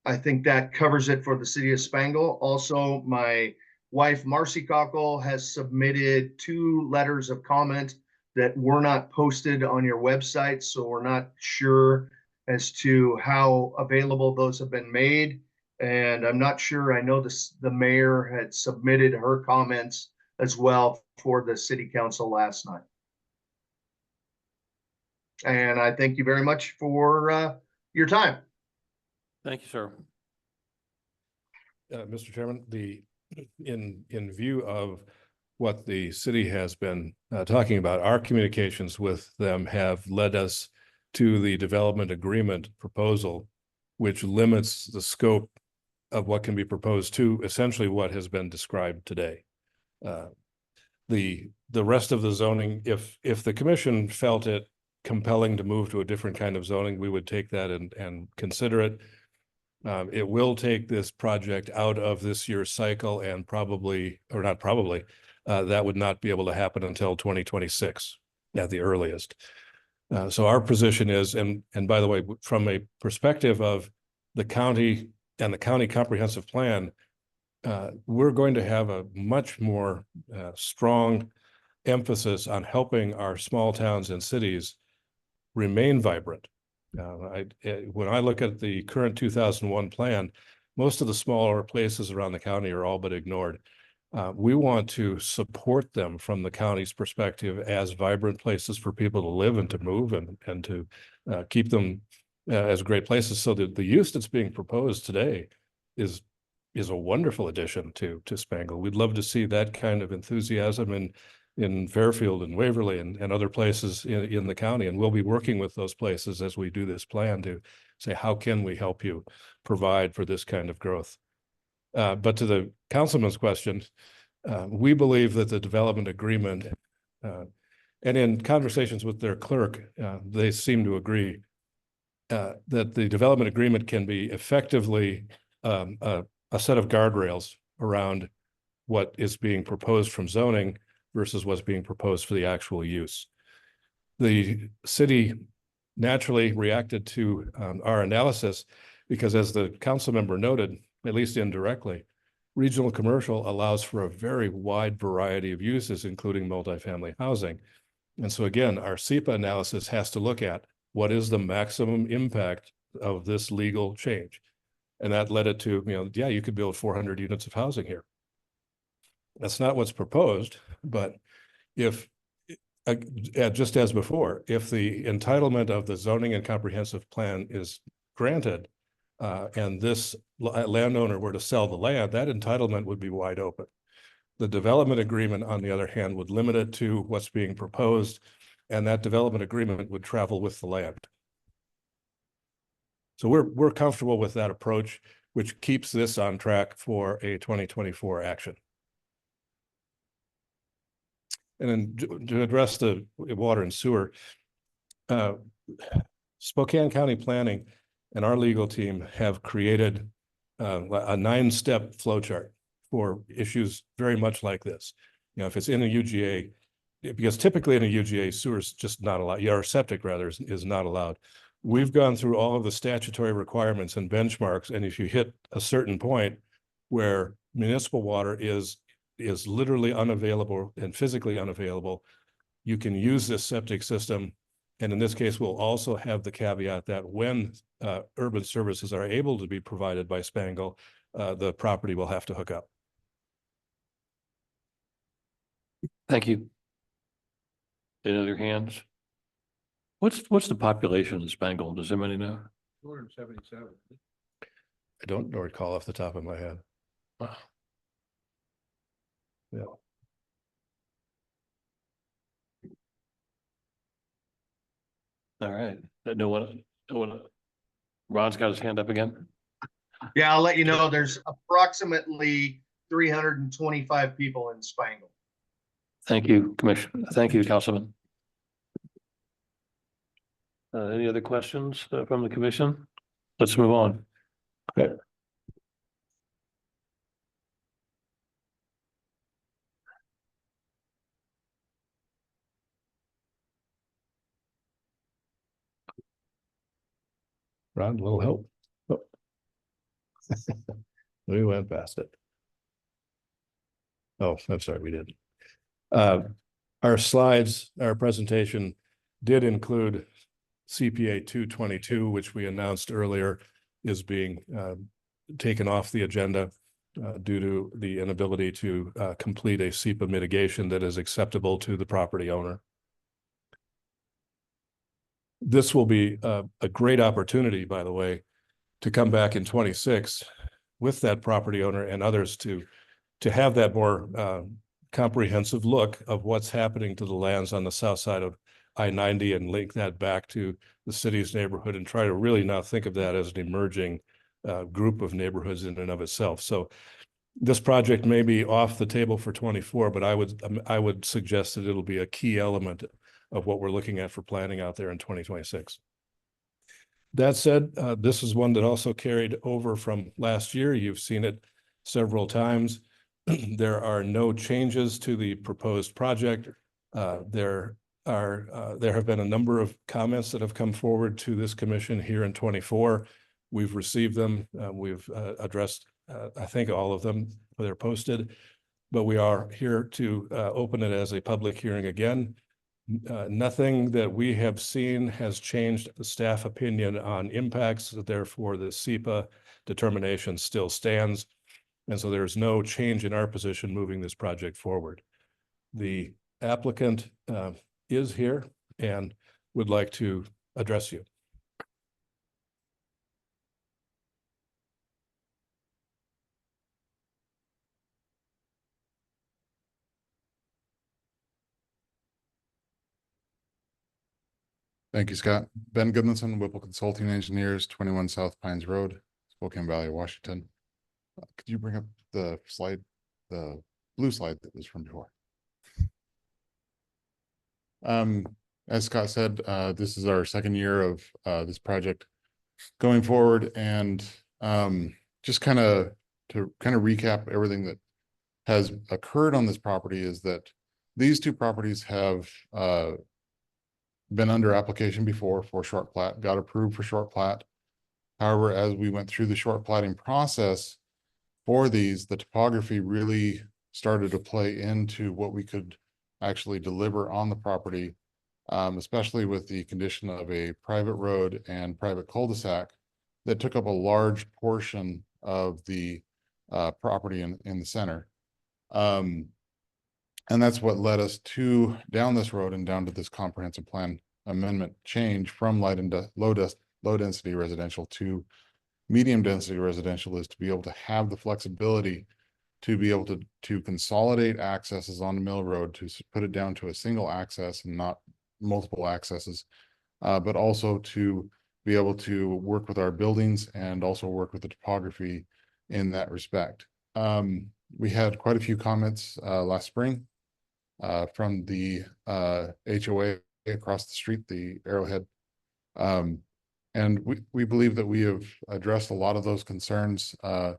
I think that covers it for the city of Spangle. Also, my wife, Marcy Cockle, has submitted 2 letters of comment that were not posted on your website, so we're not sure as to how available those have been made. And I'm not sure, I know the mayor had submitted her comments as well for the city council last night. And I thank you very much for your time. Thank you, sir. Mr. Chairman, in view of what the city has been talking about, our communications with them have led us to the development agreement proposal, which limits the scope of what can be proposed to essentially what has been described today. The rest of the zoning, if the commission felt it compelling to move to a different kind of zoning, we would take that and consider it. It will take this project out of this year's cycle and probably, or not probably, that would not be able to happen until 2026 at the earliest. So our position is, and by the way, from a perspective of the county and the county comprehensive plan, we're going to have a much more strong emphasis on helping our small towns and cities remain vibrant. When I look at the current 2001 plan, most of the smaller places around the county are all but ignored. We want to support them from the county's perspective as vibrant places for people to live and to move and to keep them as great places. So that the use that's being proposed today is a wonderful addition to Spangle. We'd love to see that kind of enthusiasm in Fairfield and Waverly and other places in the county. And we'll be working with those places as we do this plan to say, how can we help you provide for this kind of growth? But to the councilman's question, we believe that the development agreement, and in conversations with their clerk, they seem to agree that the development agreement can be effectively a set of guardrails around what is being proposed from zoning versus what's being proposed for the actual use. The city naturally reacted to our analysis because, as the council member noted, at least indirectly, regional commercial allows for a very wide variety of uses, including multifamily housing. And so again, our SEPA analysis has to look at what is the maximum impact of this legal change. And that led it to, yeah, you could build 400 units of housing here. That's not what's proposed, but if, just as before, if the entitlement of the zoning and comprehensive plan is granted, and this landowner were to sell the land, that entitlement would be wide open. The development agreement, on the other hand, would limit it to what's being proposed, and that development agreement would travel with the land. So we're comfortable with that approach, which keeps this on track for a 2024 action. And then to address the water and sewer, Spokane County Planning and our legal team have created a 9-step flowchart for issues very much like this. If it's in a UGA, because typically in a UGA, sewer is just not allowed, yeah, or septic rather is not allowed. We've gone through all of the statutory requirements and benchmarks, and if you hit a certain point where municipal water is literally unavailable and physically unavailable, you can use this septic system. And in this case, we'll also have the caveat that when urban services are able to be provided by Spangle, the property will have to hook up. Thank you. Any other hands? What's the population of Spangle? Does anybody know? 277. I don't recall off the top of my head. Wow. Yeah. All right. No one. Ron's got his hand up again. Yeah, I'll let you know, there's approximately 325 people in Spangle. Thank you, Commissioner. Thank you, Councilman. Any other questions from the commission? Let's move on. Okay. Ron, a little help. Oh. We went past it. Oh, I'm sorry, we didn't. Our slides, our presentation did include CPA 222, which we announced earlier is being taken off the agenda due to the inability to complete a SEPA mitigation that is acceptable to the property owner. This will be a great opportunity, by the way, to come back in 26 with that property owner and others to have that more comprehensive look of what's happening to the lands on the south side of I-90 and link that back to the city's neighborhood and try to really not think of that as an emerging group of neighborhoods in and of itself. So this project may be off the table for 24, but I would suggest that it'll be a key element of what we're looking at for planning out there in 2026. That said, this is one that also carried over from last year. You've seen it several times. There are no changes to the proposed project. There have been a number of comments that have come forward to this commission here in 24. We've received them. We've addressed, I think, all of them. They're posted, but we are here to open it as a public hearing again. Nothing that we have seen has changed the staff opinion on impacts. Therefore, the SEPA determination still stands. And so there's no change in our position moving this project forward. The applicant is here and would like to address you. Thank you, Scott. Ben Goodmanson, Whipple Consulting Engineers, 21 South Pines Road, Spokane Valley, Washington. Could you bring up the slide, the blue slide that was from before? As Scott said, this is our second year of this project going forward, and just to recap everything that has occurred on this property is that these two properties have been under application before for short plat, got approved for short plat. However, as we went through the short platting process for these, the topography really started to play into what we could actually deliver on the property, especially with the condition of a private road and private cul-de-sac that took up a large portion of the property in the center. And that's what led us down this road and down to this comprehensive plan amendment change from low density residential to medium density residential, is to be able to have the flexibility to be able to consolidate accesses on the mill road, to put it down to a single access and not multiple accesses, but also to be able to work with our buildings and also work with the topography in that respect. We had quite a few comments last spring from the HOA across the street, the Arrowhead. And we believe that we have addressed a lot of those concerns. The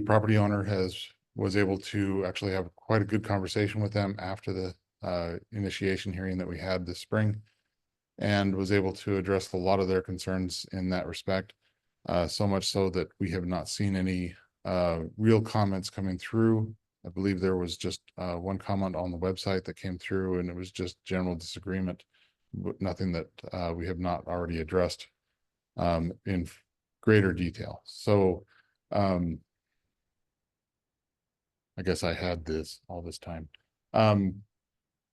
property owner has was able to actually have quite a good conversation with them after the initiation hearing that we had this spring, and was able to address a lot of their concerns in that respect. So much so that we have not seen any real comments coming through. I believe there was just one comment on the website that came through, and it was just general disagreement, but nothing that we have not already addressed in greater detail. So I guess I had this all this time.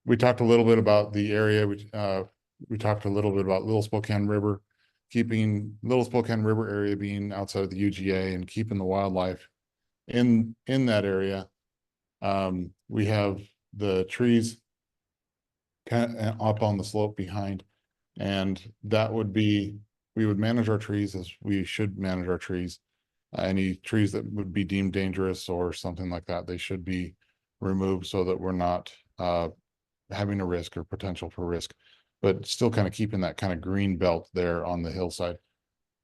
We talked a little bit about the area. We talked a little bit about Little Spokane River, keeping Little Spokane River area being outside of the UGA and keeping the wildlife in that area. We have the trees kind of up on the slope behind, and that would be, we would manage our trees as we should manage our trees. Any trees that would be deemed dangerous or something like that, they should be removed so that we're not having a risk or potential for risk, but still kind of keeping that kind of green belt there on the hillside.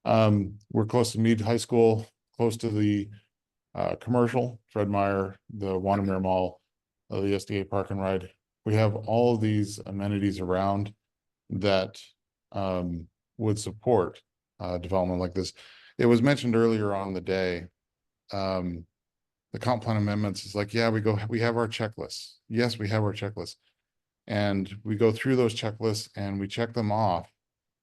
We're close to Meade High School, close to the commercial, Fred Meyer, the Wandermere Mall, the SDA Park and Ride. We have all of these amenities around that would support development like this. It was mentioned earlier on the day, the comp plan amendments is like, yeah, we have our checklists. Yes, we have our checklists. And we go through those checklists and we check them off,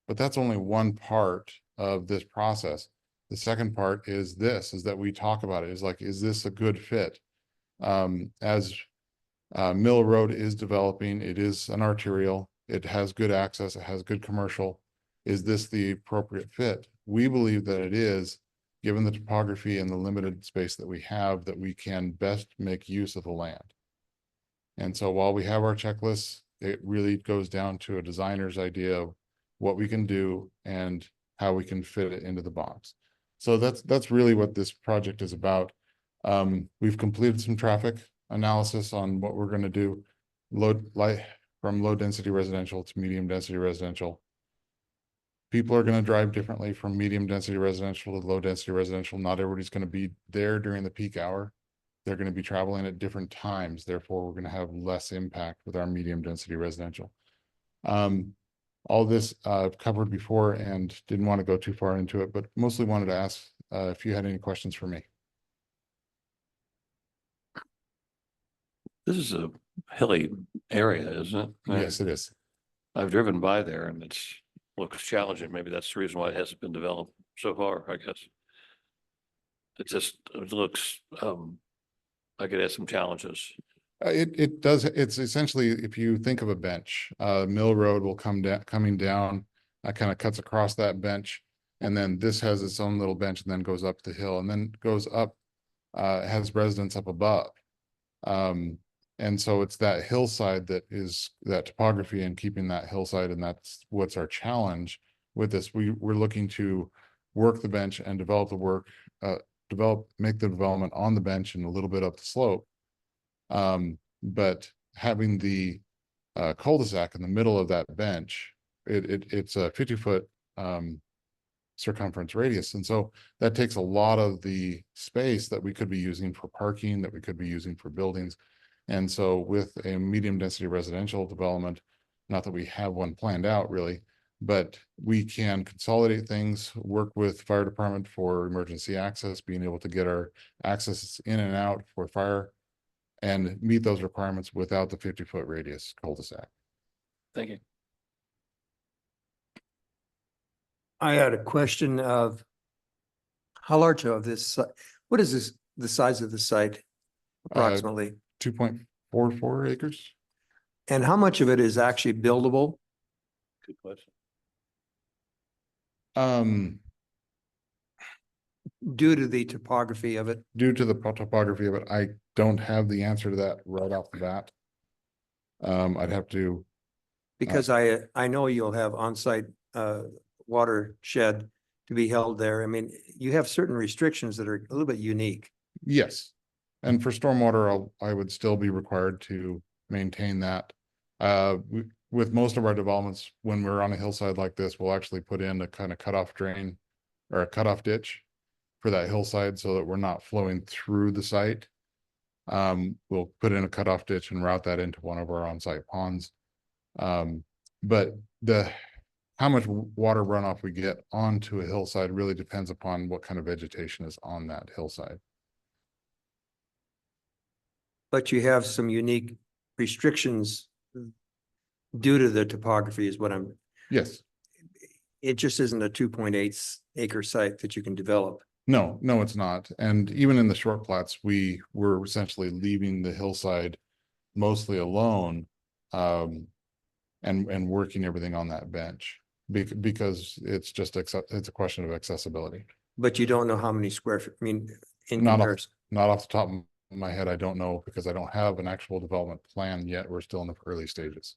but that's only one part of this process. The second part is that we talk about it, is like, is this a good fit? As Mill Road is developing, it is an arterial, it has good access, it has good commercial. Is this the appropriate fit? We believe that it is, given the topography and the limited space that we have, that we can best make use of the land. And so while we have our checklists, it really goes down to a designer's idea of what we can do and how we can fit it into the box. So that's really what this project is about. We've completed some traffic analysis on what we're going to do, from low density residential to medium density residential. People are going to drive differently from medium density residential to low density residential. Not everybody's going to be there during the peak hour. They're going to be traveling at different times. Therefore, we're going to have less impact with our medium density residential. All this I've covered before and didn't want to go too far into it, but mostly wanted to ask if you had any questions for me. This is a hilly area, isn't it? Yes, it is. I've driven by there and looks challenging. Maybe that's the reason why it hasn't been developed so far, I guess. It looks, like it has some challenges. It does. It's essentially, if you think of a bench, Mill Road will coming down, kind of cuts across that bench. And then this has its own little bench and then goes up the hill and then goes up, has residents up above. And so it's that hillside that is that topography and keeping that hillside. And that's what's our challenge with this. We're looking to work the bench and develop the work, make the development on the bench and a little bit up the slope. But having the cul-de-sac in the middle of that bench, it's a 50-foot circumference radius. And so that takes a lot of the space that we could be using for parking, that we could be using for buildings. And so with a medium density residential development, not that we have one planned out really, but we can consolidate things, work with fire department for emergency access, being able to get our access in and out for fire and meet those requirements without the 50-foot radius cul-de-sac. Thank you. I had a question of how large of this, what is this, the size of the site approximately? 2.44 acres. And how much of it is actually buildable? Good question. Due to the topography of it? Due to the topography of it, I don't have the answer to that right off the bat. I'd have to. Because I know you'll have on-site watershed to be held there. I mean, you have certain restrictions that are a little bit unique. Yes. And for stormwater, I would still be required to maintain that. With most of our developments, when we're on a hillside like this, we'll actually put in a kind of cutoff drain or a cutoff ditch for that hillside so that we're not flowing through the site. we'll put in a cutoff ditch and route that into one of our on-site ponds. But how much water runoff we get onto a hillside really depends upon what kind of vegetation is on that hillside. But you have some unique restrictions due to the topography is what I'm. Yes. It just isn't a 2.8 acre site that you can develop. No, it's not. And even in the short plats, we were essentially leaving the hillside mostly alone, and working everything on that bench because it's just it's a question of accessibility. But you don't know how many square feet, I mean, in Not comparison. not off the top of my head, I don't know because I don't have an actual development plan yet. We're still in the early stages.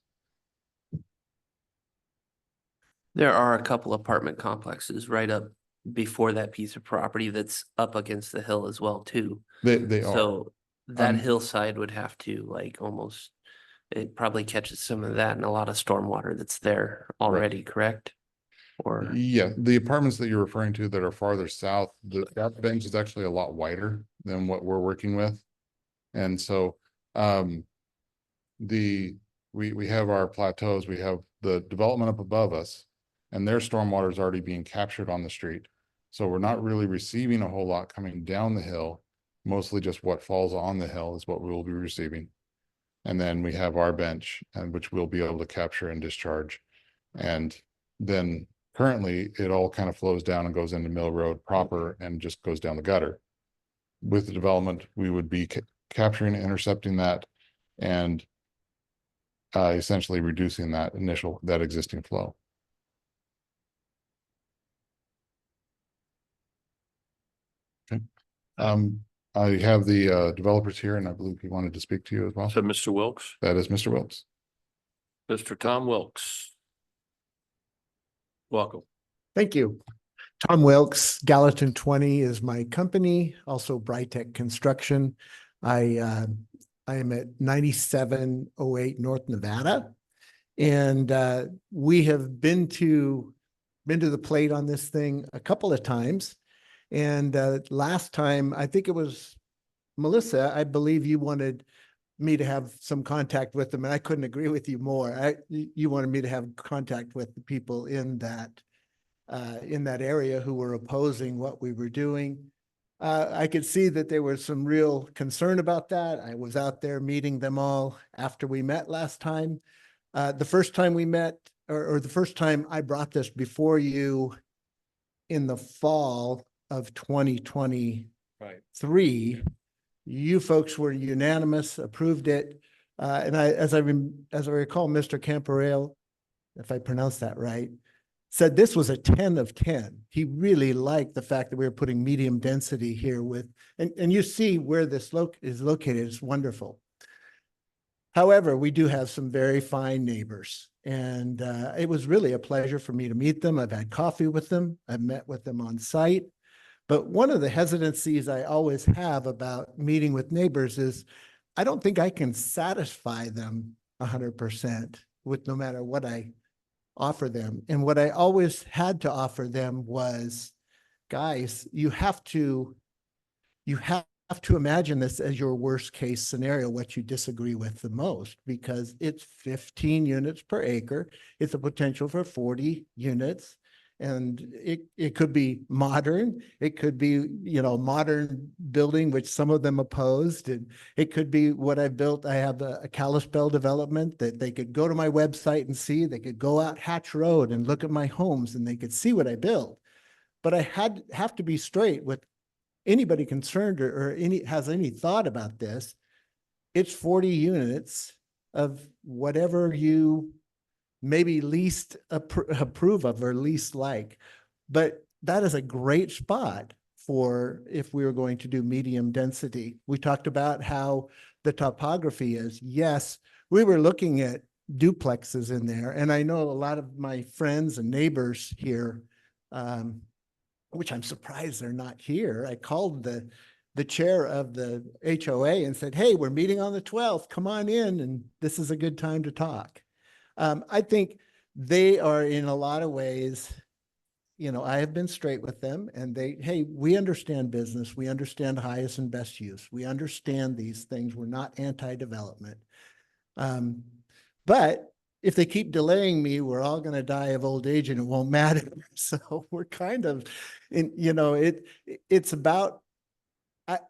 There are a couple apartment complexes right up before that piece of property that's up against the hill as well too. They are. So that Um, hillside would have to like almost, it probably catches some of that and a lot of stormwater that's there already, correct? Or, Yeah, the apartments that you're referring to that are farther south, that bench is actually a lot wider than what we're working with. And so, we have our plateaus, we have the development up above us, and their stormwater is already being captured on the street. So we're not really receiving a whole lot coming down the hill, mostly just what falls on the hill is what we will be receiving. And then we have our bench, and which we'll be able to capture and discharge. And then currently it all kind of flows down and goes into Mill Road proper and just goes down the gutter. With the development, we would be capturing, intercepting that, and essentially reducing that existing flow. Okay. I have the developers here, and I believe he wanted to speak to you as well. So Mr. Wilkes, That is Mr. Wilkes. Mr. Tom Wilkes. Welcome. Thank you. Tom Wilkes, Gallatin 20 is my company, also Brightech Construction. I am at 9708 North Nevada. And we have been to the plate on this thing a couple of times. And last time, I think it was Melissa, I believe you wanted me to have some contact with them, and I couldn't agree with you more. You wanted me to have contact with the people in that area who were opposing what we were doing. I could see that there was some real concern about that. I was out there meeting them all after we met last time. The first time we met, or the first time I brought this before you in the fall of 2023, you folks were unanimous, approved it. And as I recall, Mr. Camparale, if I pronounced that right, said this was a 10 of 10. He really liked the fact that we were putting medium density here and you see where this is located. It's wonderful. However, we do have some very fine neighbors, and it was really a pleasure for me to meet them. I've had coffee with them. I've met with them on site. But one of the hesitancies I always have about meeting with neighbors is I don't think I can satisfy them 100% with no matter what I offer them. And what I always had to offer them was, guys, you have to imagine this as your worst case scenario, what you disagree with the most, because it's 15 units per acre. It's a potential for 40 units. And it could be modern. It could be, modern building, which some of them opposed. And it could be what I've built. I have a Kalispell development that they could go to my website and see. They could go out Hatch Road and look at my homes and they could see what I built. But I have to be straight with anybody concerned or has any thought about this. It's 40 units of whatever you maybe least approve of or least like, but that is a great spot for if we were going to do medium density. We talked about how the topography is. Yes, we were looking at duplexes in there, and I know a lot of my friends and neighbors here, which I'm surprised they're not here. I called the chair of the HOA and said, hey, we're meeting on the 12th, come on in, and this is a good time to talk. I think they are in a lot of ways you know, I have been straight with them and hey, we understand business. We understand highest and best use. We understand these things. We're not anti-development. But if they keep delaying me, we're all going to die of old age and it won't matter. So we're kind of you know, it's about,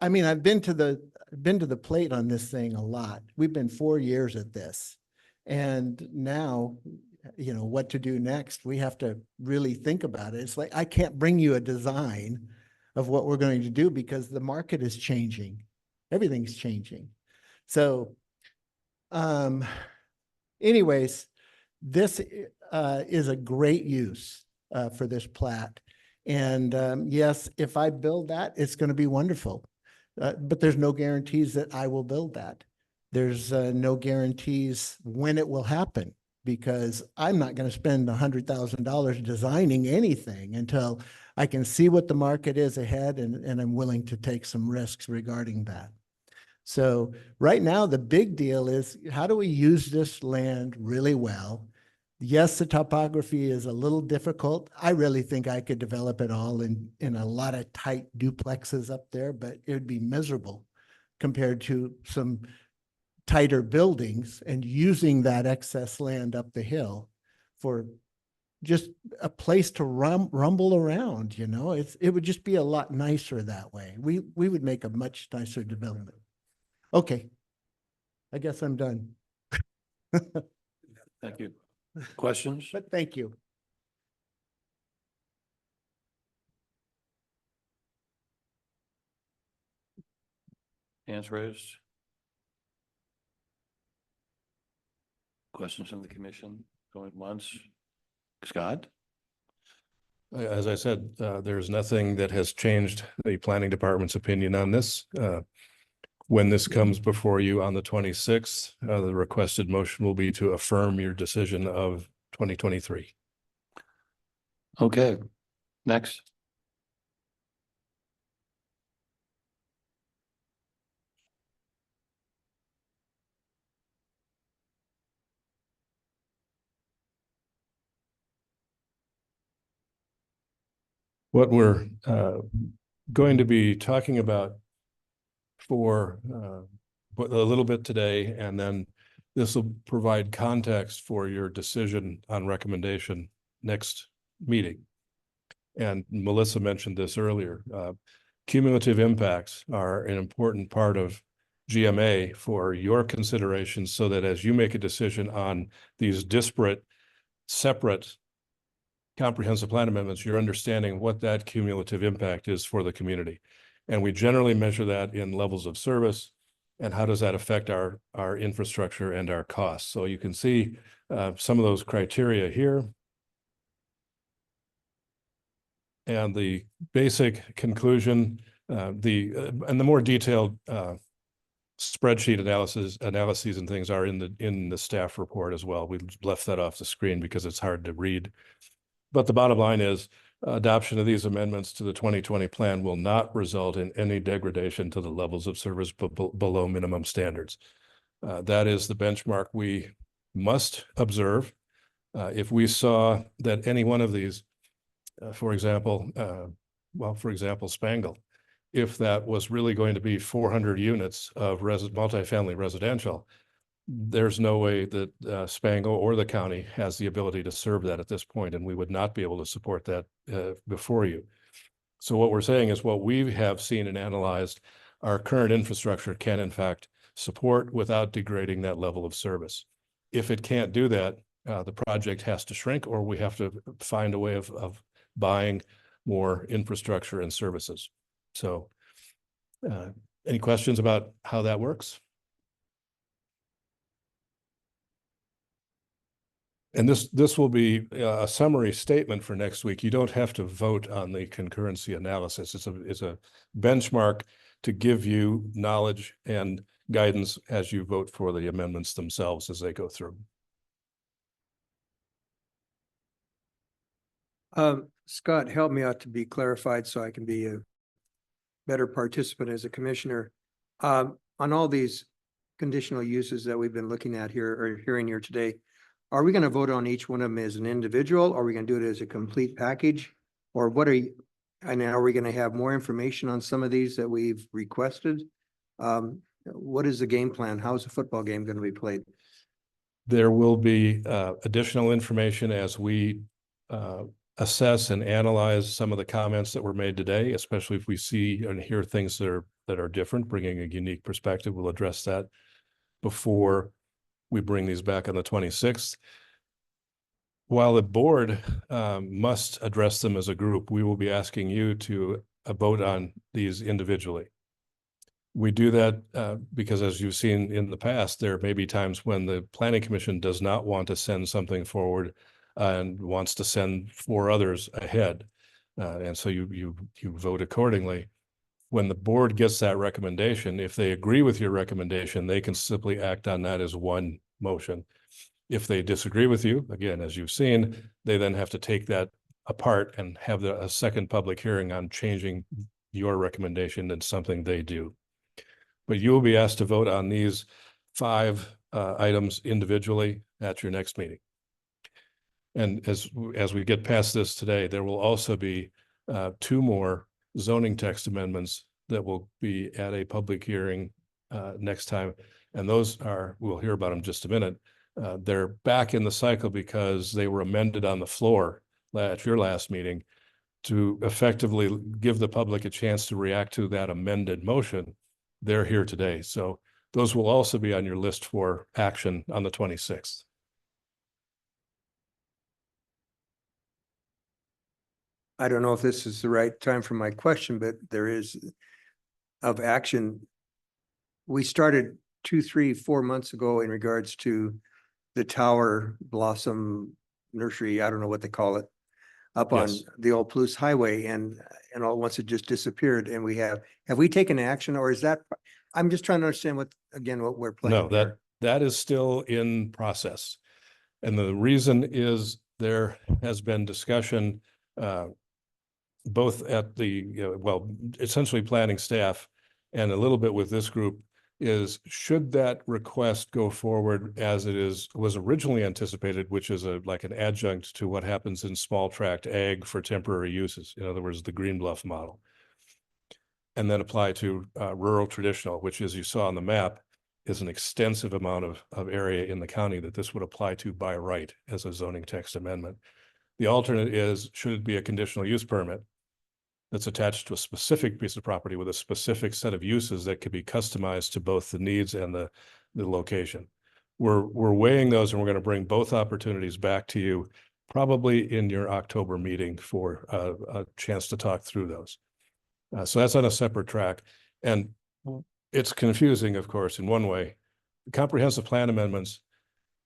I mean, I've been to the plate on this thing a lot. We've been 4 years at this. And now, you know, what to do next, we have to really think about it. It's like, I can't bring you a design of what we're going to do because the market is changing. Everything's changing. So, anyways, this is a great use for this plat. And yes, if I build that, it's going to be wonderful. But there's no guarantees that I will build that. There's no guarantees when it will happen, because I'm not going to spend $100,000 designing anything until I can see what the market is ahead, and I'm willing to take some risks regarding that. So right now, the big deal is, how do we use this land really well? Yes, the topography is a little difficult. I really think I could develop it all in a lot of tight duplexes up there, but it would be miserable compared to some tighter buildings and using that excess land up the hill for just a place to rumble around. You know, it would just be a lot nicer that way. We would make a much nicer development. Okay, I guess I'm done. Thank you. Questions? But thank you. Hands raised. Questions from the commission? Going once? Scott? As I said, there's nothing that has changed the planning department's opinion on this. When this comes before you on the 26th, the requested motion will be to affirm your decision of 2023. Okay, next. What we're going to be talking about for a little bit today, and then this will provide context for your decision on recommendation next meeting. And Melissa mentioned this earlier. Cumulative impacts are an important part of GMA for your considerations, so that as you make a decision on these disparate, separate comprehensive plan amendments, you're understanding what that cumulative impact is for the community. And we generally measure that in levels of service and how does that affect our infrastructure and our costs. So you can see some of those criteria here. And the basic conclusion, and the more detailed spreadsheet analyses and things are in the staff report as well. We left that off the screen because it's hard to read. But the bottom line is, adoption of these amendments to the 2020 plan will not result in any degradation to the levels of service below minimum standards. That is the benchmark we must observe. If we saw that any one of these, for example, Spangle, if that was really going to be 400 units of multifamily residential, there's no way that Spangle or the county has the ability to serve that at this point, and we would not be able to support that before you. So what we're saying is, what we have seen and analyzed, our current infrastructure can in fact support without degrading that level of service. If it can't do that, the project has to shrink, or we have to find a way of buying more infrastructure and services. So any questions about how that works? And this will be a summary statement for next week. You don't have to vote on the concurrency analysis. It's a benchmark to give you knowledge and guidance as you vote for the amendments themselves as they go through. Scott, help me out to be clarified so I can be a better participant as a commissioner. On all these conditional uses that we've been looking at here or hearing here today, are we going to vote on each one of them as an individual? Or are we going to do it as a complete package? Or what are you, and are we gonna have more information on some of these that we've requested? What is the game plan? How is the football game gonna be played? There will be additional information as we assess and analyze some of the comments that were made today, especially if we see and hear things that are different, bringing a unique perspective. We'll address that before we bring these back on the 26th. While the board must address them as a group, we will be asking you to vote on these individually. We do that because, as you've seen in the past, there may be times when the Planning Commission does not want to send something forward and wants to send 4 others ahead. And so you vote accordingly. When the board gets that recommendation, if they agree with your recommendation, they can simply act on that as one motion. If they disagree with you, again, as you've seen, they then have to take that apart and have a second public hearing on changing your recommendation into something they do. But you will be asked to vote on these 5 items individually at your next meeting. And as we get past this today, there will also be 2 more zoning text amendments that will be at a public hearing next time. And those are, we'll hear about them in just a minute. They're back in the cycle because they were amended on the floor at your last meeting to effectively give the public a chance to react to that amended motion. They're here today. So those will also be on your list for action on the 26th. I don't know if this is the right time for my question, but there is of action. We started 2, 3, 4 months ago in regards to the Tower Blossom Nursery, I don't know what they call it, up on the old Palouse Highway, and all at once it just disappeared. And have we taken action, or is that, I'm just trying to understand what we're playing. No, that is still in process. And the reason is there has been discussion both at the, essentially planning staff and a little bit with this group, is should that request go forward as it was originally anticipated, which is like an adjunct to what happens in small tract ag for temporary uses, in other words, the Green Bluff model, and then apply to rural traditional, which, as you saw on the map, is an extensive amount of area in the county that this would apply to by right as a zoning text amendment. The alternate is, should it be a conditional use permit that's attached to a specific piece of property with a specific set of uses that could be customized to both the needs and the location. We're weighing those, and we're going to bring both opportunities back to you probably in your October meeting for a chance to talk through those. So that's on a separate track. And it's confusing, of course, in one way. The comprehensive plan amendments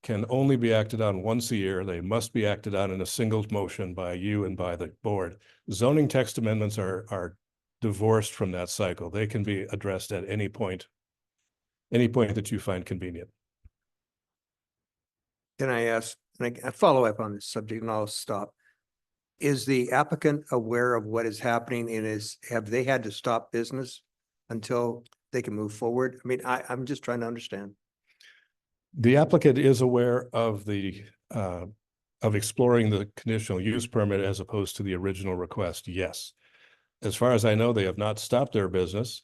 can only be acted on once a year. They must be acted on in a single motion by you and by the board. Zoning text amendments are divorced from that cycle. They can be addressed at any point that you find convenient. Can I ask, and I follow up on this subject and I'll stop. Is the applicant aware of what is happening and have they had to stop business until they can move forward? I mean, I'm just trying to understand. The applicant is aware of of exploring the conditional use permit as opposed to the original request, yes. As far as I know, they have not stopped their business.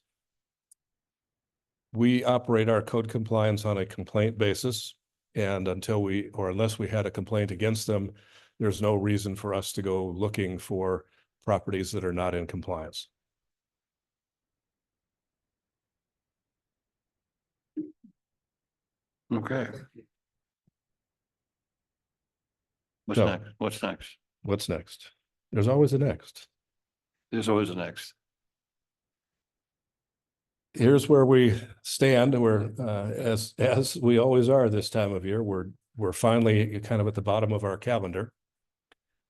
We operate our code compliance on a complaint basis, and unless we had a complaint against them, there's no reason for us to go looking for properties that are not in compliance. Okay. So, Next? What's next? What's next? There's always a next. There's always a next. Here's where we stand. We're as we always are this time of year. We're finally kind of at the bottom of our calendar.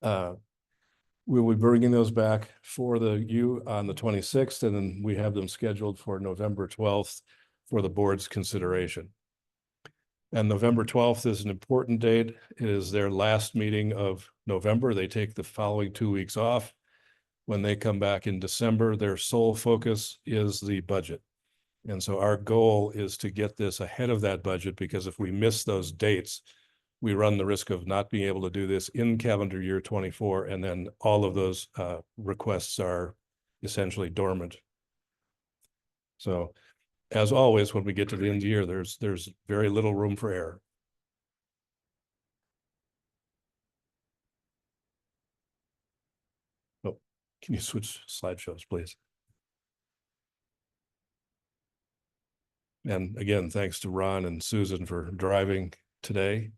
We will be bringing those back for you on the 26th, and then we have them scheduled for November 12th for the board's consideration. And November 12th is an important date. It is their last meeting of November. They take the following 2 weeks off. When they come back in December, their sole focus is the budget. And so our goal is to get this ahead of that budget, because if we miss those dates, we run the risk of not being able to do this in calendar year 24, and then all of those requests are essentially dormant. So as always, when we get to the end of the year, there's very little room for error. Oh, can you switch slideshows, please? And again, thanks to Ron and Susan for driving today.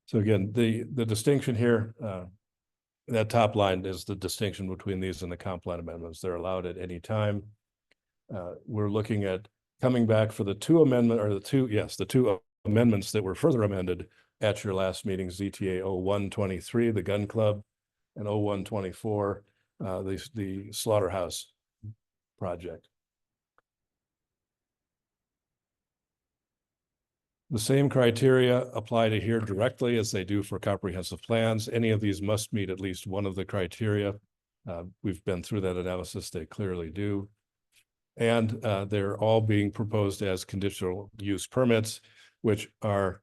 So again, the distinction here, that top line is the distinction between these and the comp plan amendments. They're allowed at any time. We're looking at coming back for the two amendments that were further amended at your last meeting, ZTA 0123, the gun club, and 0124, the slaughterhouse project. The same criteria apply to here directly as they do for comprehensive plans. Any of these must meet at least one of the criteria. We've been through that analysis. They clearly do. And they're all being proposed as conditional use permits, which are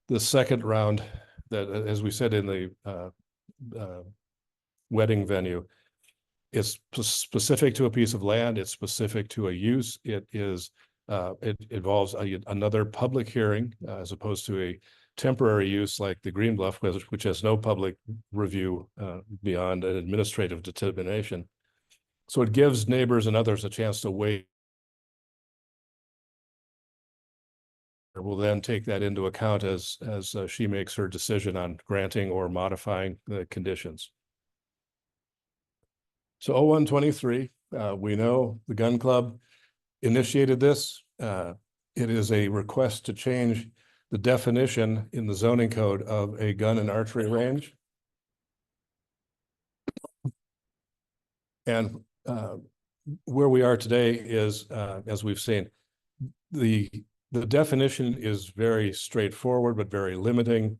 the second round that, as we said in the wedding venue, it's specific to a piece of land. It's specific to a use. It is it involves another public hearing as opposed to a temporary use like the Green Bluff, which has no public review beyond an administrative determination. So it gives neighbors and others a chance to weigh. We'll then take that into account as she makes her decision on granting or modifying the conditions. So 0123, we know the gun club initiated this. It is a request to change the definition in the zoning code of a gun and archery range. And where we are today is, as we've seen, the definition is very straightforward, but very limiting.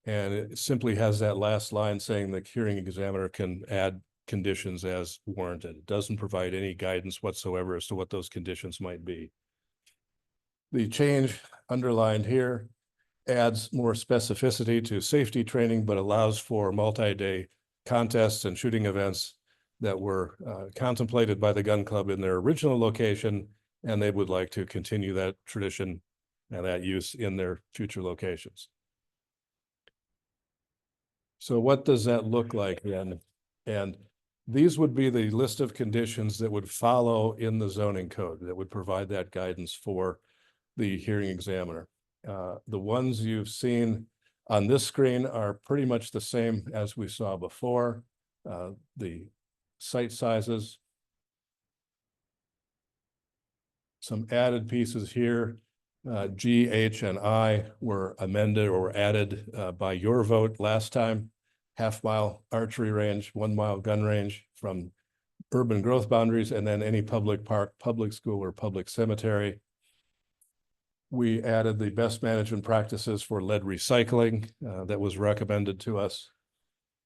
And it simply has that last line saying the hearing examiner can add conditions as warranted. It doesn't provide any guidance whatsoever as to what those conditions might be. The change underlined here adds more specificity to safety training, but allows for multi-day contests and shooting events that were contemplated by the gun club in their original location, and they would like to continue that tradition and that use in their future locations. So what does that look like then? And these would be the list of conditions that would follow in the zoning code that would provide that guidance for the hearing examiner. The ones you've seen on this screen are pretty much the same as we saw before. The site sizes, some added pieces here. G, H, and I were amended or added by your vote last time. Half-mile archery range, 1 mile gun range from urban growth boundaries, and then any public park, public school, or public cemetery. We added the best management practices for lead recycling that was recommended to us.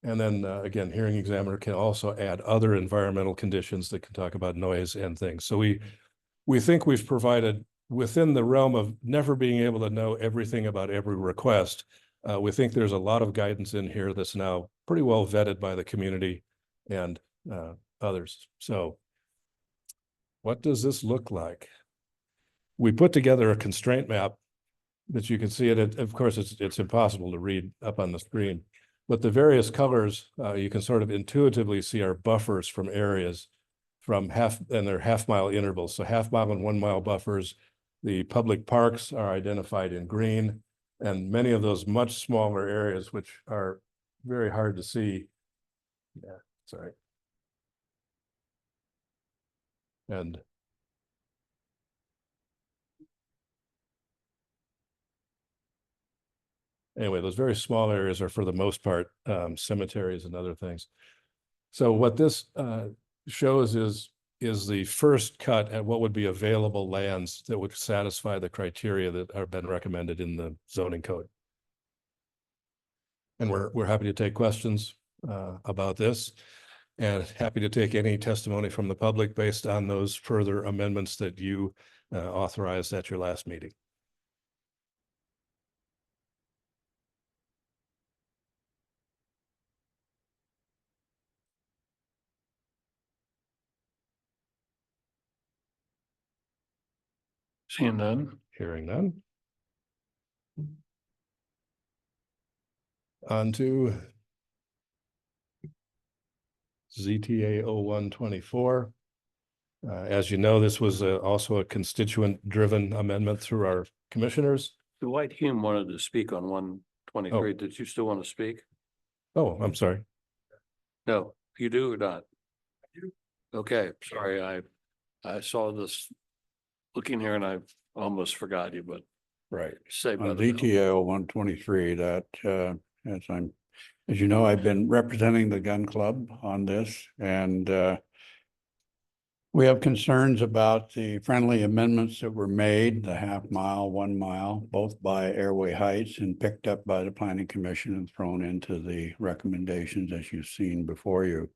And then again, hearing examiner can also add other environmental conditions that can talk about noise and things. So we think we've provided, within the realm of never being able to know everything about every request, we think there's a lot of guidance in here that's now pretty well vetted by the community and others. So what does this look like? We put together a constraint map that you can see it. Of course, it's impossible to read up on the screen, but the various colors you can sort of intuitively see are buffers from areas from they're half-mile intervals. So half-mile and 1 mile buffers. The public parks are identified in green, and many of those much smaller areas, which are very hard to see. Yeah, sorry. And anyway, those very small areas are, for the most part, cemeteries and other things. So what this shows is the first cut at what would be available lands that would satisfy the criteria that have been recommended in the zoning code. And we're happy to take questions about this. And happy to take any testimony from the public based on those further amendments that you authorized at your last meeting. Seeing none. Hearing none. On to ZTA 0124. As you know, this was also a constituent-driven amendment through our commissioners. Dwight Hume wanted to speak on 123. Did you still want to speak? Oh, I'm sorry. No, you do or not? Okay, sorry, I saw this looking here and I almost forgot you, but Right. say by On the DTO 123, that, as you know, I've been representing the gun club on this, and we have concerns about the friendly amendments that were made, the half mile, 1 mile, both by Airway Heights and picked up by the Planning Commission and thrown into the recommendations as you've seen before you.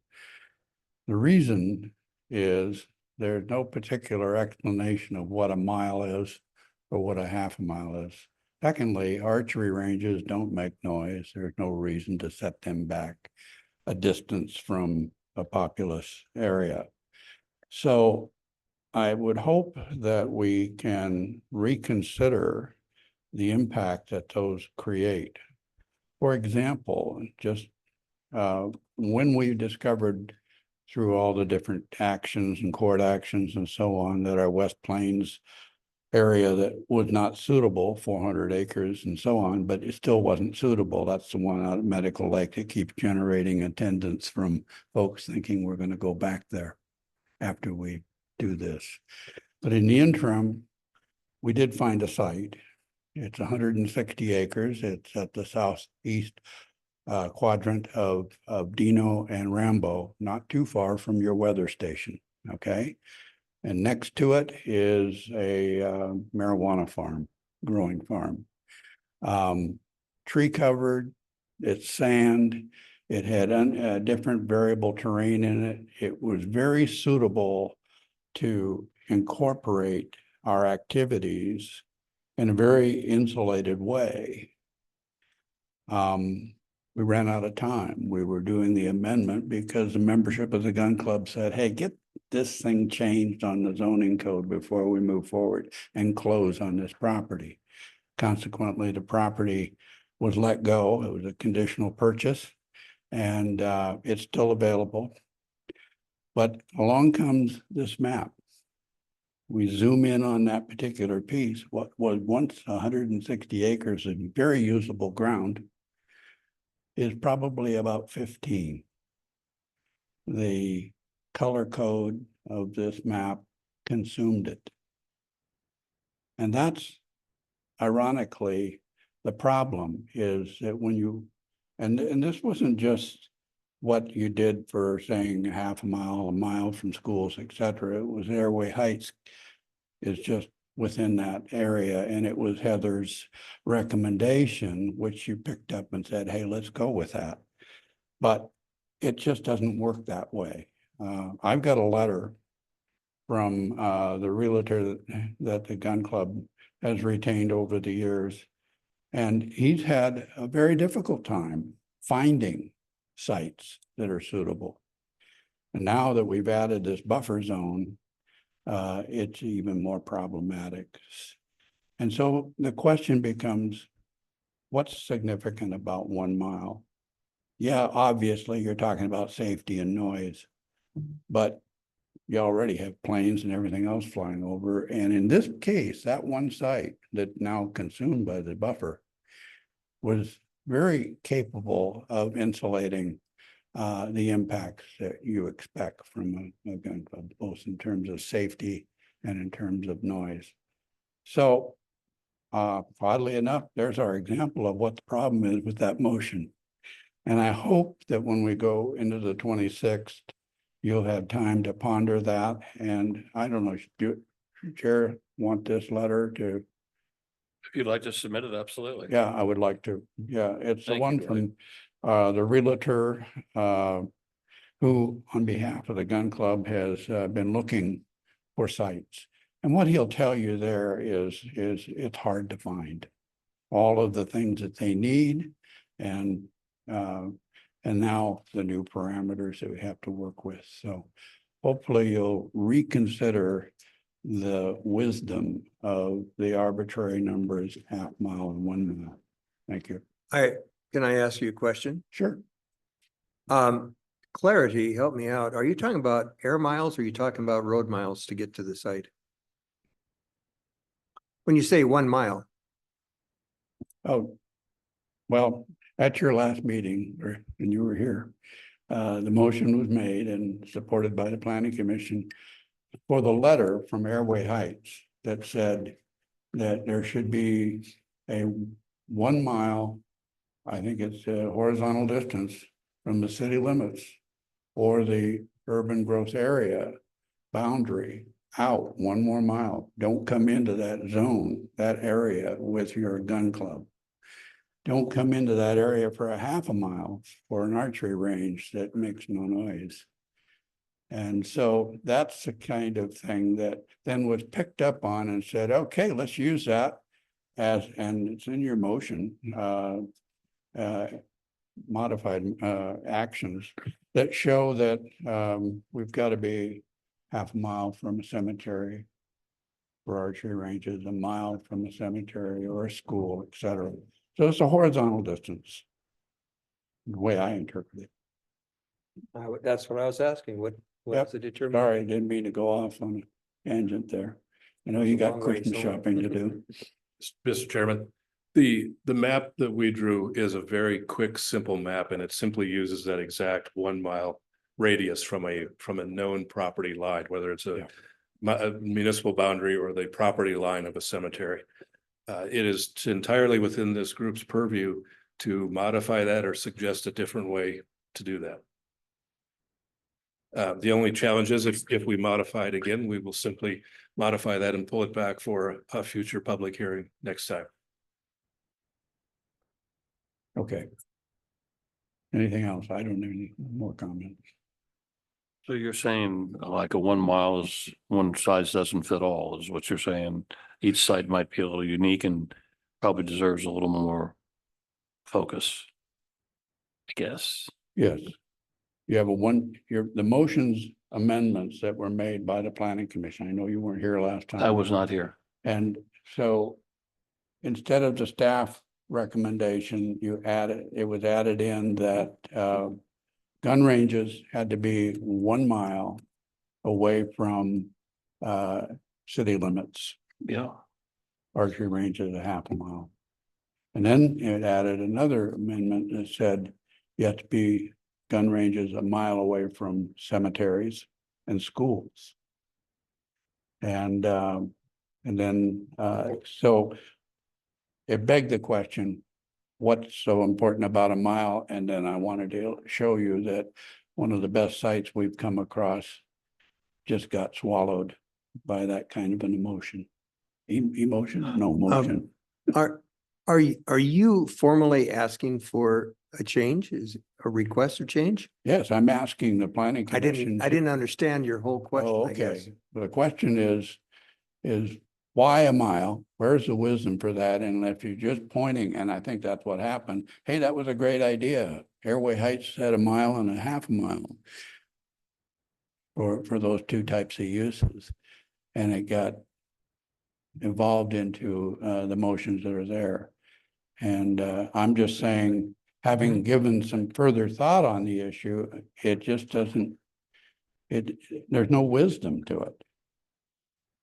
The reason is there's no particular explanation of what a mile is or what a half a mile is. Secondly, archery ranges don't make noise. There's no reason to set them back a distance from a populous area. So I would hope that we can reconsider the impact that those create. For example, just when we discovered through all the different actions and court actions and so on that our West Plains area that was not suitable, 400 acres and so on, but it still wasn't suitable. That's the one out at Medical Lake that keeps generating attendance from folks thinking we're going to go back there after we do this. But in the interim, we did find a site. It's 160 acres. It's at the southeast quadrant of Dino and Rambo, not too far from your weather station, okay? And next to it is a marijuana farm, growing farm. Tree covered, it's sand, it had different variable terrain in it. It was very suitable to incorporate our activities in a very insulated way. We ran out of time. We were doing the amendment because the membership of the gun club said, hey, get this thing changed on the zoning code before we move forward and close on this property. Consequently, the property was let go. It was a conditional purchase, and it's still available. But along comes this map. We zoom in on that particular piece. What was once 160 acres of very usable ground is probably about 15. The color code of this map consumed it. And that's ironically the problem, is that when you, and this wasn't just what you did for saying half a mile from schools, et cetera. It was Airway Heights is just within that area. And it was Heather's recommendation, which you picked up and said, hey, let's go with that. But it just doesn't work that way. I've got a letter from the realtor that the gun club has retained over the years. And he's had a very difficult time finding sites that are suitable. And now that we've added this buffer zone, it's even more problematic. And so the question becomes, what's significant about 1 mile? Yeah, obviously you're talking about safety and noise, but you already have planes and everything else flying over. And in this case, that one site that now consumed by the buffer was very capable of insulating the impacts that you expect from a gun club, both in terms of safety and in terms of noise. So oddly enough, there's our example of what the problem is with that motion. And I hope that when we go into the 26th, you'll have time to ponder that. And I don't know, should Chair want this letter to? If you'd like to submit it, absolutely. Yeah, I would like to. Yeah, it's the Thank one you, from the realtor who who, on behalf of the gun club, has been looking for sites. And what he'll tell you there is it's hard to find all of the things that they need, and now the new parameters that we have to work with. So hopefully you'll reconsider the wisdom of the arbitrary numbers, half mile and 1 mile. Thank you. Can I ask you a question? Sure. Clarity, help me out. Are you talking about air miles or are you talking about road miles to get to the site? When you say 1 mile, Oh, well, at your last meeting, and you were here, the motion was made and supported by the planning commission for the letter from Airway Heights that said that there should be a 1 mile, I think it's a horizontal distance from the city limits or the urban growth area boundary out 1 more mile. Don't come into that zone, that area with your gun club. Don't come into that area for a half a mile for an archery range that makes no noise. And so that's the kind of thing that then was picked up on and said, okay, let's use that as, and it's in your motion, modified actions that show that we've got to be half a mile from a cemetery for archery ranges, a mile from a cemetery or a school, et cetera. So it's a horizontal distance, the way I interpret it. that's what I was asking. What's the determination? Sorry, I didn't mean to go off on a tangent there. I know you got Christmas shopping to do. Mr. Chairman, the map that we drew is a very quick, simple map, and it simply uses that exact 1 mile radius from a known property line, whether it's a municipal boundary or the property line of a cemetery. It is entirely within this group's purview to modify that or suggest a different way to do that. The only challenge is if we modify it again, we will simply modify that and pull it back for a future public hearing next time. Okay. Anything else? I don't have any more comments. So you're saying like a 1 mile is one size doesn't fit all, is what you're saying? Each site might be a little unique and probably deserves a little more focus, I guess. Yes. You have the motions amendments that were made by the planning commission. I know you weren't here last time. I was not here. And so instead of the staff recommendation, it was added in that gun ranges had to be 1 mile away from city limits. Yeah. Archery ranges a half a mile. And then it added another amendment that said you have to be gun ranges a mile away from cemeteries and schools. And then so it begged the question, what's so important about a mile? And then I wanted to show you that one of the best sites we've come across just got swallowed by that kind of an emotion. Emotion? No, motion. Are you formally asking for a change? Is a request or change? Yes, I'm asking the planning commission. I didn't understand your whole question, Oh, I guess. okay. The question is why a mile? Where's the wisdom for that? And if you're just pointing, and I think that's what happened, hey, that was a great idea. Airway Heights said 1.5 miles for those two types of uses. And it got evolved into the motions that are there. And I'm just saying, having given some further thought on the issue, it just doesn't, there's no wisdom to it.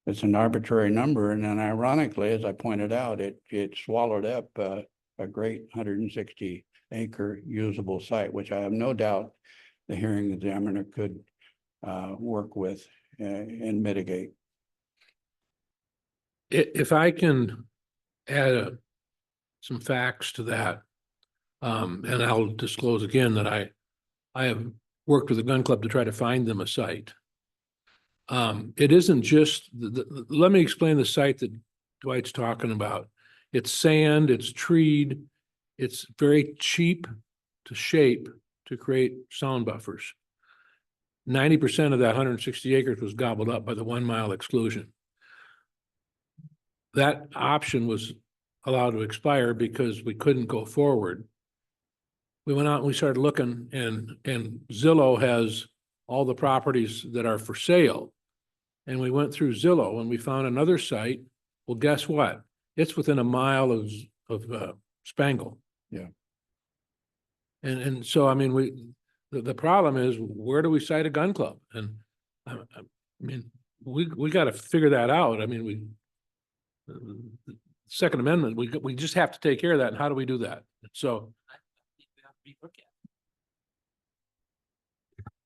It's an arbitrary number. And then ironically, as I pointed out, it swallowed up a great 160 acre usable site, which I have no doubt the hearing examiner could work with and mitigate. If I can add some facts to that, and I'll disclose again that I have worked with the gun club to try to find them a site. It isn't just, let me explain the site that Dwight's talking about. It's sand, it's treed, it's very cheap to shape to create sound buffers. 90% of that 160 acres was gobbled up by the 1 mile exclusion. That option was allowed to expire because we couldn't go forward. We went out and we started looking, and Zillow has all the properties that are for sale. And we went through Zillow and we found another site. Well, guess what? It's within a mile of Spangle. Yeah. And so, I mean, the problem is, where do we cite a gun club? And I mean, we got to figure that out. I mean, Second Amendment, we just have to take care of that. And how do we do that? So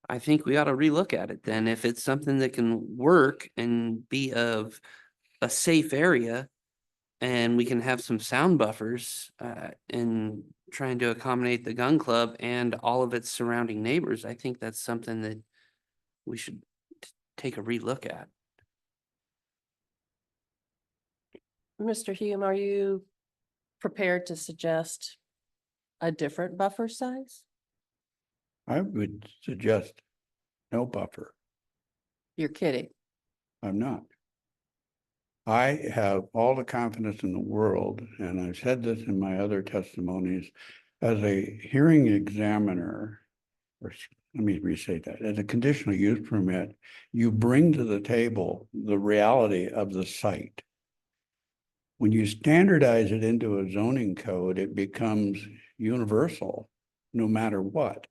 I think we ought to relook at it then. If it's something that can work and be of a safe area, and we can have some sound buffers in trying to accommodate the gun club and all of its surrounding neighbors, I think that's something that we should take a relook at. Mr. Hume, are you prepared to suggest a different buffer size? I would suggest no buffer. You're kidding. I'm not. I have all the confidence in the world, and I've said this in my other testimonies, as a hearing examiner, or let me restate that, as a conditional use permit, you bring to the table the reality of the site. When you standardize it into a zoning code, it becomes universal, no matter what.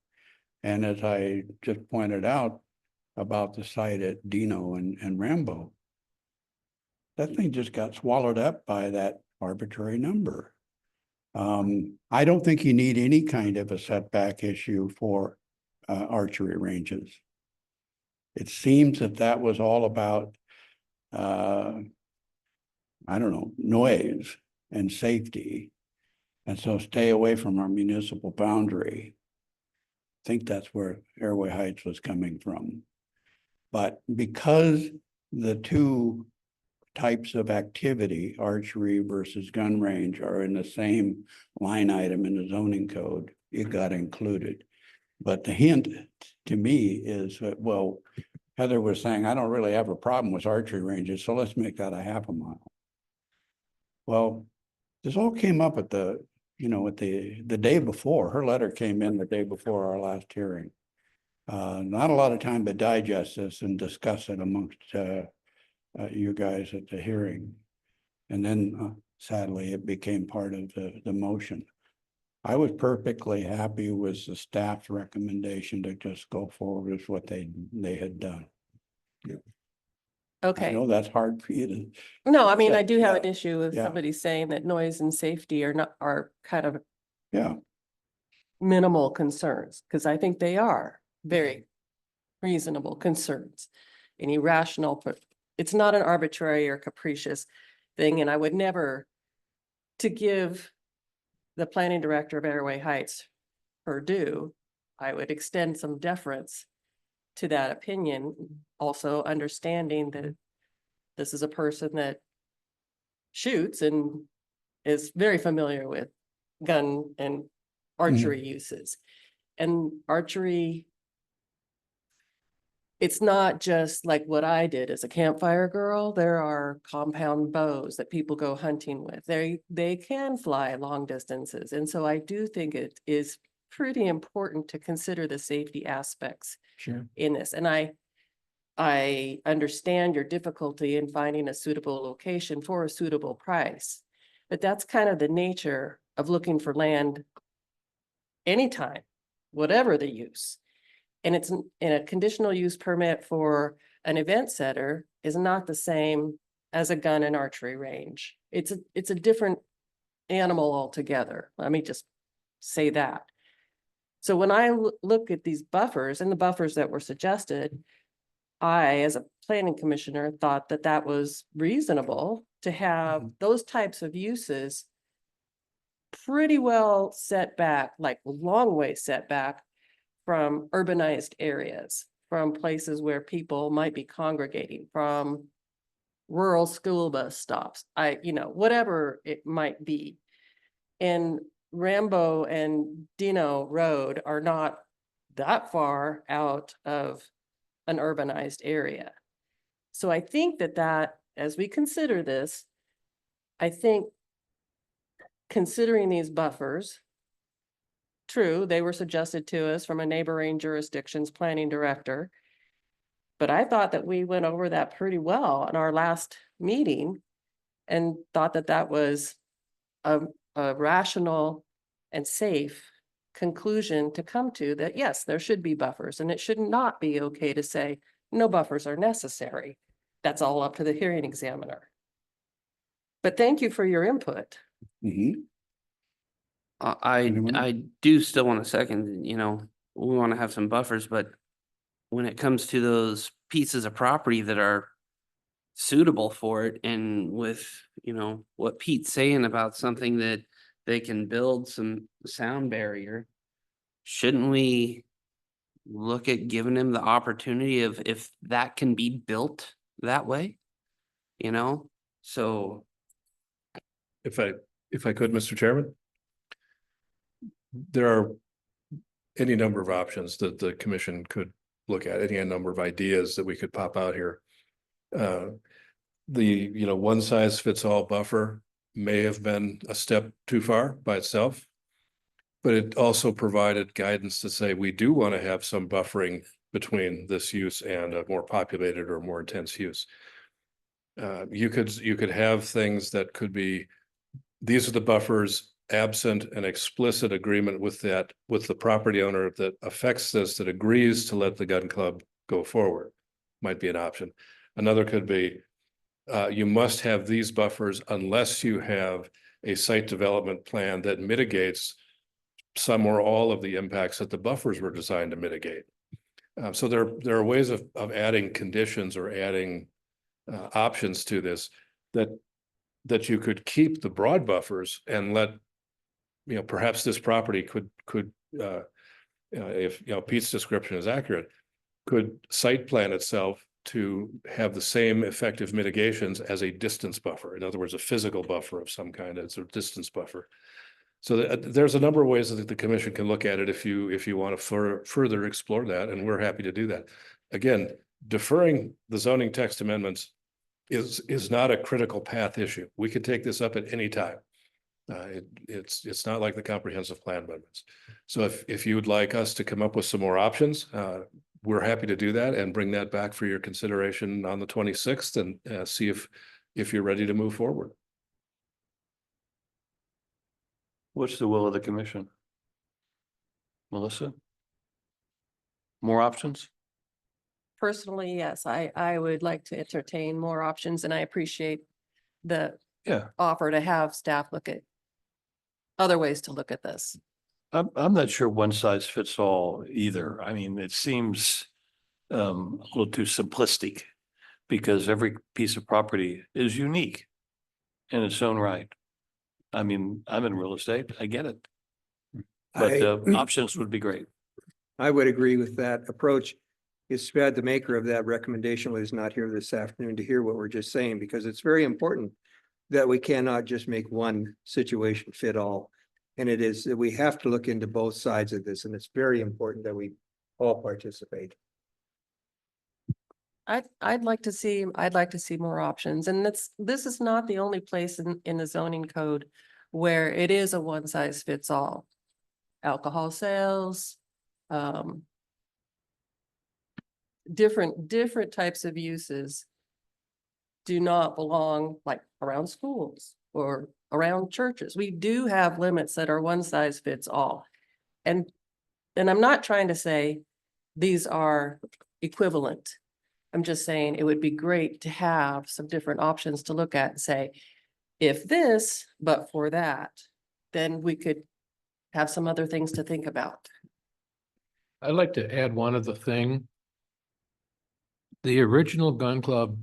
And as I just pointed out about the site at Dino and Rambo, that thing just got swallowed up by that arbitrary number. I don't think you need any kind of a setback issue for archery ranges. It seems that was all about, I don't know, noise and safety. And so stay away from our municipal boundary. I think that's where Airway Heights was coming from. But because the two types of activity, archery versus gun range, are in the same line item in the zoning code, it got included. But the hint to me is that, well, Heather was saying, I don't really have a problem with archery ranges, so let's make that a half a mile. Well, this all came up at the day before. Her letter came in the day before our last hearing. Not a lot of time to digest this and discuss it amongst you guys at the hearing. And then sadly, it became part of the motion. I was perfectly happy with the staff's recommendation to just go forward with what they had done. Okay. I know that's hard for you to. No, I mean, Yeah, I do have yeah, an issue with yeah. somebody saying that noise and safety are kind of Yeah. minimal concerns, because I think they are very reasonable concerns. And irrational, but it's not an arbitrary or capricious thing. And I would never, to give the planning director of Airway Heights her due, I would extend some deference to that opinion, also understanding that this is a person that shoots and is very familiar with gun and archery uses. And archery, it's not just like what I did as a campfire girl. There are compound bows that people go hunting with. They can fly long distances. And so I do think it is pretty important to consider the safety aspects in this. And I understand your difficulty in finding a suitable location for a suitable price, but that's kind of the nature of looking for land anytime, whatever the use. And it's in a conditional use permit for an event center is not the same as a gun and archery range. It's a different animal altogether. Let me just say that. So when I look at these buffers and the buffers that were suggested, I, as a planning commissioner, thought that that was reasonable to have those types of uses pretty well set back, like a long way set back from urbanized areas, from places where people might be congregating, from rural school bus stops, whatever it might be. And Rambo and Dino Road are not that far out of an urbanized area. So I think that as we consider this, I think considering these buffers, true, they were suggested to us from a neighboring jurisdiction's planning director. But I thought that we went over that pretty well in our last meeting and thought that was a rational and safe conclusion to come to, that yes, there should be buffers, and it should not be okay to say no buffers are necessary. That's all up to the hearing examiner. But thank you for your input. I do still want a second, you know, we want to have some buffers, but when it comes to those pieces of property that are suitable for it, and with, you know, what Pete's saying about something that they can build some sound barrier, shouldn't we look at giving them the opportunity of if that can be built that way? You know, so. If I could, Mr. Chairman. There are any number of options that the commission could look at, any number of ideas that we could pop out here. The one size fits all buffer may have been a step too far by itself, but it also provided guidance to say we do want to have some buffering between this use and a more populated or more intense use. You could have things that could be, these are the buffers absent an explicit agreement with the property owner that affects this, that agrees to let the gun club go forward, might be an option. Another could be, you must have these buffers unless you have a site development plan that mitigates some or all of the impacts that the buffers were designed to mitigate. So there are ways of adding conditions or adding options to this that you could keep the broad buffers and let, perhaps this property could if Pete's description is accurate, could site plan itself to have the same effective mitigations as a distance buffer. In other words, a physical buffer of some kind, it's a distance buffer. So there's a number of ways that the commission can look at it if you want to further explore that, and we're happy to do that. Again, deferring the zoning text amendments is not a critical path issue. We could take this up at any time. It's not like the comprehensive plan amendments. So if you would like us to come up with some more options, we're happy to do that and bring that back for your consideration on the 26th and see if you're ready to move forward. What's the will of the commission? Melissa? More options? Personally, yes, I would like to entertain more options, and I appreciate the offer to have staff look at other ways to look at this. I'm not sure one size fits all either. I mean, it seems a little too simplistic because every piece of property is unique in its own right. I mean, I'm in real estate, I get it. But options would be great. I would agree with that approach. It's bad the maker of that recommendation was not here this afternoon to hear what we're just saying, because it's very important that we cannot just make one situation fit all. And it is that we have to look into both sides of this, and it's very important that we all participate. I'd like to see more options, and this is not the only place in the zoning code where it is a one size fits all. Alcohol sales, different types of uses do not belong like around schools or around churches. We do have limits that are one size fits all. And I'm not trying to say these are equivalent. I'm just saying it would be great to have some different options to look at and say, if this, but for that, then we could have some other things to think about. I'd like to add one other thing. The original gun club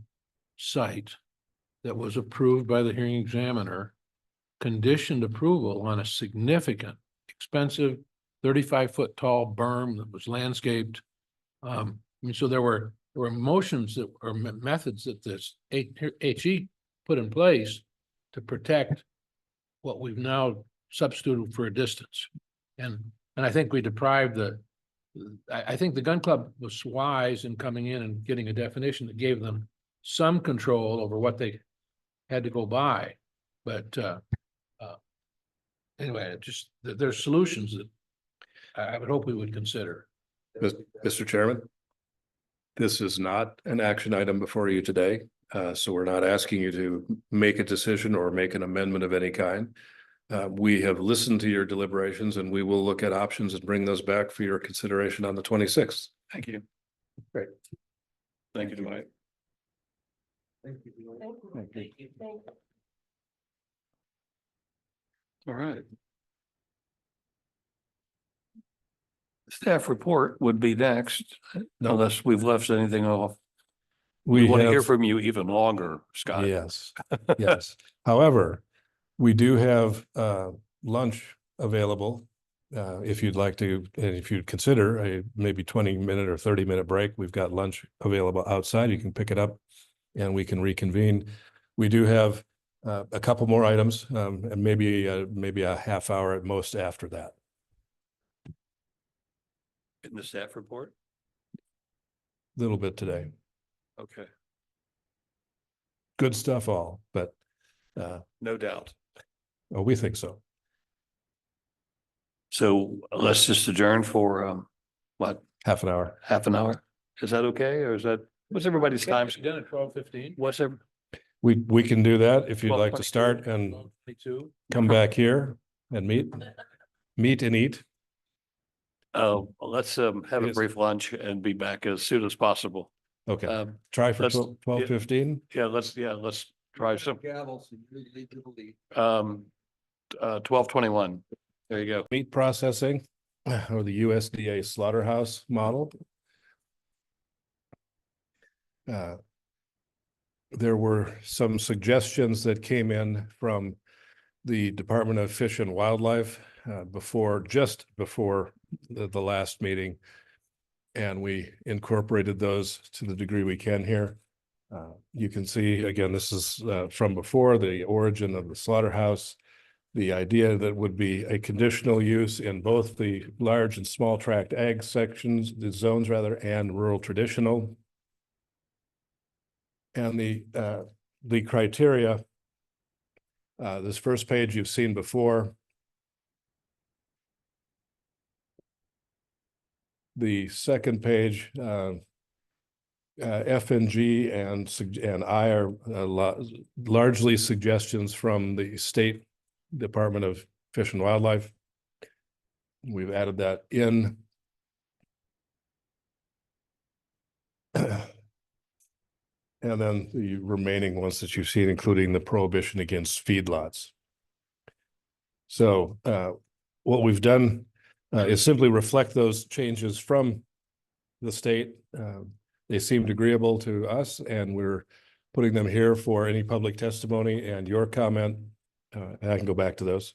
site that was approved by the hearing examiner conditioned approval on a significant, expensive 35-foot tall berm that was landscaped. So there were motions that or methods that this HE put in place to protect what we've now substituted for a distance. And I think we deprived the I think the gun club was wise in coming in and getting a definition that gave them some control over what they had to go by. But anyway, just there's solutions that I would hope we would consider. Mr. Chairman, this is not an action item before you today, so we're not asking you to make a decision or make an amendment of any kind. We have listened to your deliberations and we will look at options and bring those back for your consideration on the 26th. Thank you. Great. Thank you, Dwight. All right. Staff report would be next, unless we've left anything off. We want to hear from you even longer, Scott. Yes, yes. However, we do have lunch available. If you'd like to, and if you'd consider a maybe 20-minute or 30-minute break, we've got lunch available outside. You can pick it up and we can reconvene. We do have a couple more items, and maybe a half hour at most after that. In the staff report? Little bit today. Okay, Good stuff all, but no doubt. oh, we think so. So let's just adjourn for what? Half an hour. Half an hour? Is that okay? Or is that, what's everybody's time? Done at 12:15. What's there? We can do that if you'd like to start and 12:22. come back here and meet and eat. Let's have a Yes. brief lunch and be back as soon as possible. Okay, try for let's- 12:15. Yeah, let's try some. Gavel, so you lead to the lead. 12:21. There you go. Meat processing or the USDA slaughterhouse model. There were some suggestions that came in from the Department of Fish and Wildlife just before the last meeting. And we incorporated those to the degree we can here. You can see, again, this is from before, the origin of the slaughterhouse. The idea that would be a conditional use in both the large and small tract ag sections, the zones rather, and rural traditional. And the criteria, this first page you've seen before. The second page, F and G and I are largely suggestions from the State Department of Fish and Wildlife. We've added that in. And then the remaining ones that you've seen, including the prohibition against feedlots. So what we've done is simply reflect those changes from the state. They seemed agreeable to us, and we're putting them here for any public testimony and your comment. And I can go back to those.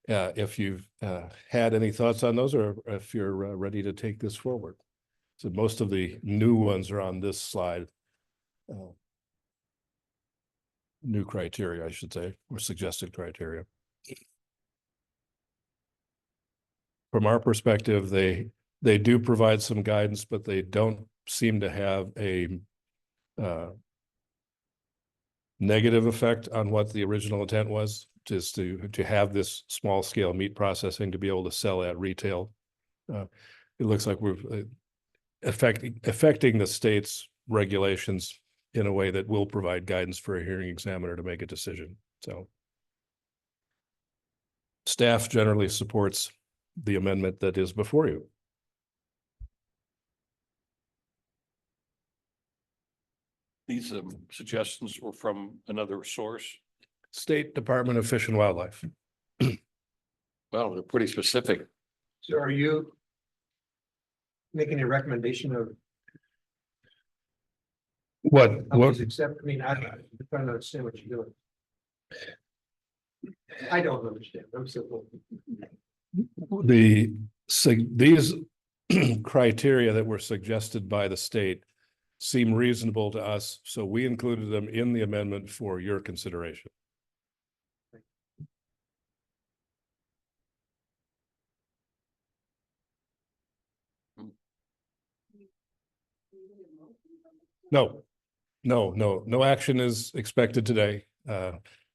If you've had any thoughts on those, or if you're ready to take this forward. So most of the new ones are on this slide. New criteria, I should say, or suggested criteria. From our perspective, they do provide some guidance, but they don't seem to have a negative effect on what the original intent was, just to have this small scale meat processing to be able to sell at retail. It looks like we're affecting the state's regulations in a way that will provide guidance for a hearing examiner to make a decision. So staff generally supports the amendment that is before you. These suggestions were from another source. State Department of Fish and Wildlife. Well, they're pretty specific. So are you making a recommendation of What? Except, I mean, I'm trying to understand what you're doing. I don't understand. I'm simple. These criteria that were suggested by the state seem reasonable to us, so we included them in the amendment for your consideration. No, no action is expected today.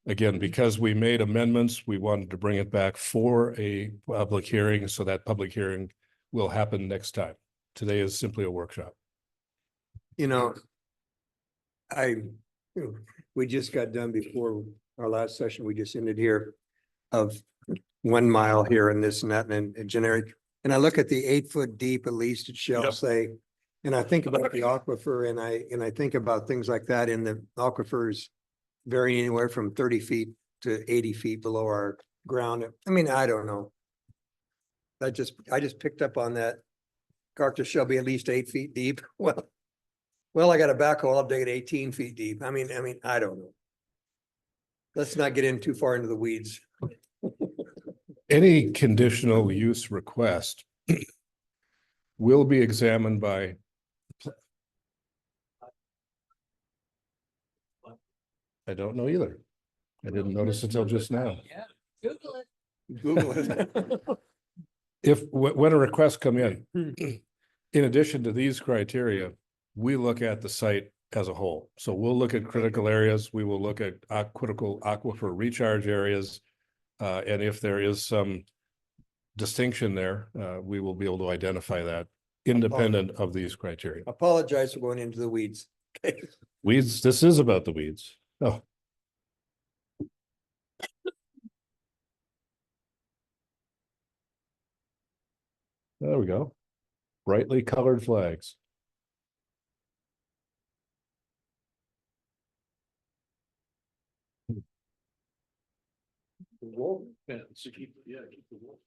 Again, because we made amendments, we wanted to bring it back for a public hearing, so that public hearing will happen next time. Today is simply a workshop. You know, we just got done before our last session, we just ended here of 1 mile here and this and that and generic. And I look at the 8 foot deep, at least it shall say, and I think about the aquifer and I think about things like that, and the aquifers vary anywhere from 30 feet to 80 feet below our ground. I mean, I don't know. I just picked up on that. Carcass shall be at least 8 feet deep. Well, I got a backhoe, I'll dig it 18 feet deep. I mean, I don't know. Let's not get in too far into the weeds. Any conditional use request will be examined by I don't know either. I didn't notice until just now. Google it. Google it. When a request come in addition to these criteria, we look at the site as a whole. So we'll look at critical areas, we will look at critical aquifer recharge areas. And if there is some distinction there, we will be able to identify that independent of these criteria. Apologize for going into the weeds. Okay. Weeds, this is about the weeds. Oh. There we go. Brightly colored flags. The wolf fence, keep the wolf.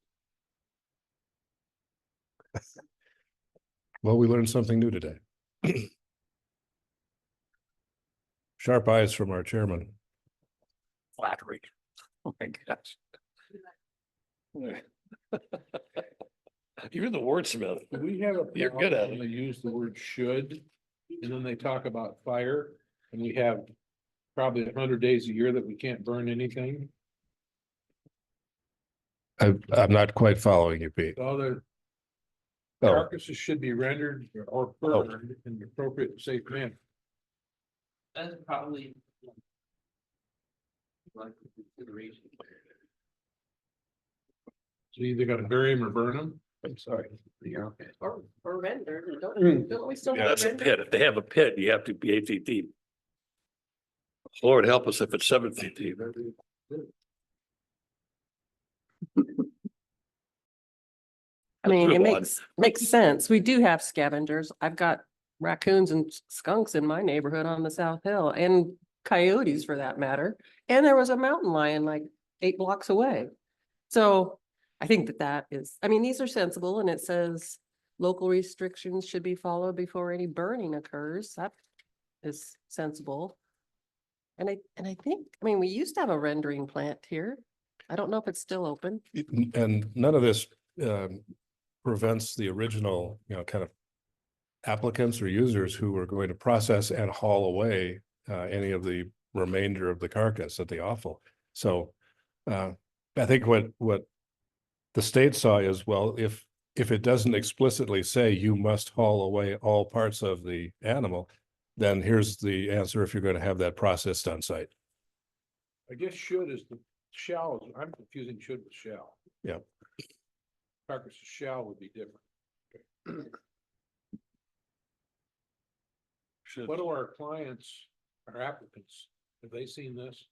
Well, we learned something new today. Sharp eyes from our chairman. Flattery. Oh my gosh. You're the wordsmith. We have a. You're good at it. They use the word should, and then they talk about fire, and we have probably 100 days a year that we can't burn anything. I'm not quite following you, Pete. All the Oh, carcasses should be rendered or burned in the appropriate and safe manner. That's probably like consideration. So you either gotta bury them or burn them. I'm sorry. Or render, don't we still? Yeah, have that's a render? pit. If they have a pit, you have to be 8 feet deep. Lord help us if it's 7 feet deep. I mean, it Move on. makes sense. We do have scavengers. I've got raccoons and skunks in my neighborhood on the South Hill, and coyotes for that matter. And there was a mountain lion like 8 blocks away. So I think that is, I mean, these are sensible, and it says local restrictions should be followed before any burning occurs. That is sensible. And I think, I mean, we used to have a rendering plant here. I don't know if it's still open. and none of this prevents the original, kind of applicants or users who were going to process and haul away any of the remainder of the carcass at the offal. So I think what the state saw is, well, if it doesn't explicitly say you must haul away all parts of the animal, then here's the answer if you're going to have that processed on site. I guess should is the shall, I'm confusing should with shall. Yeah. Carcasses shall would be different. What do our clients, our applicants, have they seen this?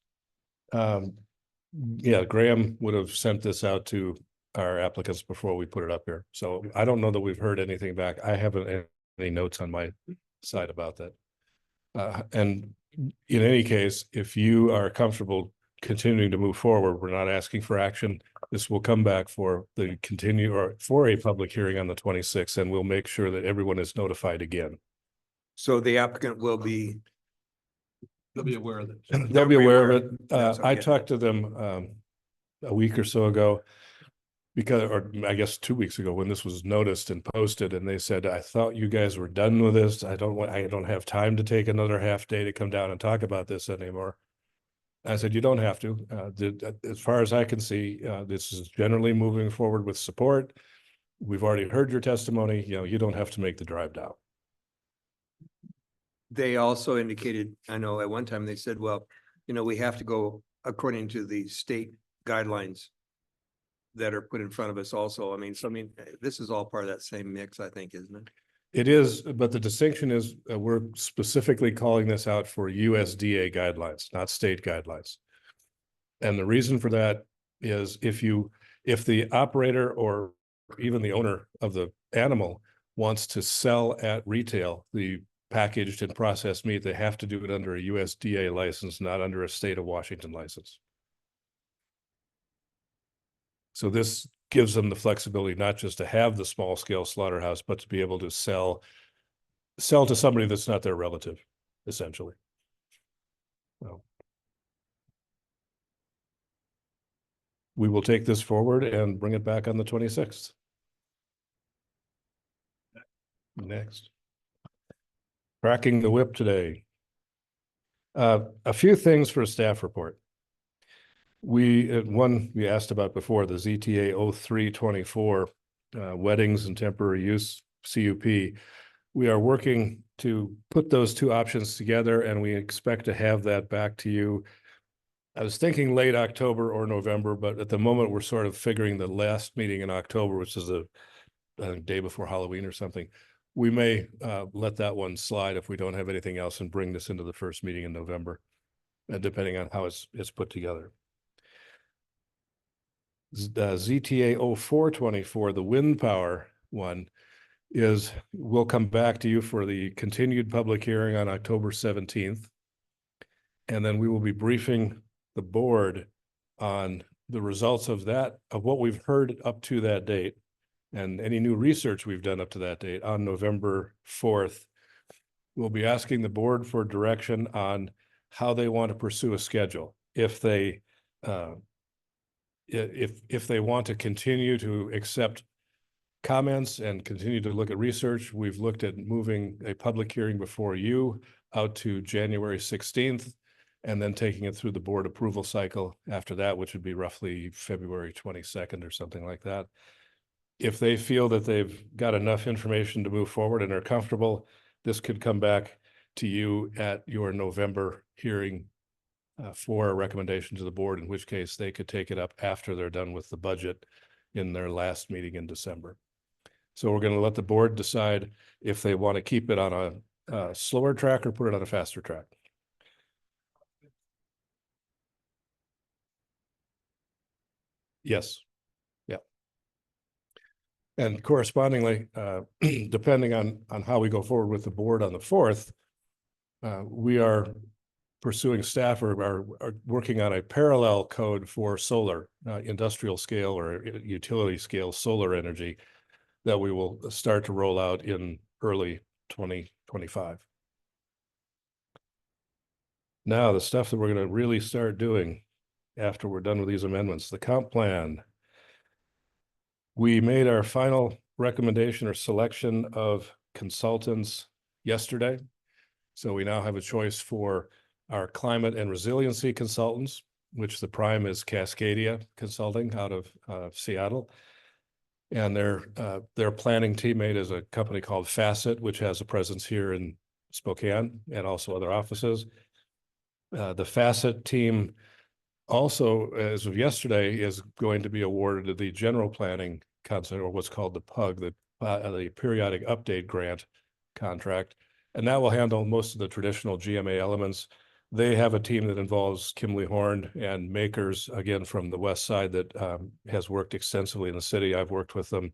Yeah, Graham would have sent this out to our applicants before we put it up here. So I don't know that we've heard anything back. I haven't had any notes on my side about that. And in any case, if you are comfortable continuing to move forward, we're not asking for action. This will come back for the for a public hearing on the 26th, and we'll make sure that everyone is notified again. So the applicant will be. They'll be aware of it. They'll be aware of it. That's I okay. talked to them a week or so ago, or I guess 2 weeks ago, when this was noticed and posted, and they said, I thought you guys were done with this. I don't have time to take another half day to come down and talk about this anymore. I said, you don't have to. As far as I can see, this is generally moving forward with support. We've already heard your testimony. You don't have to make the drive down. they also indicated, I know at one time they said, well, you know, we have to go according to the state guidelines that are put in front of us also. I mean, so I mean, this is all part of that same mix, I think, isn't it? It is, but the distinction is we're specifically calling this out for USDA guidelines, not state guidelines. And the reason for that is if the operator or even the owner of the animal wants to sell at retail the packaged and processed meat, they have to do it under a USDA license, not under a state of Washington license. So this gives them the flexibility not just to have the small scale slaughterhouse, but to be able to sell to somebody that's not their relative, essentially. So we will take this forward and bring it back on the 26th. Next. Cracking the whip today. A few things for a staff report. We asked about before, the ZTA 0324 weddings and temporary use CUP. We are working to put those two options together, and we expect to have that back to you. I was thinking late October or November, but at the moment we're sort of figuring the last meeting in October, which is the day before Halloween or something. We may let that one slide if we don't have anything else and bring this into the first meeting in November, depending on how it's put together. ZTA 0424, the wind power one, will come back to you for the continued public hearing on October 17th. And then we will be briefing the board on the results of what we've heard up to that date and any new research we've done up to that date on November 4th. We'll be asking the board for direction on how they want to pursue a schedule. If they want to continue to accept comments and continue to look at research, we've looked at moving a public hearing before you out to January 16th, and then taking it through the board approval cycle after that, which would be roughly February 22nd or something like that. If they feel that they've got enough information to move forward and are comfortable, this could come back to you at your November hearing for a recommendation to the board, in which case they could take it up after they're done with the budget in their last meeting in December. So we're going to let the board decide if they want to keep it on a slower track or put it on a faster track. Yes. Yeah. And correspondingly, depending on how we go forward with the board on the 4th, we are pursuing staff are working on a parallel code for solar, industrial scale or utility scale solar energy that we will start to roll out in early 2025. Now, the stuff that we're going to really start doing after we're done with these amendments, the comp plan. We made our final recommendation or selection of consultants yesterday. So we now have a choice for our climate and resiliency consultants, which the prime is Cascadia Consulting out of Seattle. And their planning teammate is a company called Facet, which has a presence here in Spokane and also other offices. The Facet team also, as of yesterday, is going to be awarded the general planning concept, or what's called the PUG, the periodic update grant contract. And that will handle most of the traditional GMA elements. They have a team that involves Kimley Horn and makers, again, from the west side that has worked extensively in the city. I've worked with them.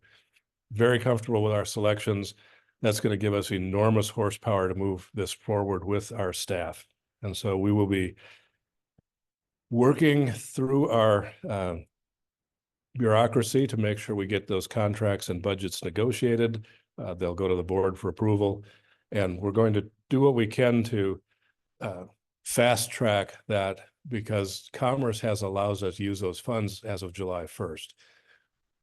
Very comfortable with our selections. That's going to give us enormous horsepower to move this forward with our staff. And so we will be working through our bureaucracy to make sure we get those contracts and budgets negotiated. They'll go to the board for approval. And we're going to do what we can to fast track that, because Commerce allows us to use those funds as of July 1st.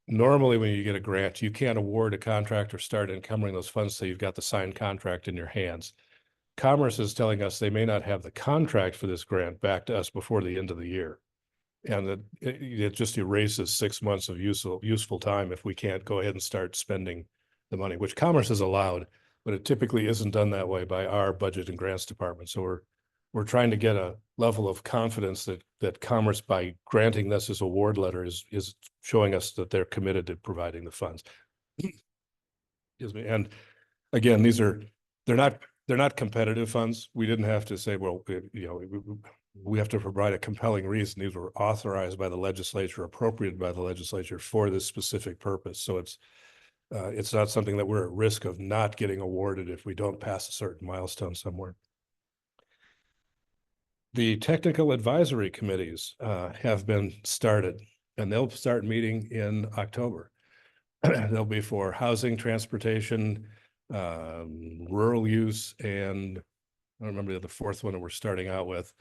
Normally, when you get a grant, you can't award a contract or start encumbering those funds till you've got the signed contract in your hands. Commerce is telling us they may not have the contract for this grant back to us before the end of the year. And it just erases 6 months of useful time if we can't go ahead and start spending the money, which Commerce has allowed but it typically isn't done that way by our budget and grants department. So we're trying to get a level of confidence that Commerce, by granting this as award letter, is showing us that they're committed to providing the funds. Excuse me. And again, they're not competitive funds. We didn't have to say, well, we have to provide a compelling reason. These were authorized by the legislature, appropriated by the legislature for this specific purpose. So it's not something that we're at risk of not getting awarded if we don't pass a certain milestone somewhere. The technical advisory committees have been started, and they'll start meeting in October. They'll be for housing, transportation, rural use, and I don't remember the fourth one that we're starting out with.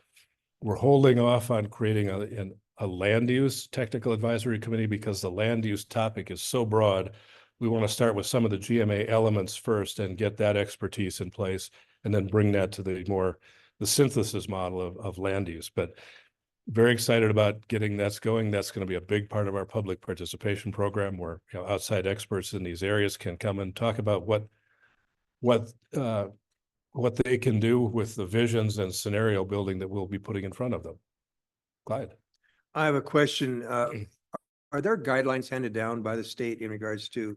We're holding off on creating a land use technical advisory committee because the land use topic is so broad. We want to start with some of the GMA elements first and get that expertise in place, and then bring that to the synthesis model of land use. But very excited about getting that's going. That's going to be a big part of our public participation program, where outside experts in these areas can come and talk about what they can do with the visions and scenario building that we'll be putting in front of them. Clyde. I have a question. Are there guidelines handed down by the state in regards to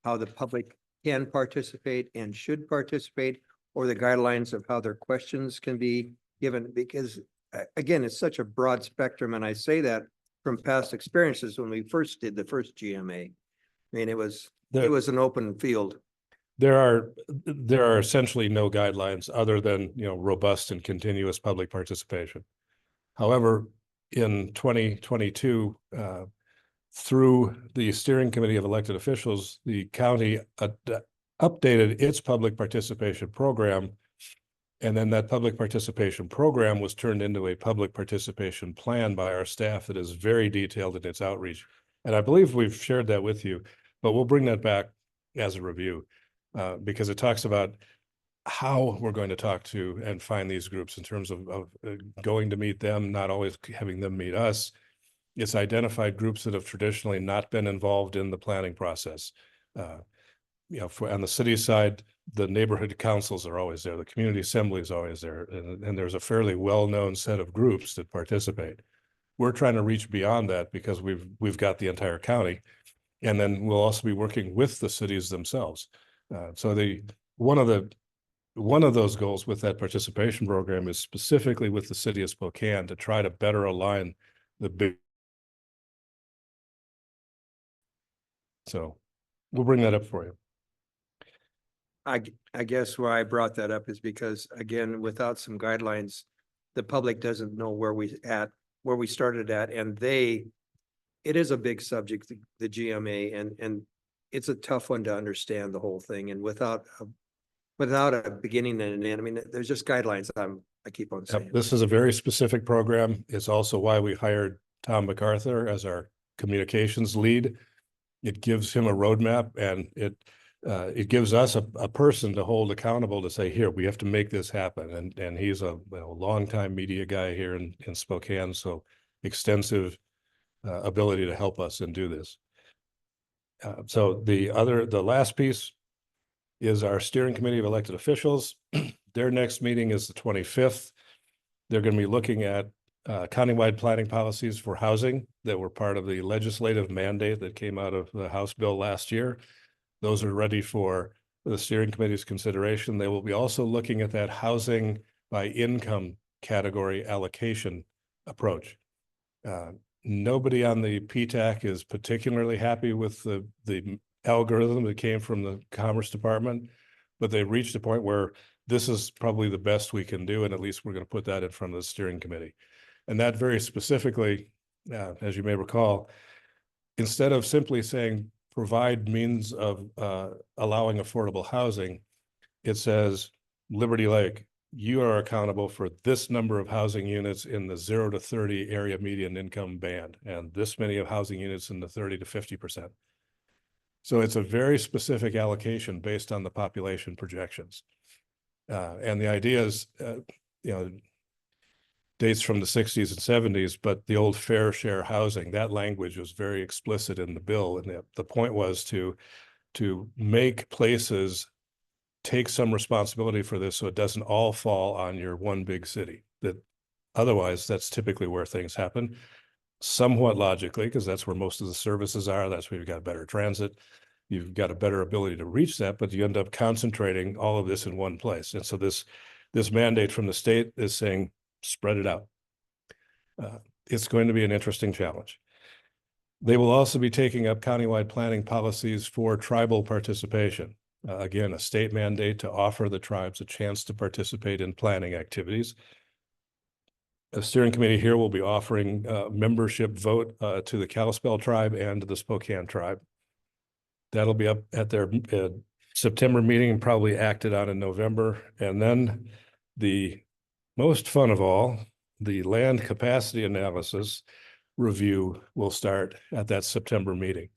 how the public can participate and should participate, or the guidelines of how their questions can be given? Because again, it's such a broad spectrum, and I say that from past experiences when we first did the first GMA. I mean, it was an open field. There are essentially no guidelines other than, robust and continuous public participation. However, in 2022, through the steering committee of elected officials, the county updated its public participation program. And then that public participation program was turned into a public participation plan by our staff that is very detailed in its outreach. And I believe we've shared that with you, but we'll bring that back as a review because it talks about how we're going to talk to and find these groups in terms of going to meet them, not always having them meet us. It's identified groups that have traditionally not been involved in the planning process. On the city side, the neighborhood councils are always there. The community assembly is always there. And there's a fairly well-known set of groups that participate. We're trying to reach beyond that because we've got the entire county. And then we'll also be working with the cities themselves. So one of those goals with that participation program is specifically with the city of Spokane to try to better align the big. So we'll bring that up for you. I guess why I brought that up is because, again, without some guidelines, the public doesn't know where we started at, and it is a big subject, the GMA, and it's a tough one to understand the whole thing. And without a beginning and an end, I mean, there's just guidelines. I keep on saying. This is a very specific program. It's also why we hired Tom MacArthur as our communications lead. It gives him a roadmap, and it gives us a person to hold accountable to say, here, we have to make this happen. And he's a longtime media guy here in Spokane, so extensive ability to help us and do this. So the last piece is our steering committee of elected officials. Their next meeting is the 25th. They're going to be looking at countywide planning policies for housing that were part of the legislative mandate that came out of the House bill last year. Those are ready for the steering committee's consideration. They will be also looking at that housing by income category allocation approach. Nobody on the PTAC is particularly happy with the algorithm that came from the Commerce Department, but they've reached a point where this is probably the best we can do, and at least we're going to put that in front of the steering committee. And that very specifically, as you may recall, instead of simply saying provide means of allowing affordable housing, it says, Liberty Lake, you are accountable for this number of housing units in the 0 to 30 area median income band, and this many of housing units in the 30 to 50%. So it's a very specific allocation based on the population projections. And the idea is, dates from the 60s and 70s, but the old fair share housing, that language was very explicit in the bill. And the point was to make places take some responsibility for this so it doesn't all fall on your one big city. That otherwise, that's typically where things happen, somewhat logically, because that's where most of the services are. That's where you've got better transit. You've got a better ability to reach that, but you end up concentrating all of this in one place. And so this mandate from the state is saying, spread it out. It's going to be an interesting challenge. They will also be taking up countywide planning policies for tribal participation. Again, a state mandate to offer the tribes a chance to participate in planning activities. The steering committee here will be offering membership vote to the Kalispell tribe and to the Spokane tribe. That'll be up at their September meeting and probably acted on in November. And then the most fun of all, the land capacity analysis review will start at that September meeting.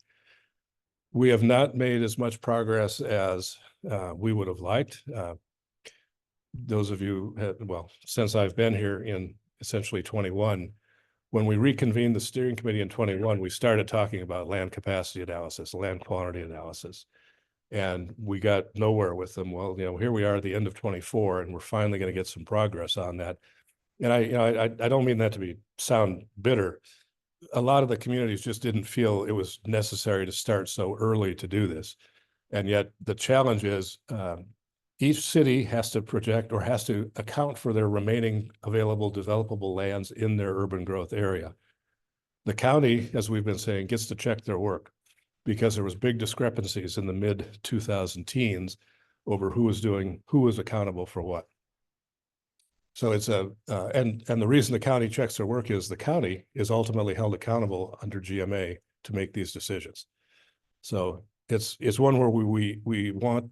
We have not made as much progress as we would have liked. Those of you, since I've been here in essentially 21, when we reconvened the steering committee in 21, we started talking about land capacity analysis, land quantity analysis, and we got nowhere with them. Well, here we are at the end of 24, and we're finally going to get some progress on that. And I don't mean that to sound bitter. A lot of the communities just didn't feel it was necessary to start so early to do this. And yet the challenge is each city has to project or has to account for their remaining available developable lands in their urban growth area. The county, as we've been saying, gets to check their work because there was big discrepancies in the mid 2010s over who was accountable for what. So it's and the reason the county checks their work is the county is ultimately held accountable under GMA to make these decisions. So it's one where we want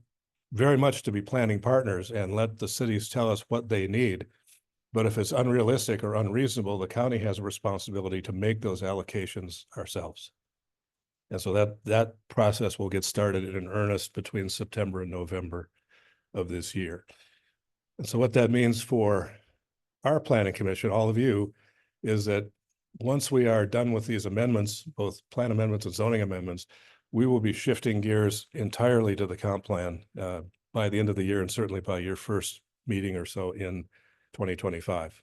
very much to be planning partners and let the cities tell us what they need. But if it's unrealistic or unreasonable, the county has a responsibility to make those allocations ourselves. And so that process will get started in earnest between September and November of this year. And so what that means for our planning commission, all of you, is that once we are done with these amendments, both plan amendments and zoning amendments, we will be shifting gears entirely to the comp plan by the end of the year and certainly by your first meeting or so in 2025.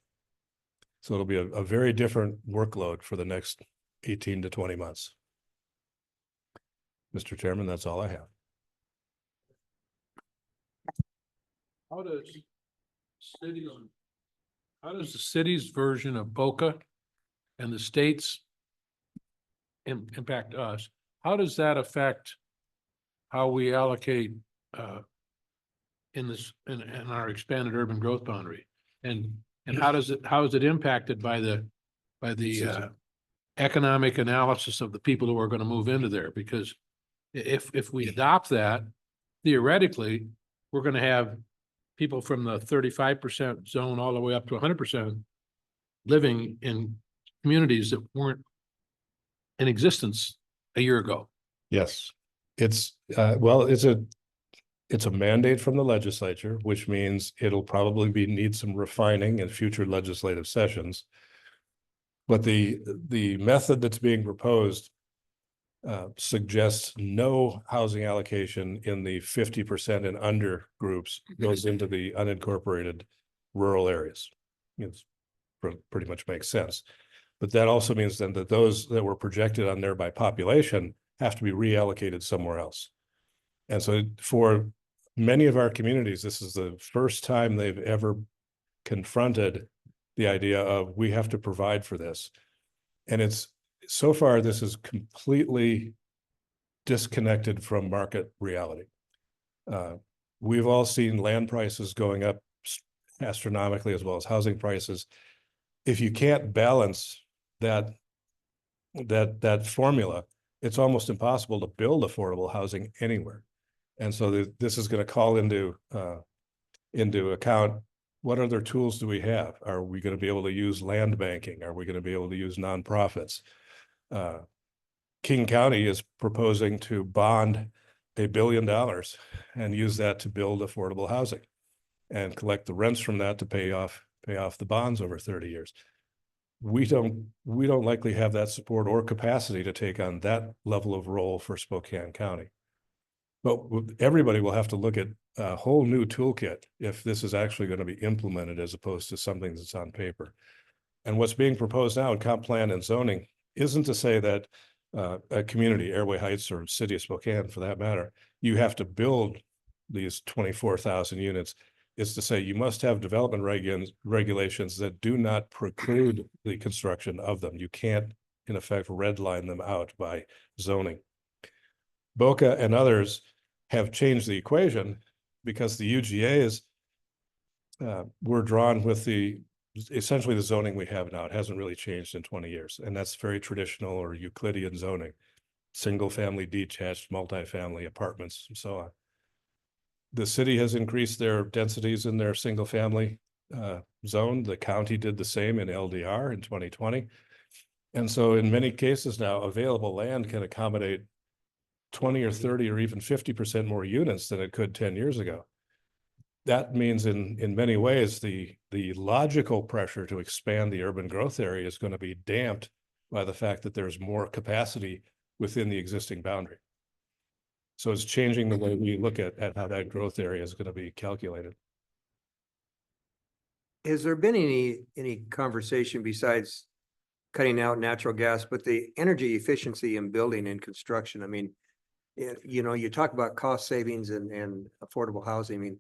So it'll be a very different workload for the next 18 to 20 months. Mr. Chairman, that's all I have. How does the city's version of BOCA and the state's impact us? How does that affect how we allocate in our expanded urban growth boundary? And how is it impacted by the economic analysis of the people who are going to move into there? Because if we adopt that, theoretically, we're going to have people from the 35% zone all the way up to 100% living in communities that weren't in existence a year ago. Yes, it's a mandate from the legislature, which means it'll probably need some refining in future legislative sessions. But the method that's being proposed suggests no housing allocation in the 50% and under groups goes into the unincorporated rural areas. It's pretty much makes sense. But that also means then that those that were projected on there by population have to be reallocated somewhere else. And so for many of our communities, this is the first time they've ever confronted the idea of we have to provide for this. And so far, this is completely disconnected from market reality. We've all seen land prices going up astronomically as well as housing prices. If you can't balance that formula, it's almost impossible to build affordable housing anywhere. And so this is going to call into account what other tools do we have? Are we going to be able to use land banking? Are we going to be able to use nonprofits? King County is proposing to bond $1 billion and use that to build affordable housing and collect the rents from that to pay off the bonds over 30 years. We don't likely have that support or capacity to take on that level of role for Spokane County. But everybody will have to look at a whole new toolkit if this is actually going to be implemented as opposed to something that's on paper. And what's being proposed now in comp plan and zoning isn't to say that a community, Airway Heights or City of Spokane for that matter, you have to build these 24,000 units. Is to say you must have development regulations that do not preclude the construction of them. You can't, in effect, redline them out by zoning. Boca and others have changed the equation because the UGAs were drawn with essentially the zoning we have now. It hasn't really changed in 20 years. And that's very traditional or Euclidean zoning, single family, detached, multifamily apartments, and so on. The city has increased their densities in their single family zone. The county did the same in LDR in 2020. And so in many cases now, available land can accommodate 20 or 30 or even 50% more units than it could 10 years ago. That means in many ways, the logical pressure to expand the urban growth area is going to be damped by the fact that there's more capacity within the existing boundary. So it's changing the way we look at how that growth area is going to be calculated. Has there been any conversation besides cutting out natural gas, but the energy efficiency in building and construction? I mean, you know, you talk about cost savings and affordable housing. I mean,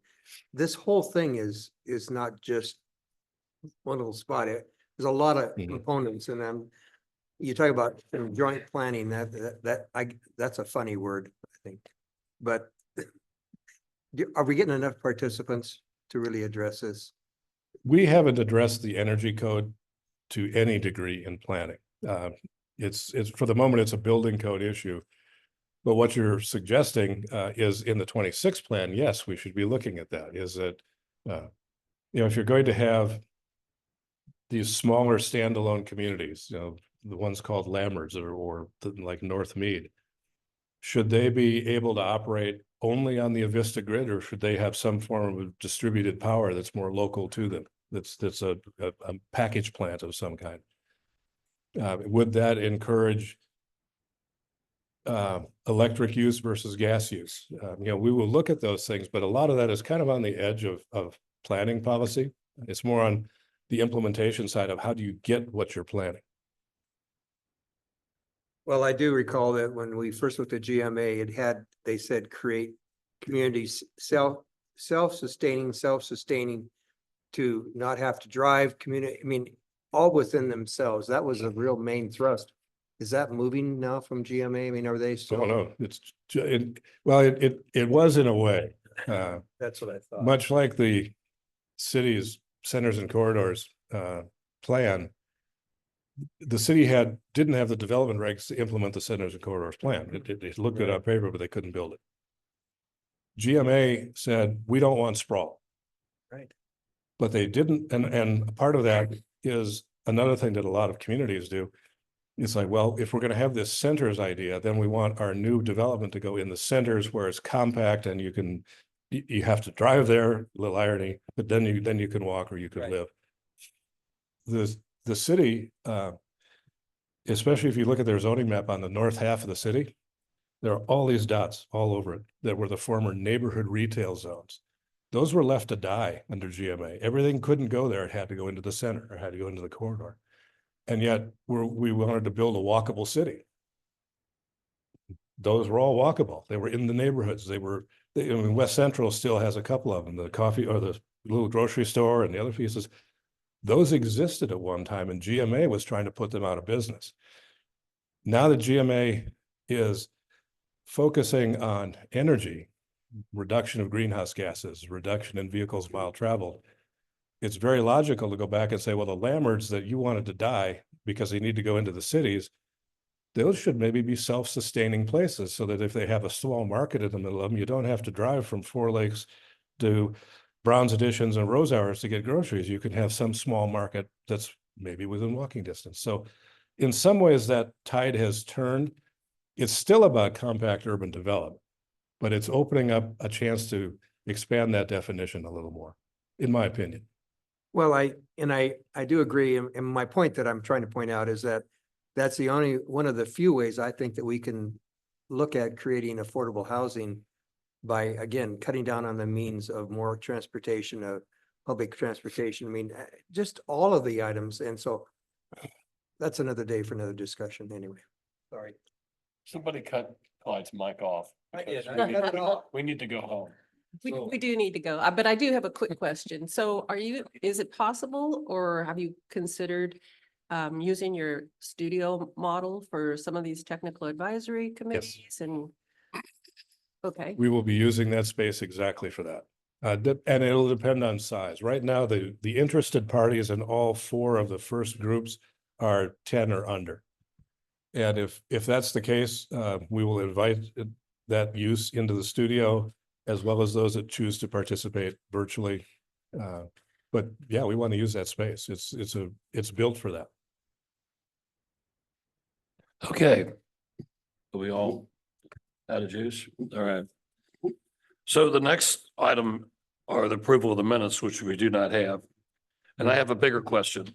this whole thing is not just one little spot. There's a lot of components, and you talk about joint planning. That's a funny word, I think. But are we getting enough participants to really address this? We haven't addressed the energy code to any degree in planning. It's for the moment, it's a building code issue. But what you're suggesting is in the 26 plan, yes, we should be looking at that. Is that, you know, if you're going to have these smaller standalone communities, you know, the ones called Lammerts or like North Mead, should they be able to operate only on the Avista grid, or should they have some form of distributed power that's more local to them? That's a package plant of some kind. Would that encourage electric use versus gas use? You know, we will look at those things, but a lot of that is kind of on the edge of planning policy. It's more on the implementation side of how do you get what you're planning. Well, I do recall that when we first looked at GMA, they said create communities self-sustaining to not have to drive community. I mean, all within themselves. That was a real main thrust. Is that moving now from GMA? I mean, are they still? Oh, no, it was in a way. That's what I thought. Much like the city's centers and corridors plan, the city didn't have the development regs to implement the centers and corridors plan. It looked good on paper, but they couldn't build it. GMA said, we don't want sprawl. Right. But they didn't, and part of that is another thing that a lot of communities do. It's like, well, if we're going to have this centers idea, then we want our new development to go in the centers where it's compact and you have to drive there, a little irony, but then you can walk or you can live. The city, especially if you look at their zoning map on the north half of the city, there are all these dots all over it that were the former neighborhood retail zones. Those were left to die under GMA. Everything couldn't go there. It had to go into the center or had to go into the corridor. And yet we wanted to build a walkable city. Those were all walkable. They were in the neighborhoods. I mean, West Central still has a couple of them, the coffee or the little grocery store and the other pieces. Those existed at one time, and GMA was trying to put them out of business. Now that GMA is focusing on energy, reduction of greenhouse gases, reduction in vehicles mile traveled, it's very logical to go back and say, well, the Lammerts that you wanted to die because they need to go into the cities, those should maybe be self-sustaining places so that if they have a small market in the middle of them, you don't have to drive from Four Lakes to Brown's Additions and Rose Hours to get groceries. You can have some small market that's maybe within walking distance. So in some ways that tide has turned. It's still about compact urban development, but it's opening up a chance to expand that definition a little more, in my opinion. Well, I do agree. And my point that I'm trying to point out is that that's the only one of the few ways I think that we can look at creating affordable housing by, again, cutting down on the means of more transportation, of public transportation. I mean, just all of the items. And so that's another day for another discussion anyway. Sorry. Somebody cut Clyde's mic off. I did. because I we cut need- it off. We need to go home. We do need to go, but I do have a quick question. So is it possible, or have you considered using your studio model for some of these technical advisory committees and? Okay, We will be using that space exactly for that. And it'll depend on size. Right now, the interested parties in all four of the first groups are 10 or under. And if that's the case, we will invite that use into the studio, as well as those that choose to participate virtually. But yeah, we want to use that space. It's built for that. Okay. Are we all out of juice? All right. So the next item are the approval of the minutes, which we do not have. And I have a bigger question.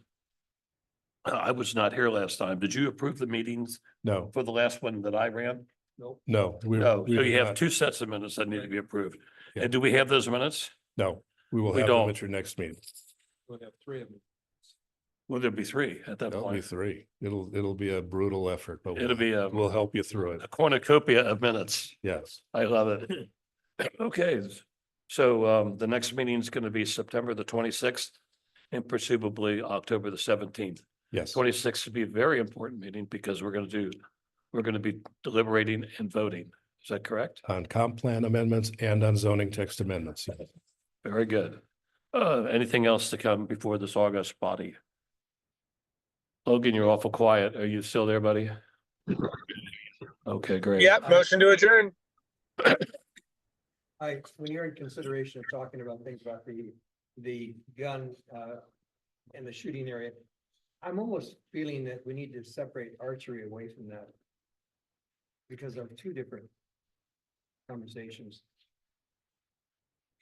I was not here last time. Did you approve the meetings No, for the last one that I ran? no. No, we so do you have not. two sets of minutes that need to be approved. Yeah. And do we have those minutes? No, we will We have them don't. at your next meeting. We'll have three of them. Will there be three at that There'll be point? three. It'll be a brutal effort, but It'll be we'll help you through it. a cornucopia of minutes. Yes. I love it. Okay, so the next meeting is going to be September the 26th and presumably October the 17th. Yes. 26th would be a very important meeting because we're going to be deliberating and voting. Is that correct? On comp plan amendments and on zoning text amendments. Very good. Anything else to come before this August body? Logan, you're awful quiet. Are you still there, buddy? Okay, great. Yep, motion to adjourn. When you're in consideration of talking about things about the gun, and the shooting area, I'm almost feeling that we need to separate archery away from that. Because of two different conversations.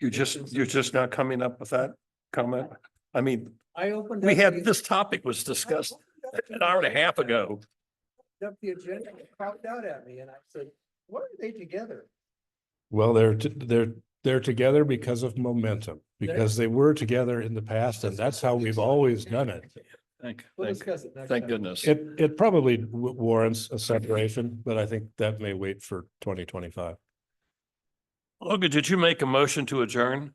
You're just not coming up with that comment? I mean, I opened. we up had, the- this topic was discussed an hour and a half ago. Up the agenda, and popped out at me, and I said, "What are they together?" Well, they're together because of momentum, because they were together in the past, and that's how we've always done it. We'll discuss it next Thank time. goodness. It probably warrants a separation, but I think that may wait for 2025. Logan, did you make a motion to adjourn?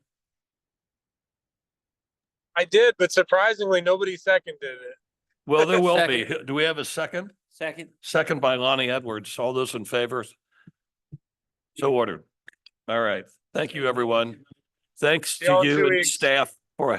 I did, but surprisingly, nobody seconded it. Well, there will be. Do we have a second? Second. Second by Lonnie Edwards. All those in favor? So ordered. All right. Thank you, everyone. Thanks See y'all to in 2 you and weeks. staff for a